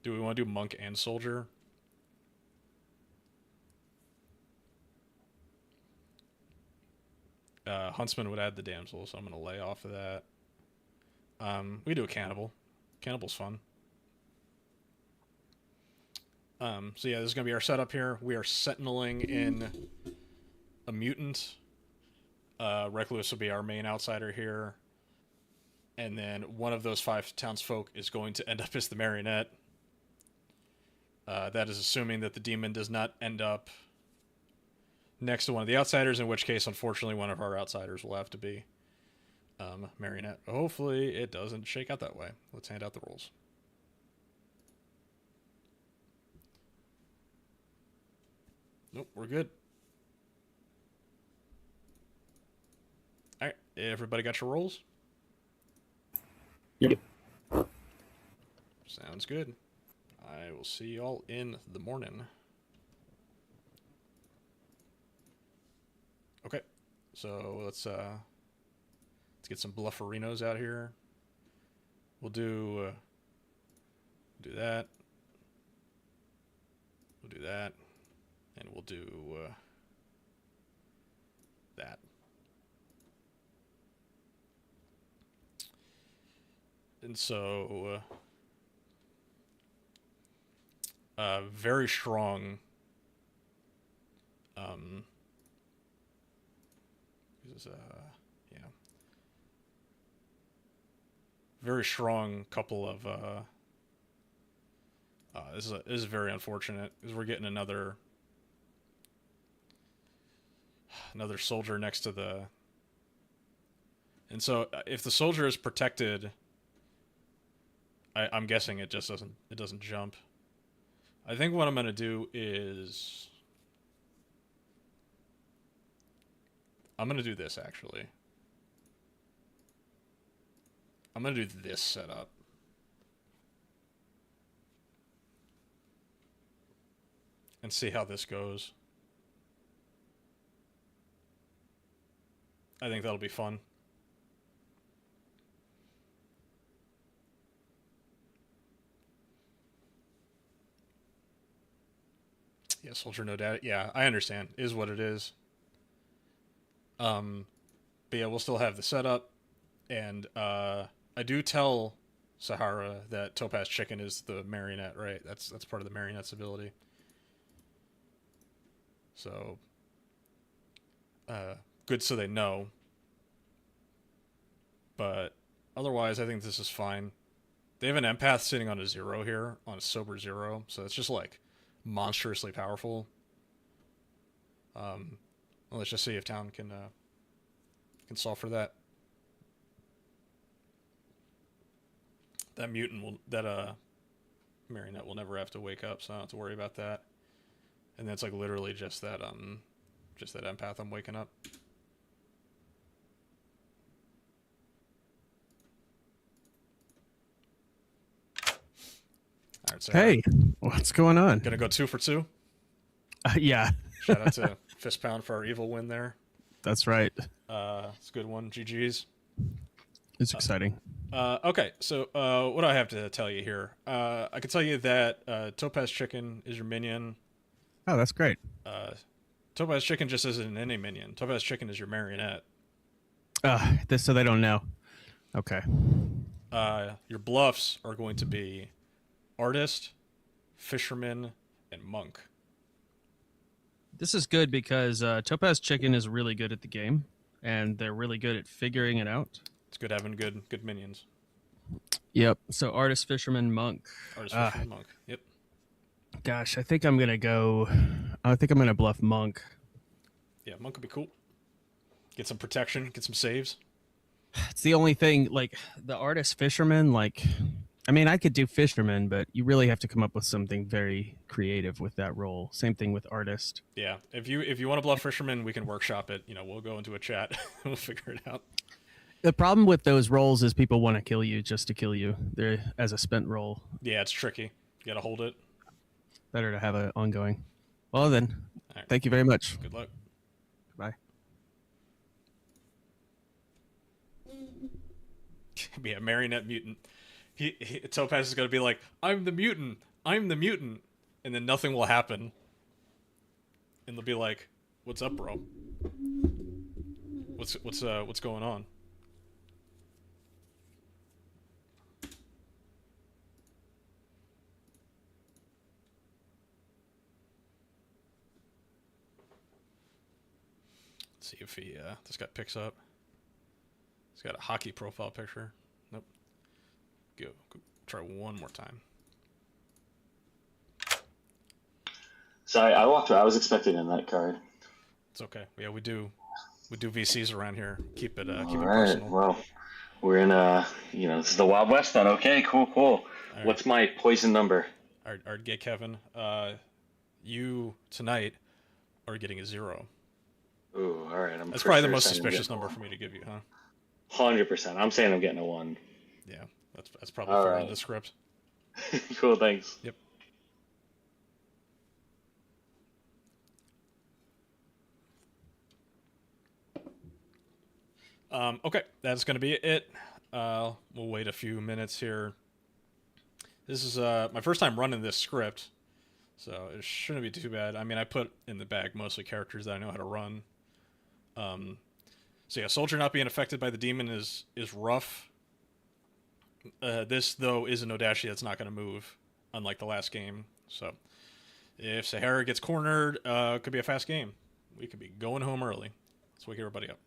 do we want to do monk and soldier? Huntsman would add the damsel, so I'm going to lay off of that. We do a cannibal. Cannibal's fun. So yeah, this is going to be our setup here. We are sentineling in a mutant. Recluse will be our main outsider here. And then one of those 5 townsfolk is going to end up as the marionette. That is assuming that the demon does not end up next to one of the outsiders, in which case, unfortunately, one of our outsiders will have to be marionette. Hopefully, it doesn't shake out that way. Let's hand out the rules. Nope, we're good. All right, everybody got your rolls? Yep. Sounds good. I will see y'all in the morning. Okay, so let's get some blufferinos out here. We'll do that. We'll do that, and we'll do that. And so, very strong. Yeah, very strong couple of. This is very unfortunate because we're getting another soldier next to the. And so, if the soldier is protected, I'm guessing it just doesn't jump. I think what I'm gonna do is. I'm going to do this, actually. I'm going to do this setup. And see how this goes. I think that'll be fun. Yeah, Soldier no doubt. Yeah, I understand. Is what it is. But yeah, we'll still have the setup, and I do tell Sahara that Topaz Chicken is the marionette, right? That's part of the marionette's ability. So, good so they know. But otherwise, I think this is fine. They have an empath sitting on a 0 here, on a sober 0, so it's just like monstrously powerful. Let's just see if Town can solve for that. That mutant will, that marionette will never have to wake up, so I don't have to worry about that. And that's like literally just that empath I'm waking up. All right, so Hey, what's going on? Gonna go 2 for 2. Yeah, Shout out to Fist Pound for our evil win there. that's right. It's a good one. GG's. It's exciting. Okay, so what do I have to tell you here? I can tell you that Topaz Chicken is your minion. Oh, that's great. Topaz Chicken just isn't any minion. Topaz Chicken is your marionette. This so they don't know. Okay. Your bluffs are going to be Artist, Fisherman, and Monk. This is good because Topaz Chicken is really good at the game, and they're really good at figuring it out. It's good having good minions. Yep. So Artist, Fisherman, Monk. Artist, Fisherman, Monk. Yep. Gosh, I think I'm gonna bluff Monk. Yeah, Monk would be cool. Get some protection, get some saves. It's the only thing, like, the Artist, Fisherman, like, I mean, I could do Fisherman, but you really have to come up with something very creative with that role. Same thing with Artist. Yeah, if you want to bluff Fisherman, we can workshop it. You know, we'll go into a chat. We'll figure it out. The problem with those roles is people want to kill you just to kill you. They're as a spent role. Yeah, it's tricky. You gotta hold it. Better to have it ongoing. Well then, All right. thank you very much. Good luck. Bye. Be a marionette mutant. Topaz is gonna be like, I'm the mutant, and then nothing will happen. And they'll be like, what's up, bro? What's going on? Let's see if this guy picks up. He's got a hockey profile picture. Nope. Go try one more time. Sorry, I walked away. I was expecting in that card. It's okay. Yeah, we do VCs around here. Keep it All it right. personal. Well, we're in this is the Wild West then. Okay, cool. Right. What's my poison number? Our gay Kevin, you tonight are getting a 0. Ooh, all right. That's probably the most suspicious number for me to give you, huh? 100%. I'm saying I'm getting a 1. Yeah, that's probably All fair right. in the script. Cool, thanks. Yep. Okay, that's going to be it. We'll wait a few minutes here. This is my first time running this script, so it shouldn't be too bad. I mean, I put in the bag mostly characters that I know how to run. So yeah, Soldier not being affected by the demon is rough. This, though, is an Odashi that's not going to move, unlike the last game. So if Sahara gets cornered, it could be a fast game. We could be going home early. Let's wake everybody up.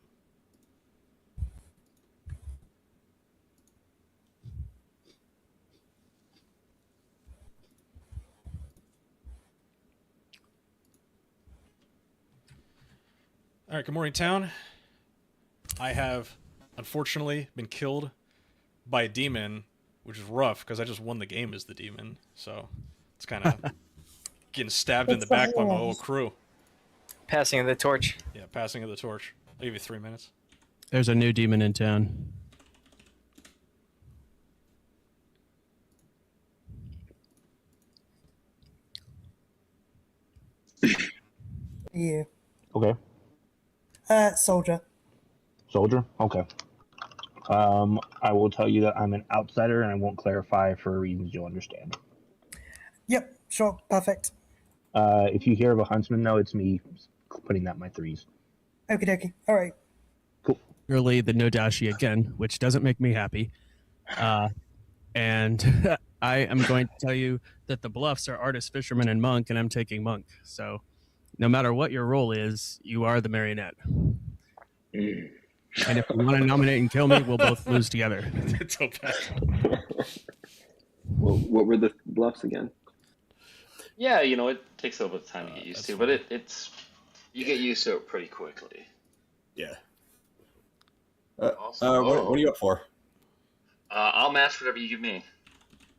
All right, good morning, town. I have, unfortunately, been killed by a demon, which is rough because I just won the game as the demon. So it's kind of getting stabbed in the back by my whole crew. Passing of the torch. Yeah, passing of the torch. I'll give you 3 minutes. There's a new demon in town. Yeah. Okay. Soldier. Soldier? Okay. I will tell you that I'm an outsider, and I won't clarify for reasons you'll understand. Yep, sure, perfect. If you hear of a huntsman, though, it's me putting that in my threes. Okie dokie. All right. Early the Nodashi again, which doesn't make me happy. And I am going to tell you that the bluffs are artist, fisherman, and monk, and I'm taking monk. So no matter what your role is, you are the marionette. And if you want to nominate and kill me, we'll both lose together. It's so bad. Well, what were the bluffs again? Yeah, it takes a little bit of time to get used to, but it's you get used to it pretty quickly. Yeah. Awesome. What are you up for? I'll match whatever you give me.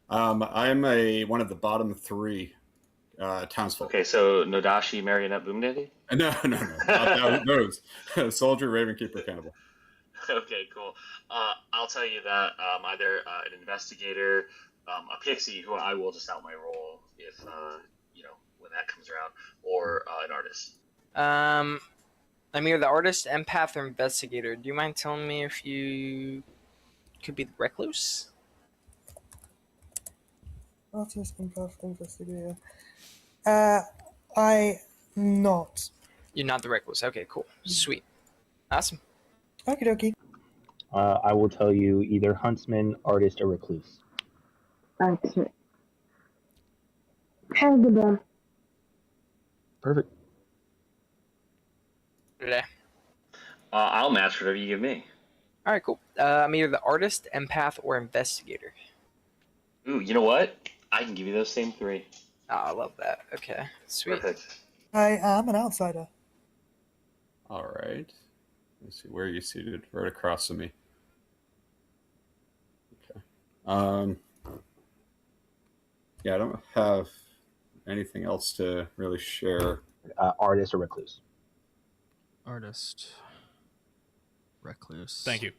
I'm one of the bottom three townsfolk. Okay, so Nodashi, Marionette, Boom Daddy? No. Not those. Soldier, Ravenkeeper, Cannibal. Okay, cool. I'll tell you that either an investigator, a pixie, who I will just out my role if when that comes around, or an artist. I'm either the artist, empath, or investigator. Do you mind telling me if you could be the recluse? Artist, empath, investigator. I not. You're not the recluse. Okay, cool. Sweet. Awesome. Okie dokie. I will tell you either huntsman, artist, or recluse. Okay. Have a good one. Perfect. Today. I'll match whatever you give me. All right, cool. I'm either the artist, empath, or investigator. Ooh, you know what? I can give you those same three. Oh, I love that. Okay, sweet. Perfect. I am an outsider. All right. Let's see. Where are you seated? Right across from me. Okay. Yeah, I don't have anything else to really share. Artist or recluse? Artist. Recluse. Thank you.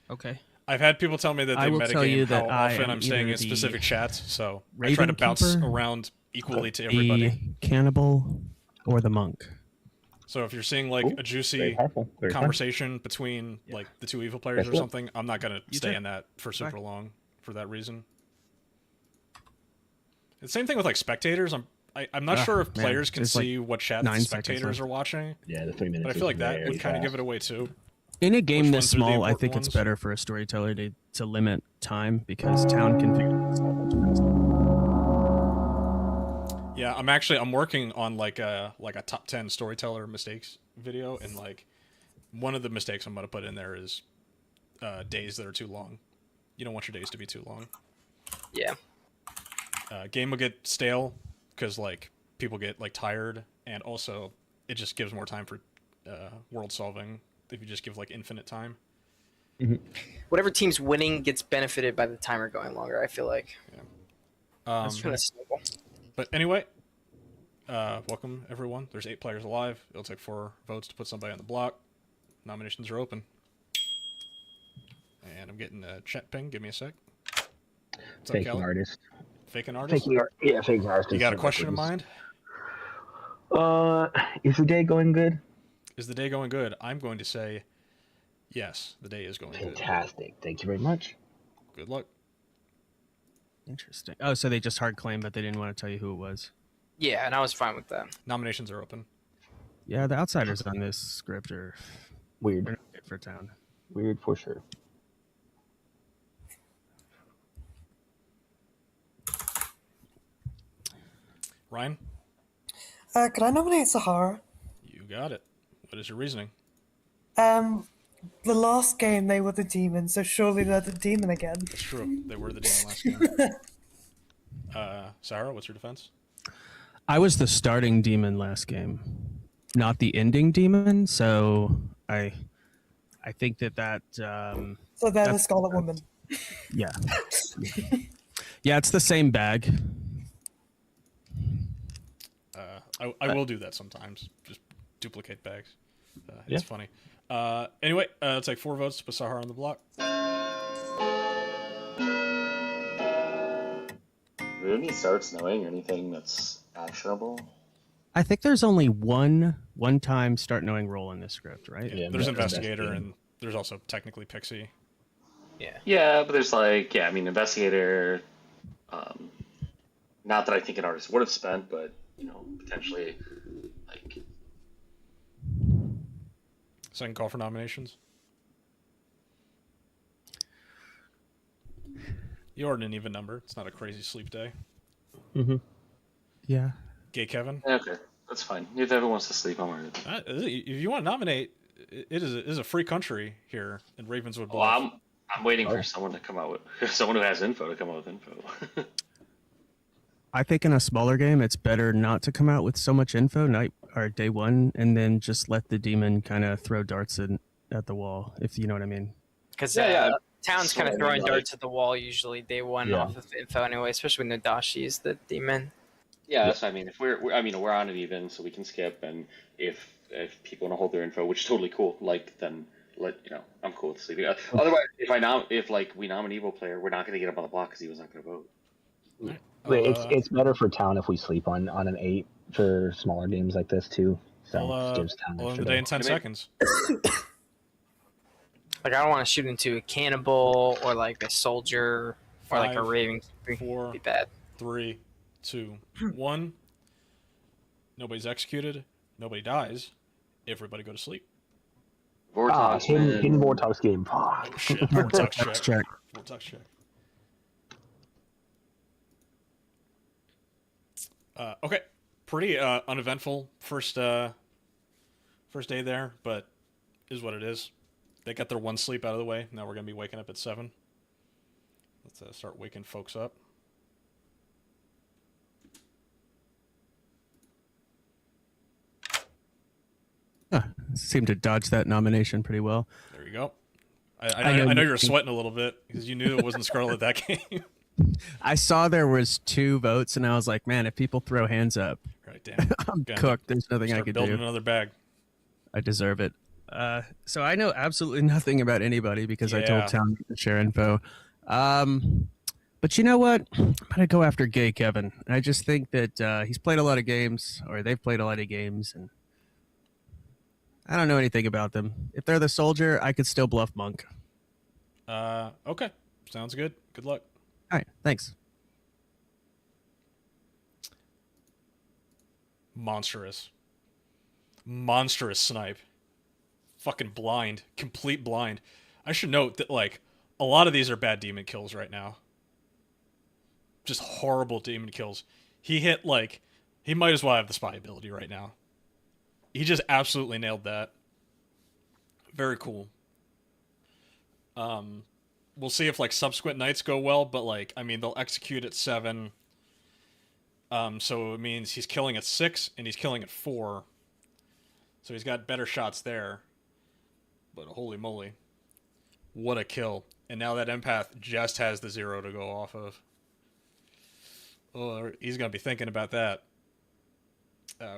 Okay. I've had people tell me that I they will tell metagame you how that I often am I'm staying either in specific the chats, so I try to bounce Ravenkeeper, around equally to everybody. The cannibal, or the monk. So if you're seeing like Ooh, a juicy very powerful. Very fun. conversation between like the two evil players or Cool. something, I'm not gonna stay too. in that for super Bye. long for that reason. The same thing with like spectators. I'm not sure if man, players can there's, like, see what chat 9 the seconds spectators left. are watching, Yeah, the 3 minutes. but I feel like that very would kind of give fast. it away too. In a game Which this ones are the small, I important think it's ones? better for a storyteller to limit time because town can figure this out. Yeah, I'm working on like a top 10 storyteller mistakes video, and like one of the mistakes I'm gonna put in there is days that are too long. You don't want your days to be too long. Yeah. Game will get stale because like people get like tired, and also it just gives more time for world solving if you just give like infinite time. Whatever team's winning gets benefited by the timer going longer, I feel like. That's Kind of simple. But anyway, welcome everyone. There's 8 players alive. It'll take 4 votes to put somebody on the block. Nominations are open. And I'm getting a chat ping. Give me a sec. What's up, Faking Kelly? artist. Faking artist? Faking artist. You got a question in mind? Is the day going good? Is the day going good? I'm going to say yes, the day is going good. Fantastic. Thank you very much. Good luck. Interesting. Oh, so they just hard claimed, but they didn't want to tell you who it was. Yeah, and I was fine with that. Nominations are open. Yeah, the outsiders on this script are Weird. they're not good for town. Weird for sure. Ryan, Could I nominate Sahara? you got it. What is your reasoning? The last game they were the demon, so surely they're the demon again. It's true. They were the demon last game. Sarah, what's your defense? I was the starting demon last game, not the ending demon. So I think that So they're the that's- Scarlet Woman. yeah, yeah, it's the same bag. I will do that sometimes. Just duplicate bags. It's Yeah. funny. Anyway, it's like 4 votes to put Sahara on the block. Do we have any start snowing or anything that's actionable? I think there's only one time start knowing roll in this script, right? Yeah, Yeah, there's no, investigator investigating. there's also technically Pixie. Yeah, but there's like, I mean, investigator. Not that I think an artist would have spent, but potentially, like. Second call for nominations. You ordered an even number. It's not a crazy sleep day. Mm-hmm. Yeah. Gay Kevin. Okay, that's fine. If everyone wants to sleep, I'm alright. If you want to nominate, it is a free country here in Ravenswood. Well, I'm waiting for someone to come out with someone who has info to come out with info. I think in a smaller game, it's better not to come out with so much info night or day one, and then just let the demon kind of throw darts at the wall, if you know what I mean. Because town's kind of throwing darts at the wall usually day one off of info anyway, especially when Nadashi is the demon. Yeah, that's what I mean. If we're on it even, so we can skip, and if people want to hold their info, which is totally cool, like then I'm cool with sleeping. Otherwise, if we nominate Evo player, we're not going to get up on the block because Evo's not going to vote. It's better for town if we sleep on an 8 for smaller games like this too. So we'll end the day in 10 seconds. Like I don't want to shoot into a cannibal or like a soldier or like a raving. 4, be bad. 3, 2, 1. Nobody's executed. Nobody dies. Everybody go to sleep. Vortex, hidden Vortex game. Oh shit! Vortex check. Vortex check. Okay, pretty uneventful first day there, but is what it is. They got their one sleep out of the way. Now we're gonna be waking up at 7. Let's start waking folks up. Seemed to dodge that nomination pretty well. There you go. I know you're sweating a little bit because you knew it wasn't Scarlet that game. I saw there was 2 votes, and I was like, man, if people throw hands up, right, damn. I'm cooked. There's nothing I could do. Building another bag. I deserve it. So I know absolutely nothing about anybody because I told Town to share info. But you know what? I'm going to go after Gay Kevin. I just think that he's played a lot of games, or they've played a lot of games, and I don't know anything about them. If they're the soldier, I could still bluff Monk. Okay. Sounds good. Good luck. All right. Thanks. Monstrous snipe. Fucking blind. Complete blind. I should note that, like, a lot of these are bad demon kills right now. Just horrible demon kills. He hit, like, he might as well have the spy ability right now. He just absolutely nailed that. Very cool. We'll see if, like, subsequent nights go well, but, like, I mean, they'll execute at 7. So it means he's killing at 6 and he's killing at 4. So he's got better shots there. But holy moly. What a kill. And now that empath just has the 0 to go off of. Oh, he's going to be thinking about that.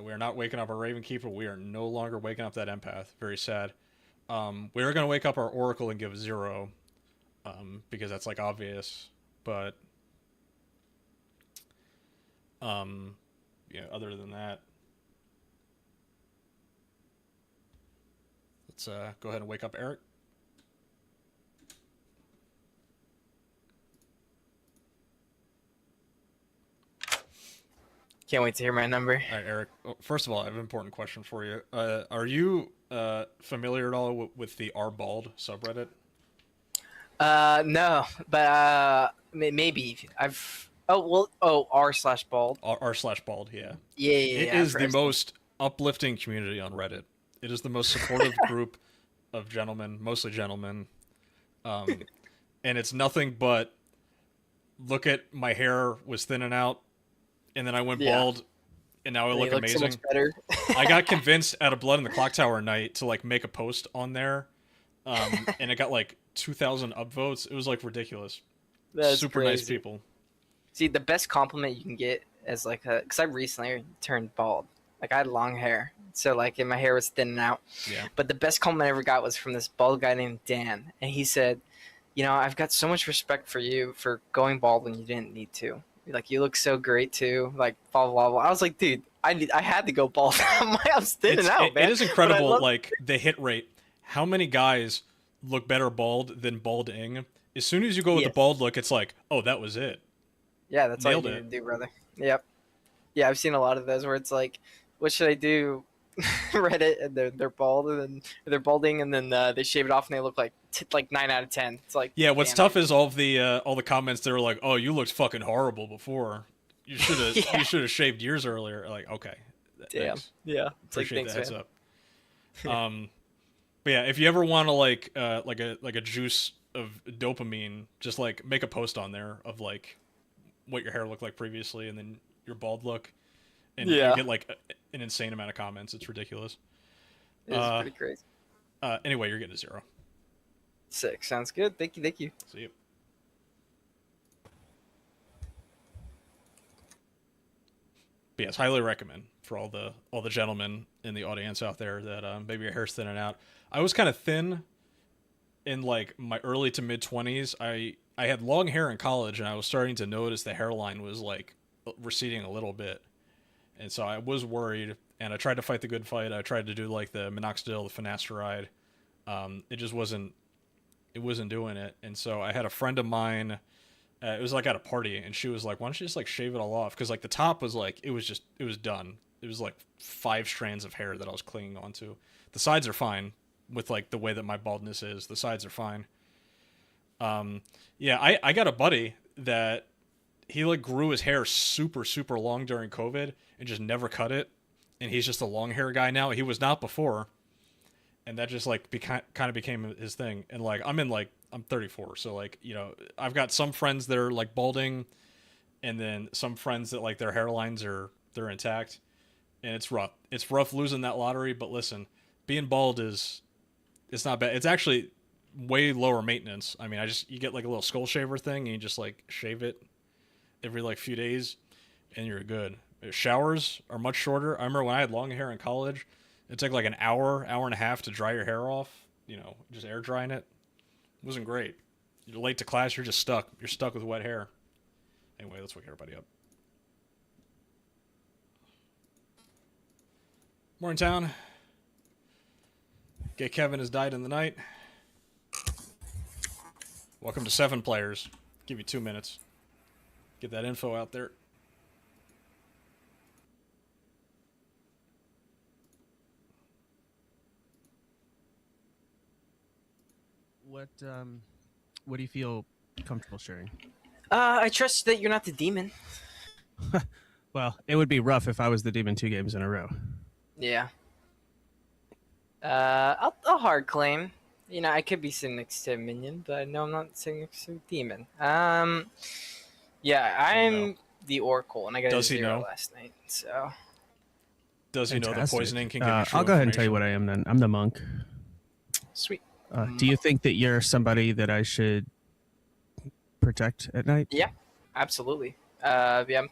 We are not waking up our Raven Keeper. We are no longer waking up that empath. Very sad. We are going to wake up our Oracle and give 0. Because that's, like, obvious. But yeah, other than that, let's go ahead and wake up Eric. Can't wait to hear my number. All right, Eric. First of all, I have an important question for you. Are you familiar at all with the R Bald subreddit? No, but maybe I've. r/bald. r/bald, yeah. Yeah. It is the most uplifting community on Reddit. It is the most supportive group of gentlemen, mostly gentlemen. And it's nothing but, look at my hair was thinning out, and then I went bald, and now I look amazing. So much better. I got convinced out of Blood in the Clocktower night to, like, make a post on there, and it got like 2,000 upvotes. It was, like, ridiculous. That's super crazy. nice people. See, the best compliment you can get is like because I recently turned bald. Like I had long hair, so like and my hair was thinning out. Yeah. But the best compliment I ever got was from this bald guy named Dan, and he said, "You know, I've got so much respect for you for going bald when you didn't need to. Like you look so great too. Like blah blah blah." I was like, "Dude, I had to go bald. I was thinning out, man." It is incredible, like the hit rate. How many guys look better bald than balding. As soon as you go with the Yes. bald look, it's like, oh, that was it. Yeah, that's all Nailed you it. need to do, brother. Yep. Yeah, I've seen a lot of those where it's like, what should I do? Reddit, and they're bald, and then they're balding, and then they shave it off, and they look like 9 out of 10. It's like, Yeah, what's damn tough it. is all the comments that were like, "Oh, you looked fucking horrible before. You should have Yeah. you should have shaved years earlier." Like, okay, Damn. thanks. Yeah. It's like, Appreciate thanks, the man. heads up. But yeah, if you ever want to like a juice of dopamine, just like make a post on there of like what your hair looked like previously, and then your bald look, and you Yeah. get like an insane amount of comments. It's ridiculous. It's pretty crazy. Anyway, you're getting a 0. Sick. Sounds good. Thank you. Thank you. See you. But yes, highly recommend for all the gentlemen in the audience out there that maybe your hair's thinning out. I was kind of thin in like my early to mid 20s. I had long hair in college, and I was starting to notice the hairline was like receding a little bit, and so I was worried. And I tried to fight the good fight. I tried to do like the minoxidil, the finasteride. It just wasn't doing it. And so I had a friend of mine. It was like at a party, and she was like, "Why don't you just like shave it all off?" Because like the top was like it was done. It was like 5 strands of hair that I was clinging onto. The sides are fine with like the way that my baldness is. The sides are fine. Yeah, I got a buddy that he like grew his hair super super long during COVID and just never cut it, and he's just a long hair guy now. He was not before, and that just like kind of became his thing. And like I'm 34, so like, you know, I've got some friends that are like balding, and then some friends that like their hairlines they're intact, and it's rough. It's rough losing that lottery, but listen, being bald it's not bad. It's actually way lower maintenance. I mean, you get like a little skull shaver thing, and you just like shave it every like few days, and you're good. Showers are much shorter. I remember when I had long hair in college, it took like an hour and a half to dry your hair off. You know, just air drying it. It wasn't great. You're late to class, you're just stuck. You're stuck with wet hair. Anyway, let's wake everybody up. Morning, town. Gay Kevin has died in the night. Welcome to 7 players. Give you 2 minutes. Get that info out there. What do you feel comfortable sharing? I trust that you're not the demon. Well, it would be rough if I was the demon 2 games in a row. Yeah. I'll hard claim. You know, I could be sitting next to a minion, but no, I'm not sitting next to a demon. Yeah, I'm the Oracle, and I got a 0 last night, so. Does he know the poisoning can give you true I'll go ahead and tell you information? what I am then. I'm the monk. Sweet. Do you think that you're somebody that I should protect at night? Yeah, absolutely. Yeah,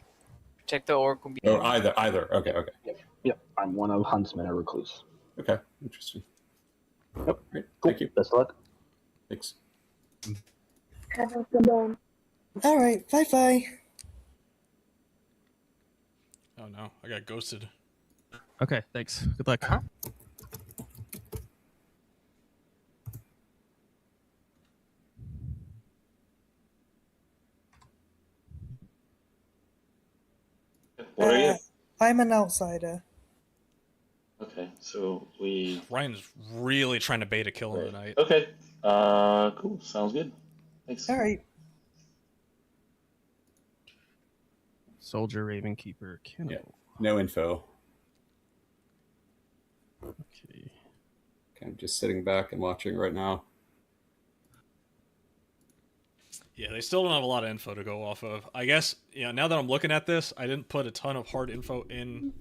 protect the Oracle. Oh, either. Okay. Yep. I'm one of Huntsman, a recluse. Okay, interesting. Yep. Great. Cool. Thank you. Best of luck. Thanks. Have a good one. All right, bye. Oh no, I got ghosted. Okay, thanks. Good luck. Uh-huh. What are you? I'm an outsider. Okay, so we. Ryan's really trying to bait a kill in the night. Okay. Cool. Sounds good. Thanks. All right. Soldier, Raven Keeper, Cannibal. Yeah. No info. Okay. I'm just sitting back and watching right now. Yeah, they still don't have a lot of info to go off of. I guess, now that I'm looking at this, I didn't put a ton of hard info in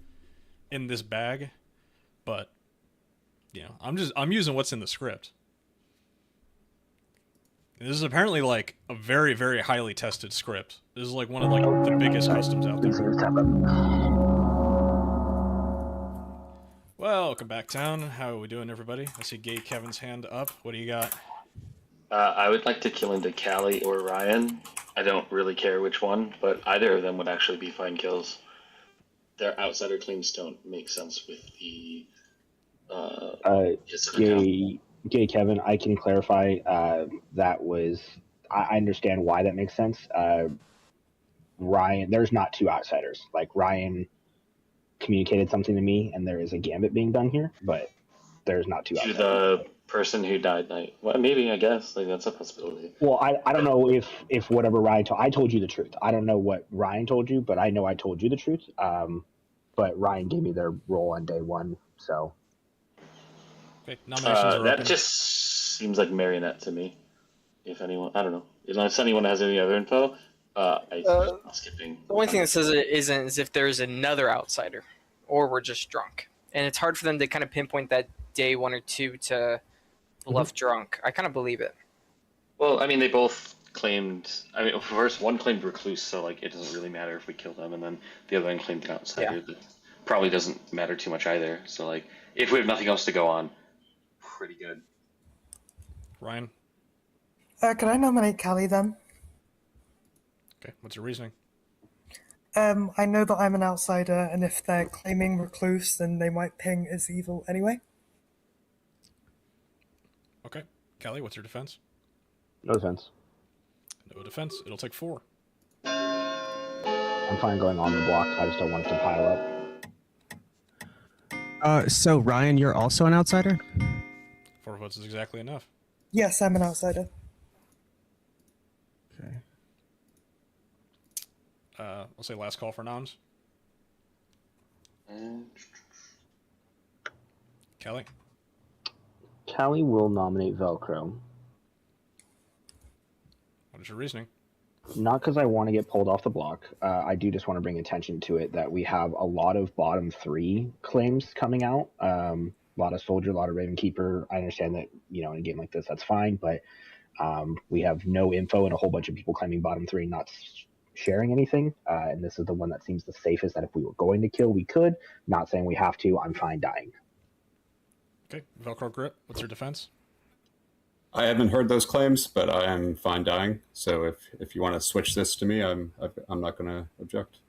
this bag, but I'm using what's in the script. This is apparently like a very, very highly tested script. This is like one of like the biggest customs out there. Welcome back, town. How are we doing, everybody? I see Gay Kevin's hand up. What do you got? I would like to kill into Callie or Ryan. I don't really care which one, but either of them would actually be fine kills. Their outsider claims don't make sense with the. Gay Okay, Kevin, I can clarify. That was I understand why that makes sense. Ryan, there's not two outsiders. Like Ryan communicated something to me, and there is a gambit being done here, but there's not two To outsiders. the person who died, like, well, maybe I guess like that's a possibility. Well, I don't know if whatever Ryan told I told you the truth. I don't know what Ryan told you, but I know I told you the truth. But Ryan gave me their role on day one, so. Okay, nominations are That open. just seems like marionette to me. If anyone, I don't know. Unless anyone has any other info, I'm skipping. The only thing that says it isn't is if there's another outsider, or we're just drunk, and it's hard for them to kind of pinpoint that day 1 or 2 to bluff drunk. I kind of believe it. Well, I mean, they both claimed. I mean, first one claimed recluse, so like it doesn't really matter if we kill them, and then the other one claimed an outsider. Yeah. That probably doesn't matter too much either. So like, if we have nothing else to go on, pretty good. Ryan. Can I nominate Callie then? Okay, what's your reasoning? I know that I'm an outsider, and if they're claiming recluse, then they might ping as evil anyway. Okay, Kelly, what's your defense? No defense. No defense. It'll take 4. I'm fine going on the block. I just don't want it to pile up. So Ryan, you're also an outsider? 4 votes is exactly enough. Yes, I'm an outsider. Okay. I'll say last call for noms. Kelly. Callie will nominate Velcro. What is your reasoning? Not because I want to get pulled off the block. I do just want to bring attention to it that we have a lot of bottom 3 claims coming out. A lot of Soldier, a lot of Ravenkeeper. I understand that, in a game like this, that's fine, but we have no info and a whole bunch of people claiming bottom 3 not sharing anything. And this is the one that seems the safest, that if we were going to kill, we could. Not saying we have to. I'm fine dying. Okay, Velcro Grip, what's your defense? I haven't heard those claims, but I am fine dying. So if you want to switch this to me, I'm not going to object.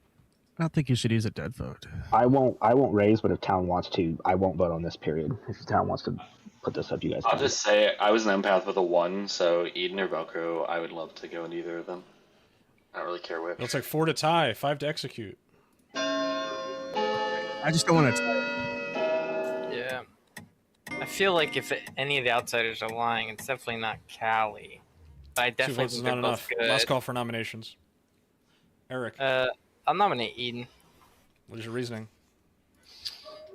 I don't think you should use a dead vote. I won't raise, but if town wants to, I won't vote on this period. If town wants to put this up, you guys I'll can. just say I was an empath with a 1, so Eden or Velcro, I would love to go in either of them. I don't really care which. It'll take 4 to tie, 5 to execute. I just don't want to tie it. Yeah. I feel like if any of the outsiders are lying, it's definitely not Callie. But I 2 definitely votes is think not they're enough. both good. Last call for nominations. Eric. I'll nominate Eden. What is your reasoning?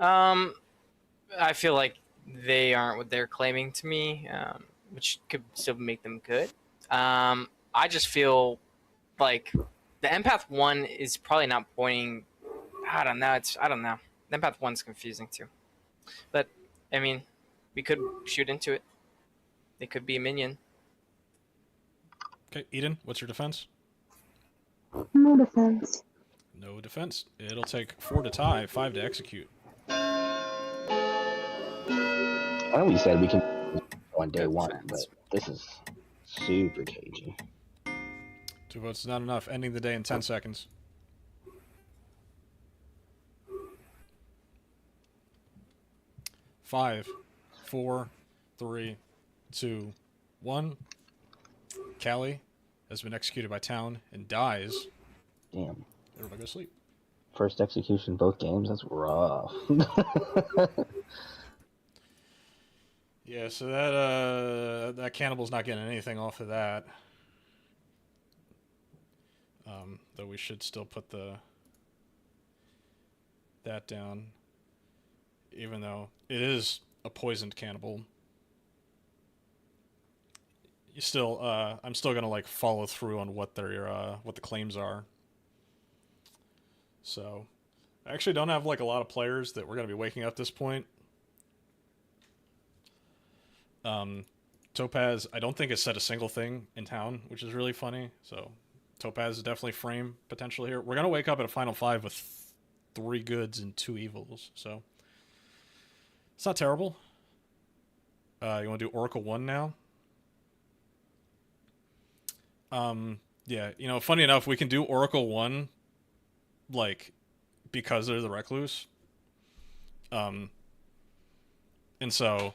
I feel like they aren't what they're claiming to me, which could still make them good. I just feel like the empath 1 is probably not pointing. I don't know. The empath 1's confusing too. But I mean, we could shoot into it. It could be a minion. Okay, Eden, what's your defense? No defense. No defense. It'll take 4 to tie, 5 to execute. I know we said we can on day 1, but this is super cagey. 2 votes is not enough. Ending the day in 10 seconds. Five, 4, 3, 2, 1. Callie has been executed by town and dies. Damn. Everybody go to sleep. First execution both games. That's rough. Yeah, so that cannibal's not getting anything off of that. Though we should still put that down, even though it is a poisoned cannibal. You still, I'm still gonna like follow through on what what the claims are. So, I actually don't have like a lot of players that we're gonna be waking up at this point. Topaz, I don't think has said a single thing in town, which is really funny. So, Topaz is definitely frame potential here. We're gonna wake up at a final 5 with 3 goods and 2 evils. So, it's not terrible. You want to do Oracle 1 now? Yeah, funny enough, we can do Oracle 1, like, because they're the Recluse. And so,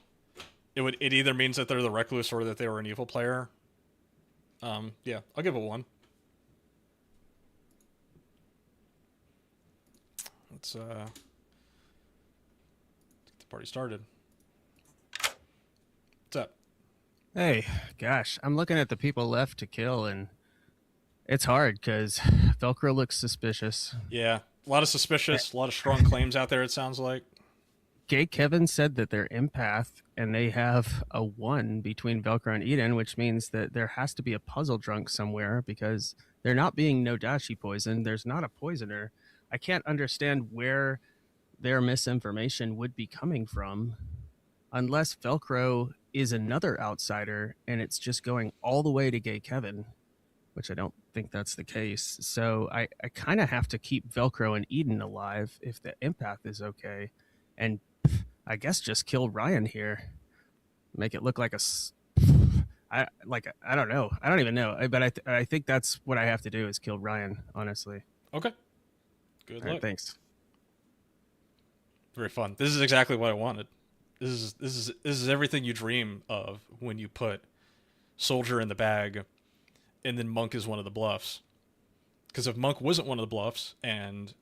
it either means that they're the recluse or that they were an evil player. Yeah, I'll give it 1. Let's get the party started. What's up? Hey, gosh, I'm looking at the people left to kill, and it's hard because Velcro looks suspicious. Yeah, a lot of suspicious, a lot of strong claims out there, it sounds like. Gay Kevin said that they're empath, and they have a 1 between Velcro and Eden, which means that there has to be a puzzle drunk somewhere because they're not being Nodashi poisoned. There's not a poisoner. I can't understand where their misinformation would be coming from unless Velcro is another outsider and it's just going all the way to Gay Kevin, which I don't think that's the case. So I kind of have to keep Velcro and Eden alive if the empath is okay. And I guess just kill Ryan here. Make it look like I don't know. I don't even know. But I think that's what I have to do is kill Ryan, honestly. Okay. Good All luck. right, thanks. Very fun. This is exactly what I wanted. This is everything you dream of when you put Soldier in the bag and then Monk is one of the bluffs. Because if Monk wasn't one of the bluffs and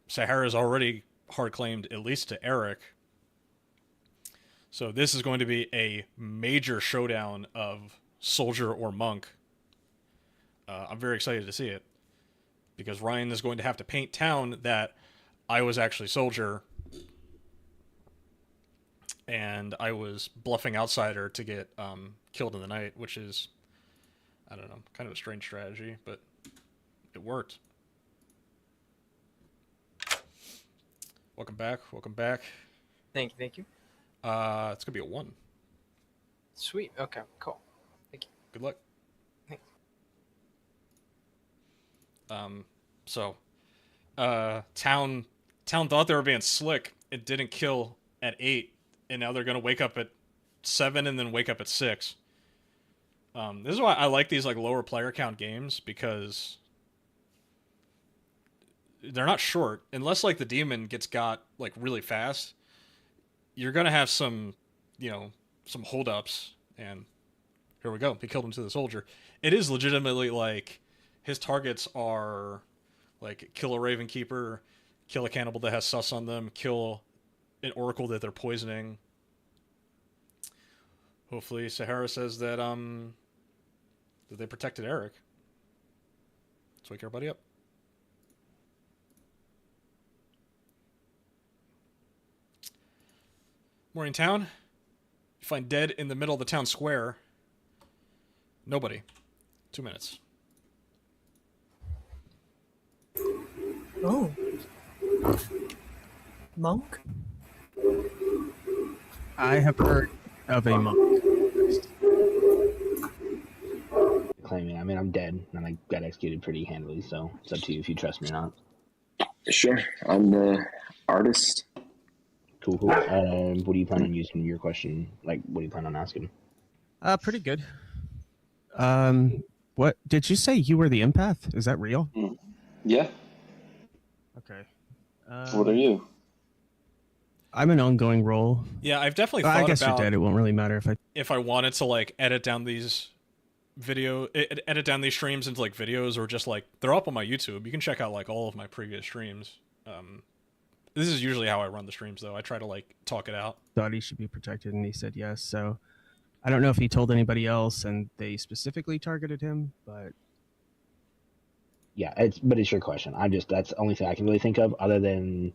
Sahara's already hard claimed at least to Eric, so this is going to be a major showdown of Soldier or Monk. I'm very excited to see it because Ryan is going to have to paint town that I was actually Soldier and I was bluffing outsider to get killed in the night, which is, I don't know, kind of a strange strategy, but it worked. Welcome back. Welcome back. Thank you. It's gonna be a 1. Sweet. Okay. Cool. Thank you. Good luck. Thanks. Town thought they were being slick. It didn't kill at 8, and now they're gonna wake up at 7 and then wake up at 6. This is why I like these like lower player count games because they're not short unless like the demon gets got like really fast. You're gonna have some, some holdups, and here we go. He killed him to the soldier. It is legitimately like his targets are like kill a Raven Keeper, kill a cannibal that has sus on them, kill an oracle that they're poisoning. Hopefully Sahara says that that they protected Eric. Let's wake everybody up. Morning town. You find dead in the middle of the town square. Nobody. 2 minutes. Oh. Monk? I have heard of a monk. Claiming, I mean, I'm dead, and I got executed pretty handily, so it's up to you if you trust me or not. Sure, I'm the artist. Cool. What do you plan on using your question? Like, what do you plan on asking? Pretty good. What did you say? You were the empath? Is that real? Yeah. Okay. What are you? I'm an ongoing role. Yeah, I've definitely thought I guess about you're dead. It won't really matter if I wanted to like edit down these streams into like videos, or just like they're up on my YouTube. You can check out like all of my previous streams. This is usually how I run the streams, though. I try to like talk it out. Thought he should be protected, and he said yes. So I don't know if he told anybody else, and they specifically targeted him, but yeah, it's your question. That's the only thing I can really think of, other than.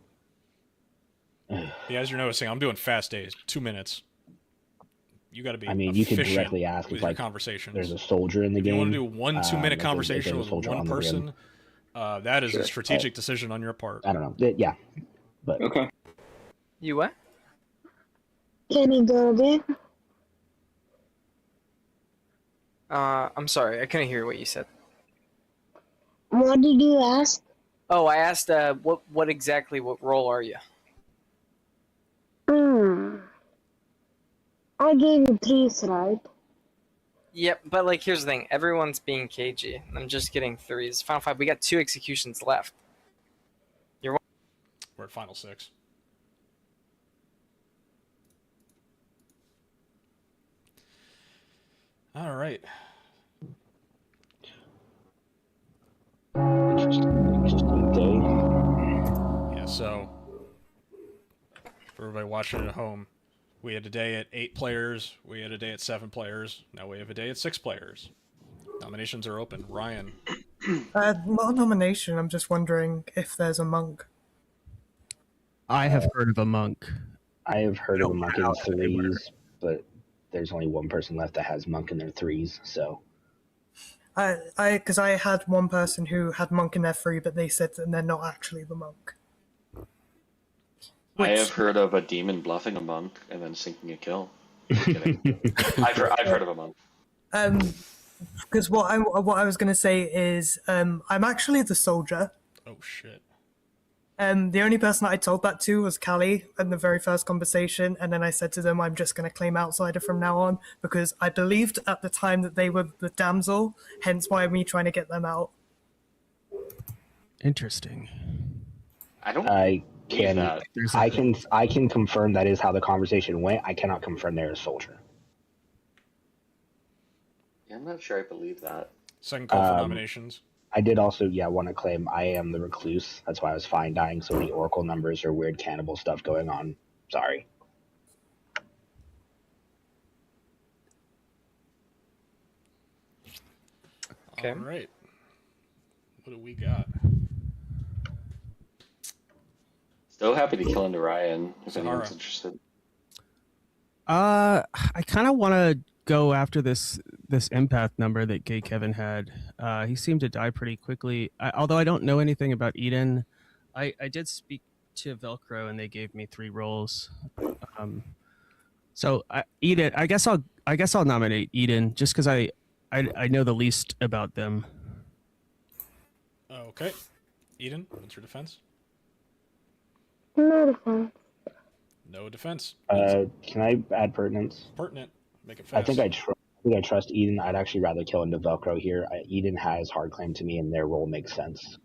Yeah, as you're noticing, I'm doing fast days. 2 minutes. You got to be. I mean, you can directly ask with if your like conversations. there's a soldier in the game. If you want to do 1 2-minute conversation with one person, that is a strategic decision on your part. I don't know. Yeah, but okay. You what? Can you go again? I'm sorry, I couldn't hear what you said. What did you ask? Oh, I asked what role are you? I gave you 3, right? Yep, but like here's the thing, everyone's being cagey. I'm just getting 3s. Final 5, we got 2 executions left. We're at final 6. All right. Interesting day. Yeah, so for everybody watching at home, we had a day at 8 players, we had a day at 7 players, now we have a day at 6 players. Nominations are open. Ryan. Not a nomination. I'm just wondering if there's a monk. I have heard of a monk. I have heard of a monk in threes, but there's only one person left that has monk in their threes, so. Because I had one person who had monk in their three, but they said that they're not actually the monk. I have heard of a demon bluffing a monk and then sinking a kill. Kidding. I've heard of a monk. Because what I was going to say is I'm actually the soldier. Oh shit. The only person that I told that to was Callie in the very first conversation, and then I said to them, I'm just going to claim outsider from now on, because I believed at the time that they were the damsel, hence why me trying to get them out. Interesting. I can confirm that is how the conversation went. I cannot confirm they're a soldier. Yeah, I'm not sure I believe that. Second call for nominations. I did also, want to claim I am the recluse. That's why I was fine dying so many oracle numbers or weird cannibal stuff going on. Sorry. Okay. All right. What do we got? Still happy to kill into Ryan if Sahara. anyone's interested. I kind of want to go after this empath number that Gay Kevin had. He seemed to die pretty quickly. Although I don't know anything about Eden, I did speak to Velcro and they gave me 3 rolls. So Eden, I guess I'll nominate Eden just because I know the least about them. Okay. Eden, what's your defense? No defense. No defense. Can I add pertinence? Pertinent. Make it fast. I think I trust Eden. I'd actually rather kill into Velcro here. Eden has hard claim to me and their role makes sense.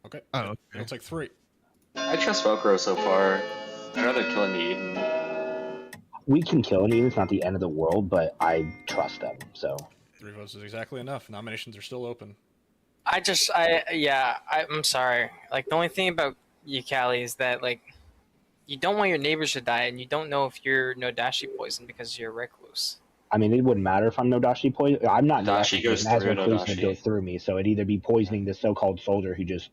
Okay. Oh, okay. It'll take 3. I trust Velcro so far. I'd rather kill into Eden. We can kill an Eden. It's not the end of the world, but I trust them, so. 3 votes is exactly enough. Nominations are still open. I'm sorry. Like, the only thing about you, Callie, is that, like, you don't want your neighbors to die, and you don't know if you're Nodashi poisoned because you're a recluse. I mean, it wouldn't matter if I'm Nodashi poison. I'm not Nodashi goes as through recluse would go Nodashi. through me, so it'd either be poisoning the so-called soldier who just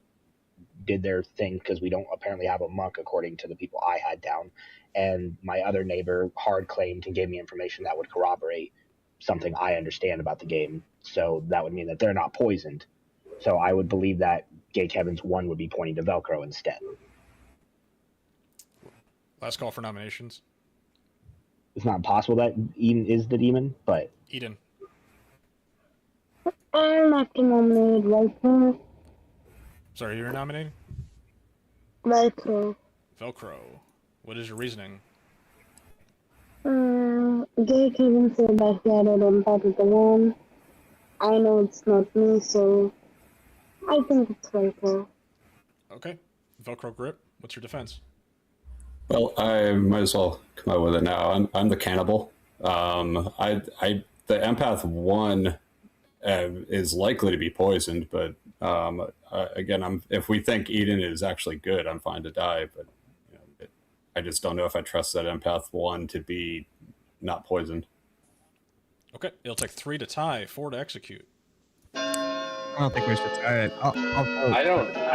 did their thing because we don't apparently have a monk according to the people I had down, and my other neighbor hard claimed and gave me information that would corroborate something I understand about the game. So that would mean that they're not poisoned. So I would believe that Gay Kevin's 1 would be pointing to Velcro instead. Last call for nominations. It's not possible that Eden is the demon, but Eden. I'm not to nominate Velcro. Sorry, you're nominating? Velcro. Velcro. What is your reasoning? Gay Kevin said that he had an impact with the one. I know it's not me, so I think it's Velcro. Okay. Velcro grip. What's your defense? Well, I might as well come out with it now. I'm the cannibal. The empath 1 is likely to be poisoned, but again, if we think Eden is actually good, I'm fine to die. But I just don't know if I trust that empath 1 to be not poisoned. Okay, it'll take 3 to tie, 4 to execute. I don't think we should tie it. I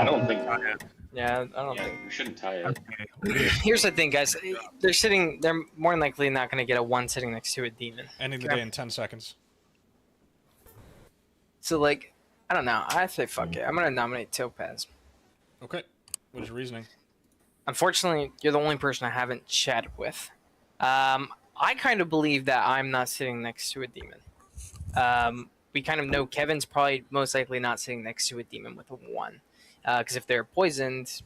don't think. Yeah, I don't think we shouldn't tie it. Okay. Here's the thing, guys. They're more than likely not going to get a 1 sitting next to a demon. Ending the day in 10 seconds. So, like, I don't know. I say fuck it. I'm going to nominate Topaz. Okay. What is your reasoning? Unfortunately, you're the only person I haven't chatted with. I kind of believe that I'm not sitting next to a demon. We kind of know Kevin's probably most likely not sitting next to a demon with a 1. Because if they're poisoned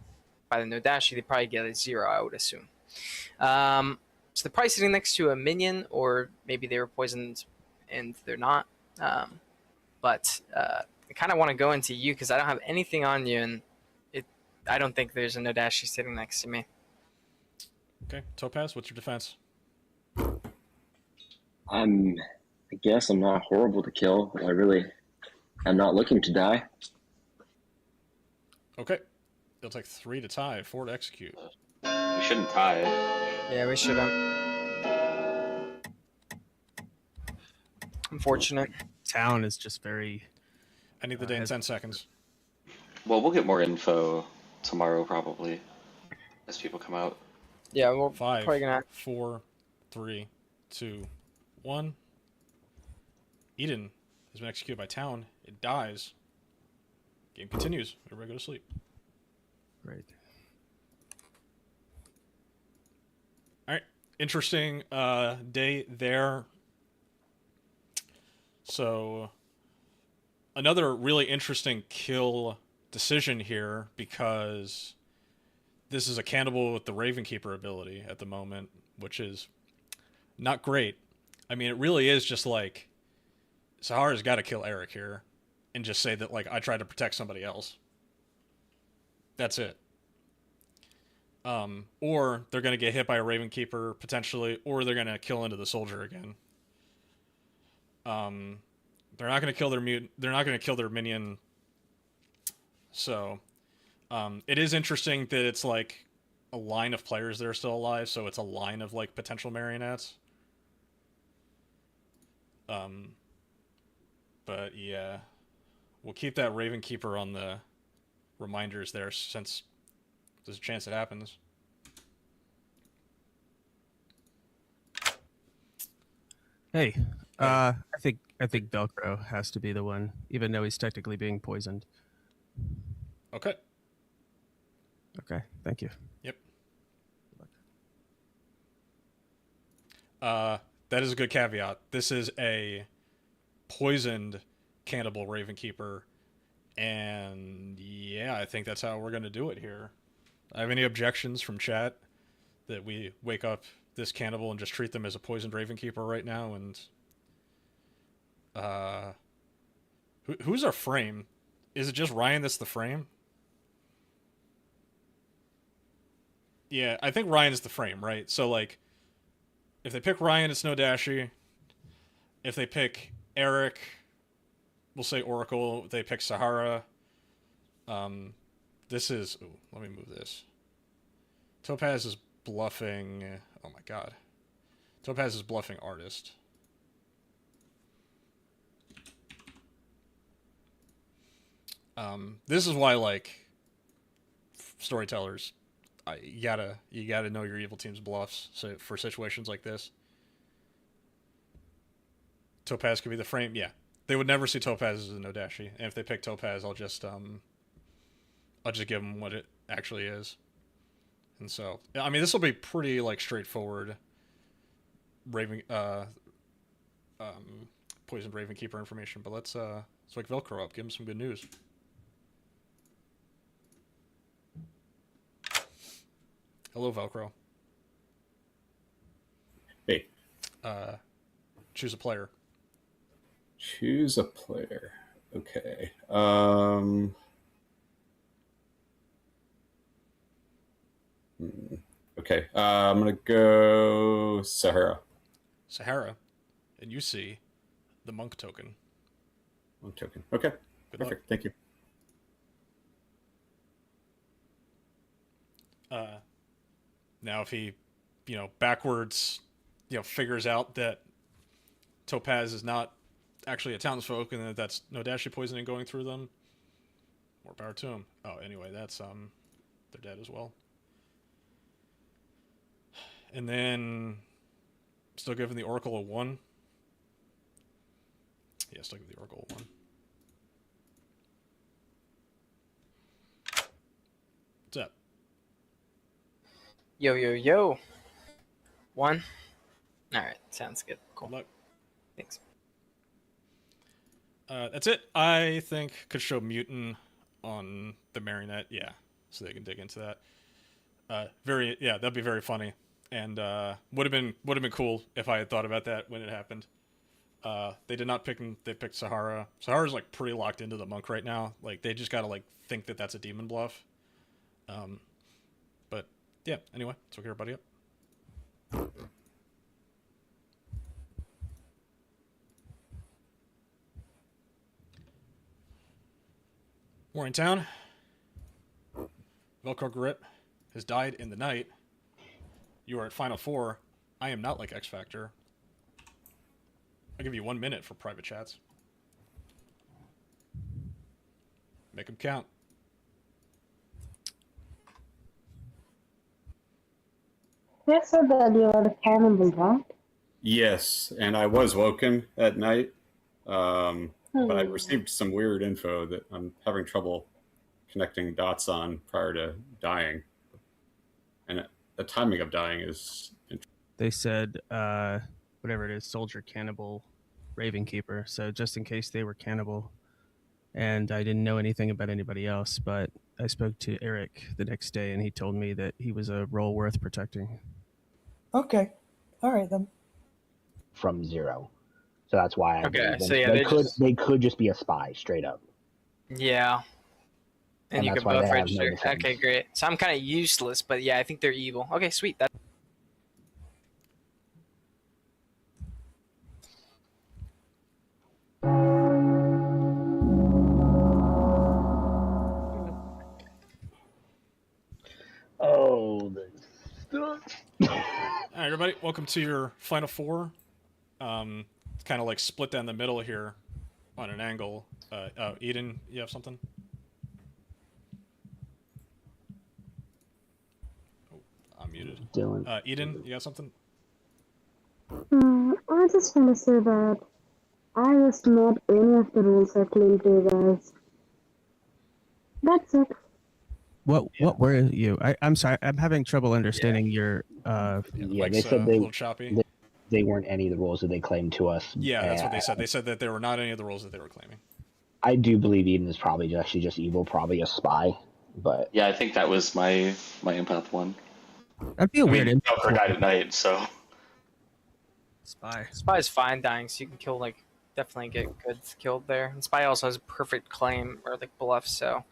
by the Nodashi, they probably get a 0, I would assume. So they're probably sitting next to a minion, or maybe they were poisoned and they're not. But I kind of want to go into you because I don't have anything on you, and I don't think there's a Nodashi sitting next to me. Okay. Topaz, what's your defense? I'm I guess I'm not horrible to kill. I really am not looking to die. Okay. It'll take 3 to tie, 4 to execute. We shouldn't tie it. Yeah, we shouldn't. Unfortunate. Town is just very. I need the day in 10 seconds. Well, we'll get more info tomorrow probably as people come out. Yeah, we're 5, probably gonna. 4, 3, 2, 1. Eden has been executed by Town. It dies. Game continues. Everybody go to sleep. Right. All right. Interesting day there. So, another really interesting kill decision here because this is a cannibal with the Ravenkeeper ability at the moment, which is not great. I mean, it really is just like Sahara's got to kill Eric here and just say that, like, I tried to protect somebody else. That's it. Or they're going to get hit by a Ravenkeeper potentially, or they're going to kill into the soldier again. They're not going to kill their mutant. They're not going to kill their minion. So, it is interesting that it's like a line of players that are still alive. So it's a line of like potential marionettes. But yeah, we'll keep that Ravenkeeper on the reminders there since there's a chance it happens. Hey, I think Velcro has to be the one, even though he's technically being poisoned. Okay. Okay, thank you. Yep. That is a good caveat. This is a poisoned cannibal Ravenkeeper, and yeah, I think that's how we're going to do it here. I have any objections from chat that we wake up this cannibal and just treat them as a poisoned Ravenkeeper right now? And who's our frame? Is it just Ryan that's the frame? Yeah, I think Ryan is the frame, right? So like, if they pick Ryan, it's no Dashi. If they pick Eric, we'll say Oracle. If they pick Sahara. This is... Ooh, let me move this. Topaz is bluffing... Oh my god. Topaz is bluffing Artist. This is why, like, storytellers... you gotta know your evil team's bluffs so for situations like this. Topaz could be the frame. Yeah, they would never see Topaz as a Nodashi, and if they pick Topaz, I'll just give them what it actually is. And so, I mean, this will be pretty like straightforward. Poisoned Ravenkeeper information, but let's wake Velcro up. Give him some good news. Hello, Velcro. Hey. Choose a player. Choose a player. Okay. Okay. I'm gonna go Sahara. Sahara, and you see the monk token. Monk token. Okay. Good Perfect. luck. Thank you. Now, if he, backwards, figures out that Topaz is not actually a townsfolk and that that's Nodashi poisoning going through them, more power to him. Oh, anyway, that's they're dead as well. And then, still giving the Oracle a 1. Yeah, still give the Oracle a 1. What's up? Yo, yo, yo. 1. Alright, sounds good. Cool. Good luck. Thanks. That's it. I think could show mutant on the marionette. Yeah, so they can dig into that. That'd be very funny, and would have been cool if I had thought about that when it happened. They did not pick him. They picked Sahara. Sahara's like pretty locked into the monk right now. Like they just gotta like think that that's a demon bluff. But yeah. Anyway, let's wake everybody up. Morning town. Velcro Grip has died in the night. You are at Final Four. I am not like X Factor. I'll give you 1 minute for private chats. Make them count. You said that you are the cannibal, right? Yes, and I was woken at night, but I received some weird info that I'm having trouble connecting dots on prior to dying. And the timing of dying is... They said, whatever it is, soldier, cannibal, raven keeper. So just in case they were cannibal. And I didn't know anything about anybody else, but I spoke to Eric the next day, and he told me that he was a role worth protecting. Okay. All right, then. From 0. So that's why I Okay, believe them. so yeah, they could just be a spy, straight up. Yeah. And you that's can why they both have no register. defense. Okay, great. So I'm kind of useless, but yeah, I think they're evil. Okay, sweet. That. Oh, All right, everybody, welcome to your Final Four. It's kind of like split down the middle here on an angle. Eden, you have something? Oh, I'm muted. Dylan. Eden, you got something? I just want to say that I was not any of the rules I claimed to you guys. That's it. What were you? I'm sorry. I'm having trouble understanding your. Yeah, they said a little choppy. They weren't any of the rules that they claimed to us. Yeah, that's what they said. They said that there were not any of the rules that they were claiming. I do believe Eden is probably actually just evil, probably a spy. But yeah, I think that was my empath one. That'd be a weird. Velcro died at night, so. Spy. Spy's fine dying, so you can kill definitely get goods killed there. And Spy also has a perfect claim or bluff, so.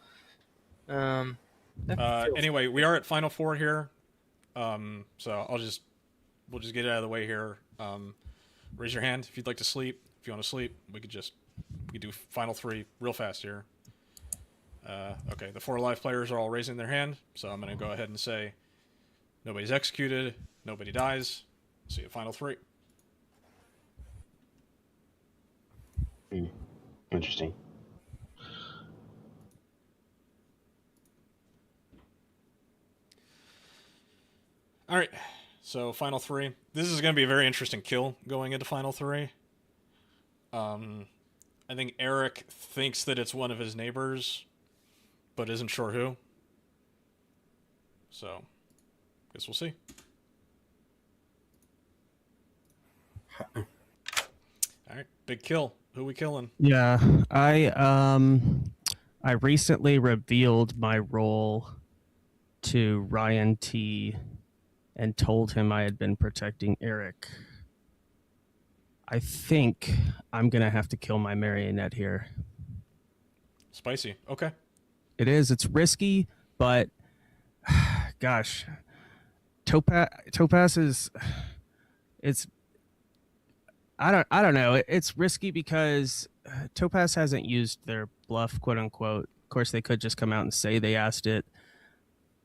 Anyway, we are at Final Four here, so we'll just get it out of the way here. Raise your hand if you'd like to sleep. If you want to sleep, we could do Final 3 real fast here. Okay, the 4 live players are all raising their hand, so I'm going to go ahead and say nobody's executed, nobody dies. See you at Final 3. Interesting. All right, so Final 3. This is going to be a very interesting kill going into Final 3. I think Eric thinks that it's one of his neighbors, but isn't sure who. So, guess we'll see. All right, big kill. Who we killing? Yeah, I recently revealed my role to Ryan T and told him I had been protecting Eric. I think I'm gonna have to kill my marionette here. Spicy. Okay. It is. It's risky, but gosh, Topaz is. It's. I don't know. It's risky because Topaz hasn't used their bluff, quote unquote. Of course, they could just come out and say they asked it.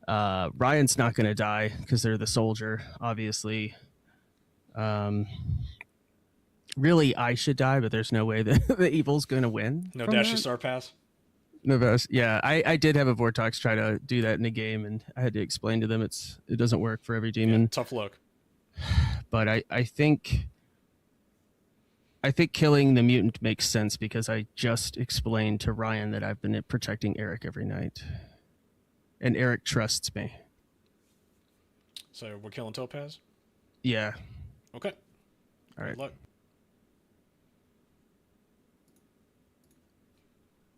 Ryan's not going to die because they're the soldier, obviously. Really, I should die, but there's no way that the evil's going to win. No Dashy Star Pass? No, yeah, I did have a Vortox try to do that in a game, and I had to explain to them it doesn't work for every demon. Yeah, tough luck. But I think killing the mutant makes sense because I just explained to Ryan that I've been protecting Eric every night. And Eric trusts me. So we're killing Topaz? Yeah. Okay. All right. Good luck.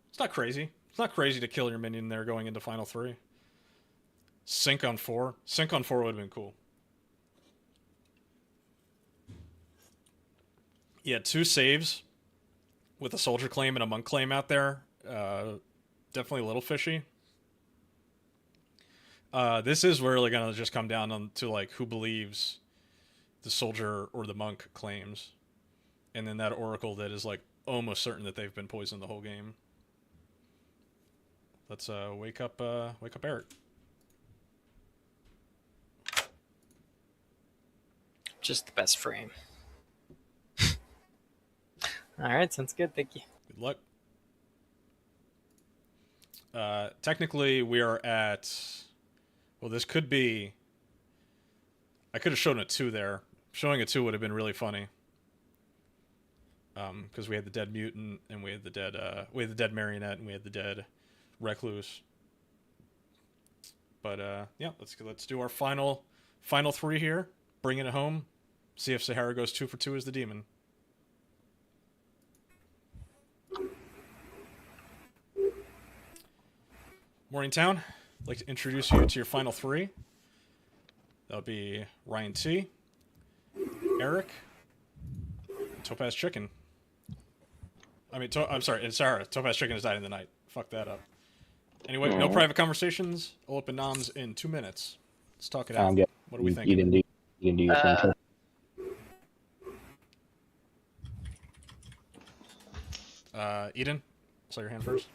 It's not crazy. It's not crazy to kill your minion there going into Final 3. Sync on 4. Sync on 4 would have been cool. Yeah, 2 saves with a soldier claim and a monk claim out there. Definitely a little fishy. This is really going to just come down to like who believes the soldier or the monk claims. And then that oracle that is like almost certain that they've been poisoned the whole game. let's wake up Eric. Just the best frame. All right, sounds good. Thank you. Good luck. Technically, we are at. Well, this could be. I could have shown a 2 there. Showing a 2 would have been really funny. Because we had the dead mutant, and we had the dead marionette, and we had the dead recluse. But yeah, let's do our final 3 here. Bringing it home. See if Sahara goes 2 for 2 as the demon. Morningtown, I'd like to introduce you to your final 3. That'll be Ryan T, Eric, and Topaz Chicken. I'm sorry, it's Sarah. Topaz Chicken has died in the night. Fuck that up. Anyway, no private conversations. I'll open noms in 2 minutes. Let's talk it out. What do we think? You can do your thing. Eden, saw your hand first.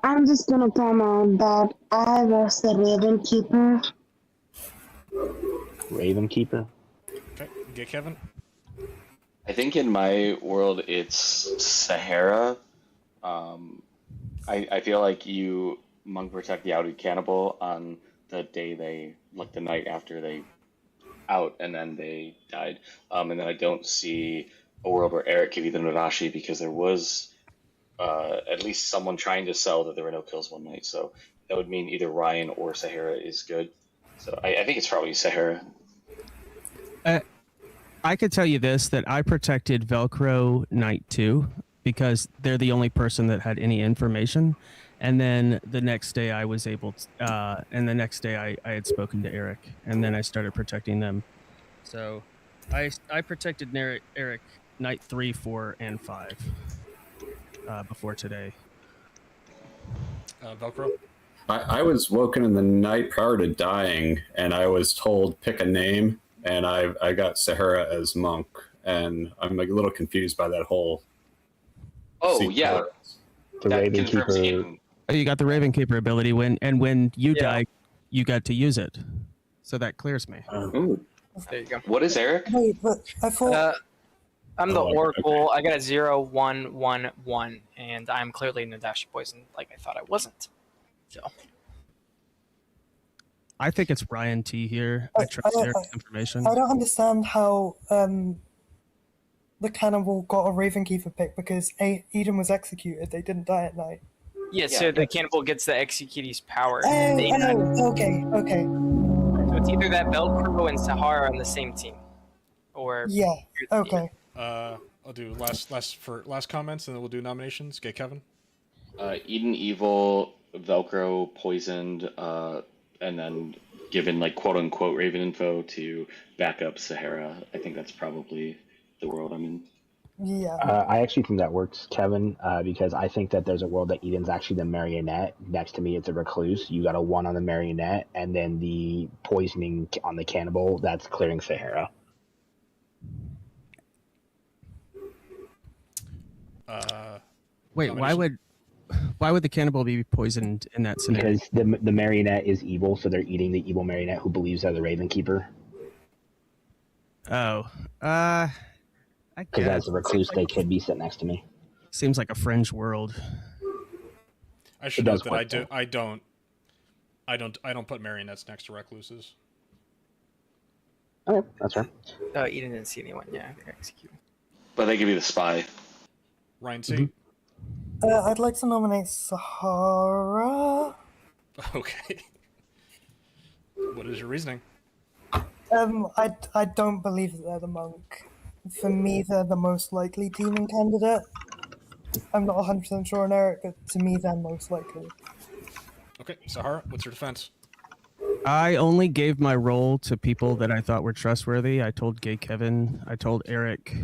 I'm just gonna comment that I was the Raven Keeper. Raven Keeper? Okay, get Kevin. I think in my world it's Sahara. I feel like you monk protect the outed cannibal on the day the night after they out and then they died. And then I don't see a world where Eric could be the Nadashi because there was at least someone trying to sell that there were no kills one night. So that would mean either Ryan or Sahara is good. So I think it's probably Sahara. I could tell you this, that I protected Velcro night 2 because they're the only person that had any information. And then the next day I was able to, and the next day I had spoken to Eric, and then I started protecting them. So I protected Eric night 3, 4, and 5 before today. Velcro? I was woken in the night prior to dying, and I was told pick a name, and I got Sahara as monk, and I'm like a little confused by that whole. Oh sequence. yeah, The that Raven confirms Keeper. Eden. Oh, you got the Raven Keeper ability when you die, you got to use it. So that clears me. Ooh. There you go. What is Eric? Wait, but I thought. I'm the Oh, okay. Oracle. I got a 0, 1, 1, 1, and I'm clearly Nadashi poisoned, like I thought I wasn't. So I think it's Ryan T here. I trust Eric's information. I don't understand how the cannibal got a Raven Keeper pick because Eden was executed. They didn't die at night. yeah, so the cannibal gets the executee's power. Okay. So it's either that Velcro and Sahara on the same team, or Yeah. Okay. I'll do last comments, and then we'll do nominations. Get Kevin. Eden evil, Velcro poisoned, and then given like quote unquote Raven info to back up Sahara. I think that's probably the world I'm in. Yeah. I actually think that works, Kevin, because I think that there's a world that Eden's actually the marionette. Next to me, it's a recluse. You got a 1 on the marionette, and then the poisoning on the cannibal. That's clearing Sahara. Wait, why would the cannibal be poisoned in that scenario? Because the marionette is evil, so they're eating the evil marionette who believes they're the Raven Keeper. Oh, I Because guess as a recluse, they could be sitting next to me. seems like a fringe world. I should It note does that work, I don't put marionettes next to recluses. Okay, that's right. Eden didn't see anyone. Yeah, they're executed. But they give you the spy. Ryan T. I'd like to nominate Sahara. Okay. What is your reasoning? I don't believe that they're the monk. For me, they're the most likely demon candidate. I'm not 100% sure on Eric, but to me, they're most likely. Okay, Sahara, what's your defense? I only gave my role to people that I thought were trustworthy. I told Gay Kevin. I told Eric.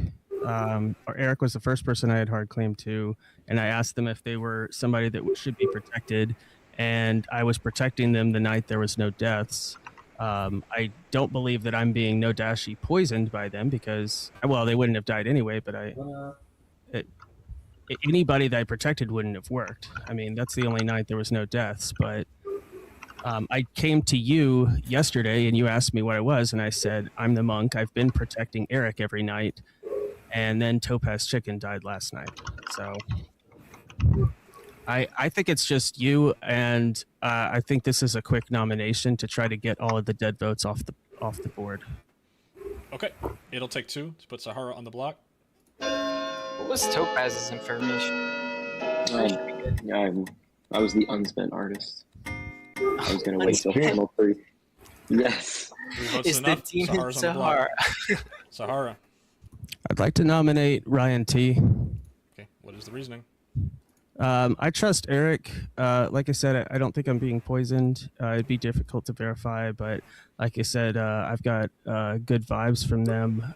Eric was the first person I had hard claim to, and I asked them if they were somebody that should be protected, and I was protecting them the night there was no deaths. I don't believe that I'm being Nadashi poisoned by them because, well, they wouldn't have died anyway, but anybody that I protected wouldn't have worked. I mean, that's the only night there was no deaths. But I came to you yesterday and you asked me what I was, and I said I'm the monk. I've been protecting Eric every night, and then Topaz Chicken died last night. So I think it's just you, and I think this is a quick nomination to try to get all of the dead votes off the board. Okay, it'll take 2 to put Sahara on the block. What was Topaz's information? I was the unspent artist. I was going to wait till panel 3. Yes. Is the team in Sahara? Sahara. I'd like to nominate Ryan T. Okay, what is the reasoning? I trust Eric. Like I said, I don't think I'm being poisoned. It'd be difficult to verify, but like I said, I've got good vibes from them.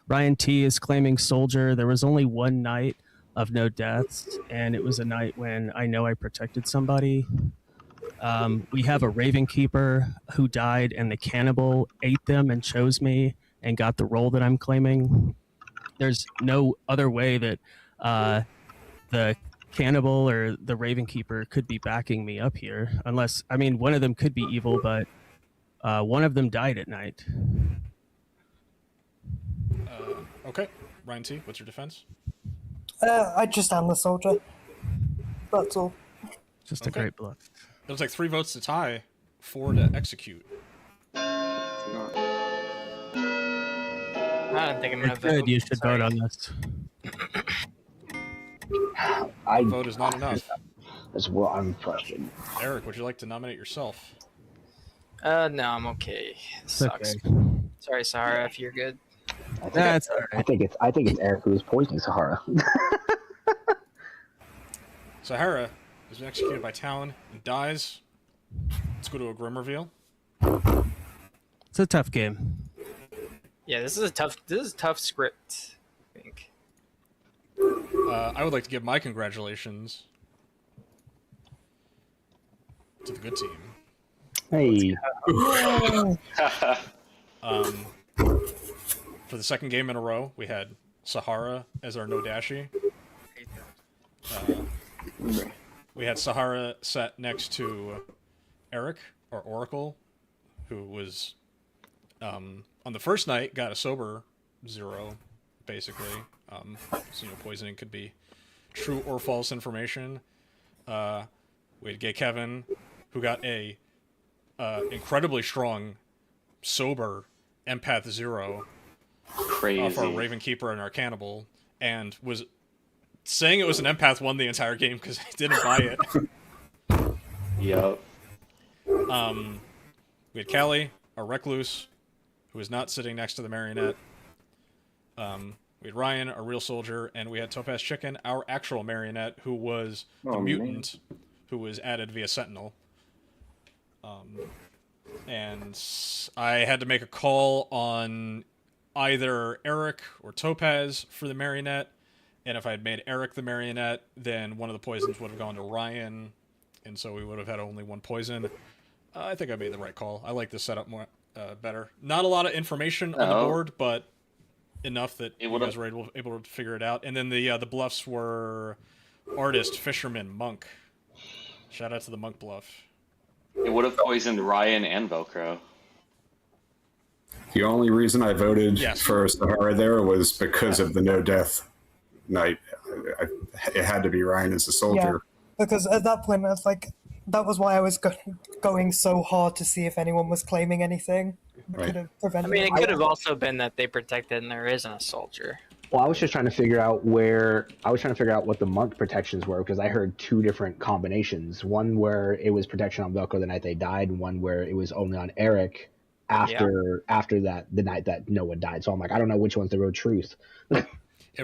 Ryan T is claiming soldier. There was only one night of no deaths, and it was a night when I know I protected somebody. We have a Raven Keeper who died, and the cannibal ate them and chose me and got the role that I'm claiming. There's no other way that the cannibal or the Raven Keeper could be backing me up here, unless, I mean, one of them could be evil, but one of them died at night. Okay, Ryan T, what's your defense? I just am the soldier. That's all. Just a great bluff. It'll take 3 votes to tie, 4 to execute. I don't think I'm gonna vote. Good, you should vote on this. Vote is not enough. That's what I'm questioning. Eric, would you like to nominate yourself? No, I'm okay. This sucks. Okay. Sorry, Sahara, if you're good. That's all right. I think it's Eric who is poisoning Sahara. Sahara has been executed by Talon and dies. Let's go to a Grim reveal. It's a tough game. Yeah, this is a tough script, I think. I would like to give my congratulations to the good team. Hey. For the second game in a row, we had Sahara as our no dashi. We had Sahara sat next to Eric, our Oracle, who was on the first night got a sober 0, basically. So poisoning could be true or false information. We had Gay Kevin, who got a incredibly strong sober empath 0 Crazy. off our Raven Keeper and our Cannibal, and was saying it was an empath 1 the entire game because he didn't buy it. Yep. We had Callie, our Recluse, who was not sitting next to the Marionette. We had Ryan, our real soldier, and we had Topaz Chicken, our actual Marionette, who was the mutant who was added via Sentinel. And I had to make a call on either Eric or Topaz for the Marionette, and if I had made Eric the Marionette, then one of the poisons would have gone to Ryan, and so we would have had only 1 poison. I think I made the right call. I like this setup more better. Not a lot of information on the board, but enough that you guys were able to figure it out. And then the bluffs were artist, fisherman, monk. Shout out to the monk bluff. It would have poisoned Ryan and Velcro. The only reason I voted for Sahara there was because of the no death night. It had to be Ryan as a soldier. Yeah, because at that point, it's like that was why I was going so hard to see if anyone was claiming anything. Right. I mean, it could have also been that they protected and there isn't a soldier. Well, I was just trying to figure out what the monk protections were, because I heard 2 different combinations. One where it was protection on Velcro the night they died, and one where it was only on Eric after that, the night that Noah died. So I'm like, I don't know which one's the real truth. It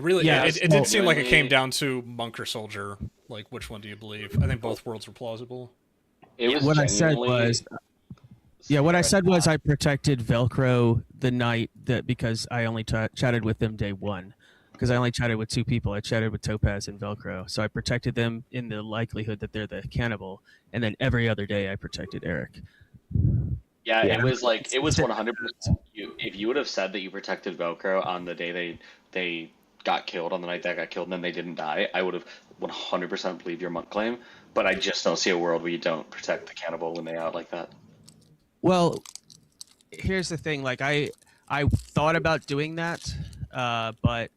really, it did seem like it came down to monk or soldier. Like, which one do you believe? I think both worlds were plausible. What I said was I protected Velcro the night that, because I only chatted with them day 1, because I only chatted with 2 people. I chatted with Topaz and Velcro, so I protected them in the likelihood that they're the cannibal, and then every other day I protected Eric. Yeah, it was 100%. If you would have said that you protected Velcro on the day they got killed on the night that got killed and then they didn't die, I would have 100% believed your monk claim. But I just don't see a world where you don't protect the cannibal when they out like that. Well, here's the thing. Like I thought about doing that, but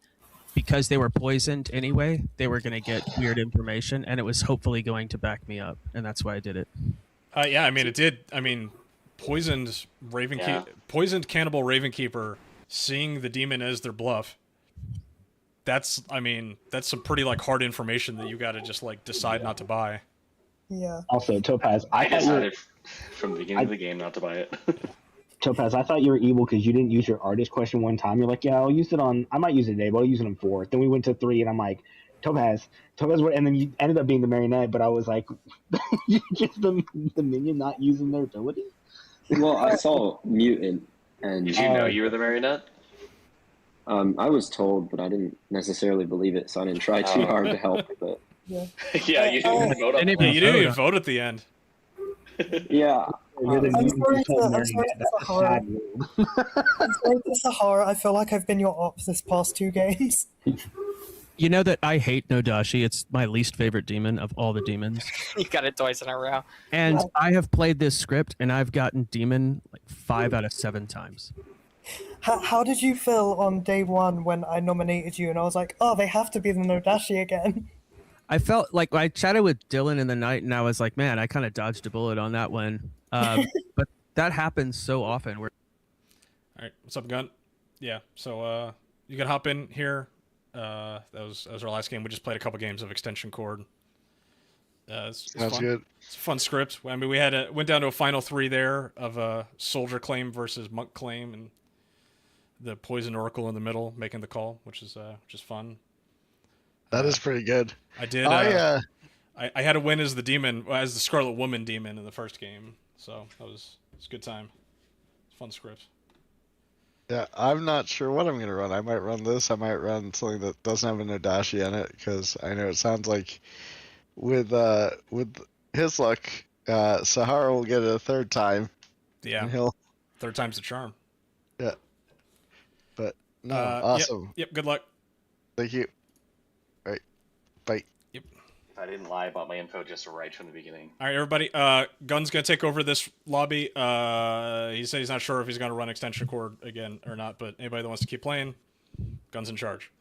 because they were poisoned anyway, they were going to get weird information, and it was hopefully going to back me up, and that's why I did it. Yeah, I mean, it did. I mean, poisoned cannibal Ravenkeeper seeing the demon as their bluff. That's some pretty like hard information that you got to just like decide not to buy. Yeah. Also, Topaz, I decided from the beginning of the game not to buy it. Topaz, I thought you were evil because you didn't use your artist question one time. You're like, yeah, I might use it today, but I'll use it on 4. Then we went to 3, and I'm like, Topaz, and then you ended up being the marionette, but I was like, just the minion not using their ability? Well, I saw mutant, and Did you know you were the marionette? I was told, but I didn't necessarily believe it, so I didn't try too hard to help. But Yeah, you didn't even vote. You didn't even vote at the end. yeah. You're the I'm mutant sorry control to marionette. That's a Sahara. sad world. I'm sorry to Sahara. I feel like I've been your ops this past 2 games. You know that I hate Nodashi. It's my least favorite demon of all the demons. You got it twice in a row. And I have played this script, and I've gotten demon like 5 out of 7 times. How did you feel on day 1 when I nominated you and I was like, oh, they have to be the Nodashi again? I felt like I chatted with Dylan in the night, and I was like, man, I kind of dodged a bullet on that one. But that happens so often. All right, what's up, Gun? Yeah, so you can hop in here. That was our last game. We just played a couple games of Extension Cord. It's Sounds fun. good. It's a fun script. I mean, we went down to a final 3 there of a soldier claim versus monk claim, and the poison oracle in the middle making the call, which is fun. That is pretty good. I did. I had a win as the demon, as the Scarlet Woman demon in the first game, so it was a good time. It's a fun script. Yeah, I'm not sure what I'm going to run. I might run this. I might run something that doesn't have a Nodashi in it, because I know it sounds like with his luck, Sahara will get it a 3rd time. Yeah, and 3rd time's the charm. Yeah. But no, awesome. Yep. Good luck. Thank you. All right. Bye. Yep. I didn't lie about my info just right from the beginning. All right, everybody. Gun's gonna take over this lobby. He said he's not sure if he's gonna run Extension Cord again or not, but anybody that wants to keep playing, Gun's in charge.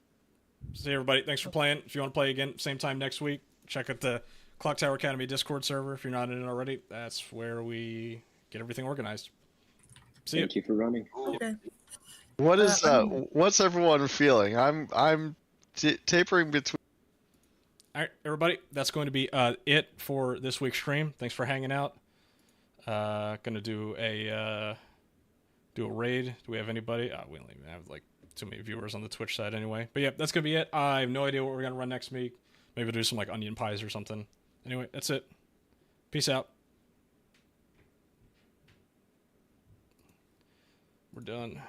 See everybody. Thanks for playing. If you want to play again, same time next week, check out the Clocktower Academy Discord server. If you're not in it already, that's where we get everything organized. See Thank you for running. Okay. What is what's everyone feeling? I'm tapering between. All right, everybody, that's going to be it for this week's stream. Thanks for hanging out. Gonna do a raid. Do we have anybody? We don't even have like too many viewers on the Twitch side anyway. But yeah, that's gonna be it. I have no idea what we're gonna run next week. Maybe we'll do some like onion pies or something. Anyway, that's it. Peace out. We're done.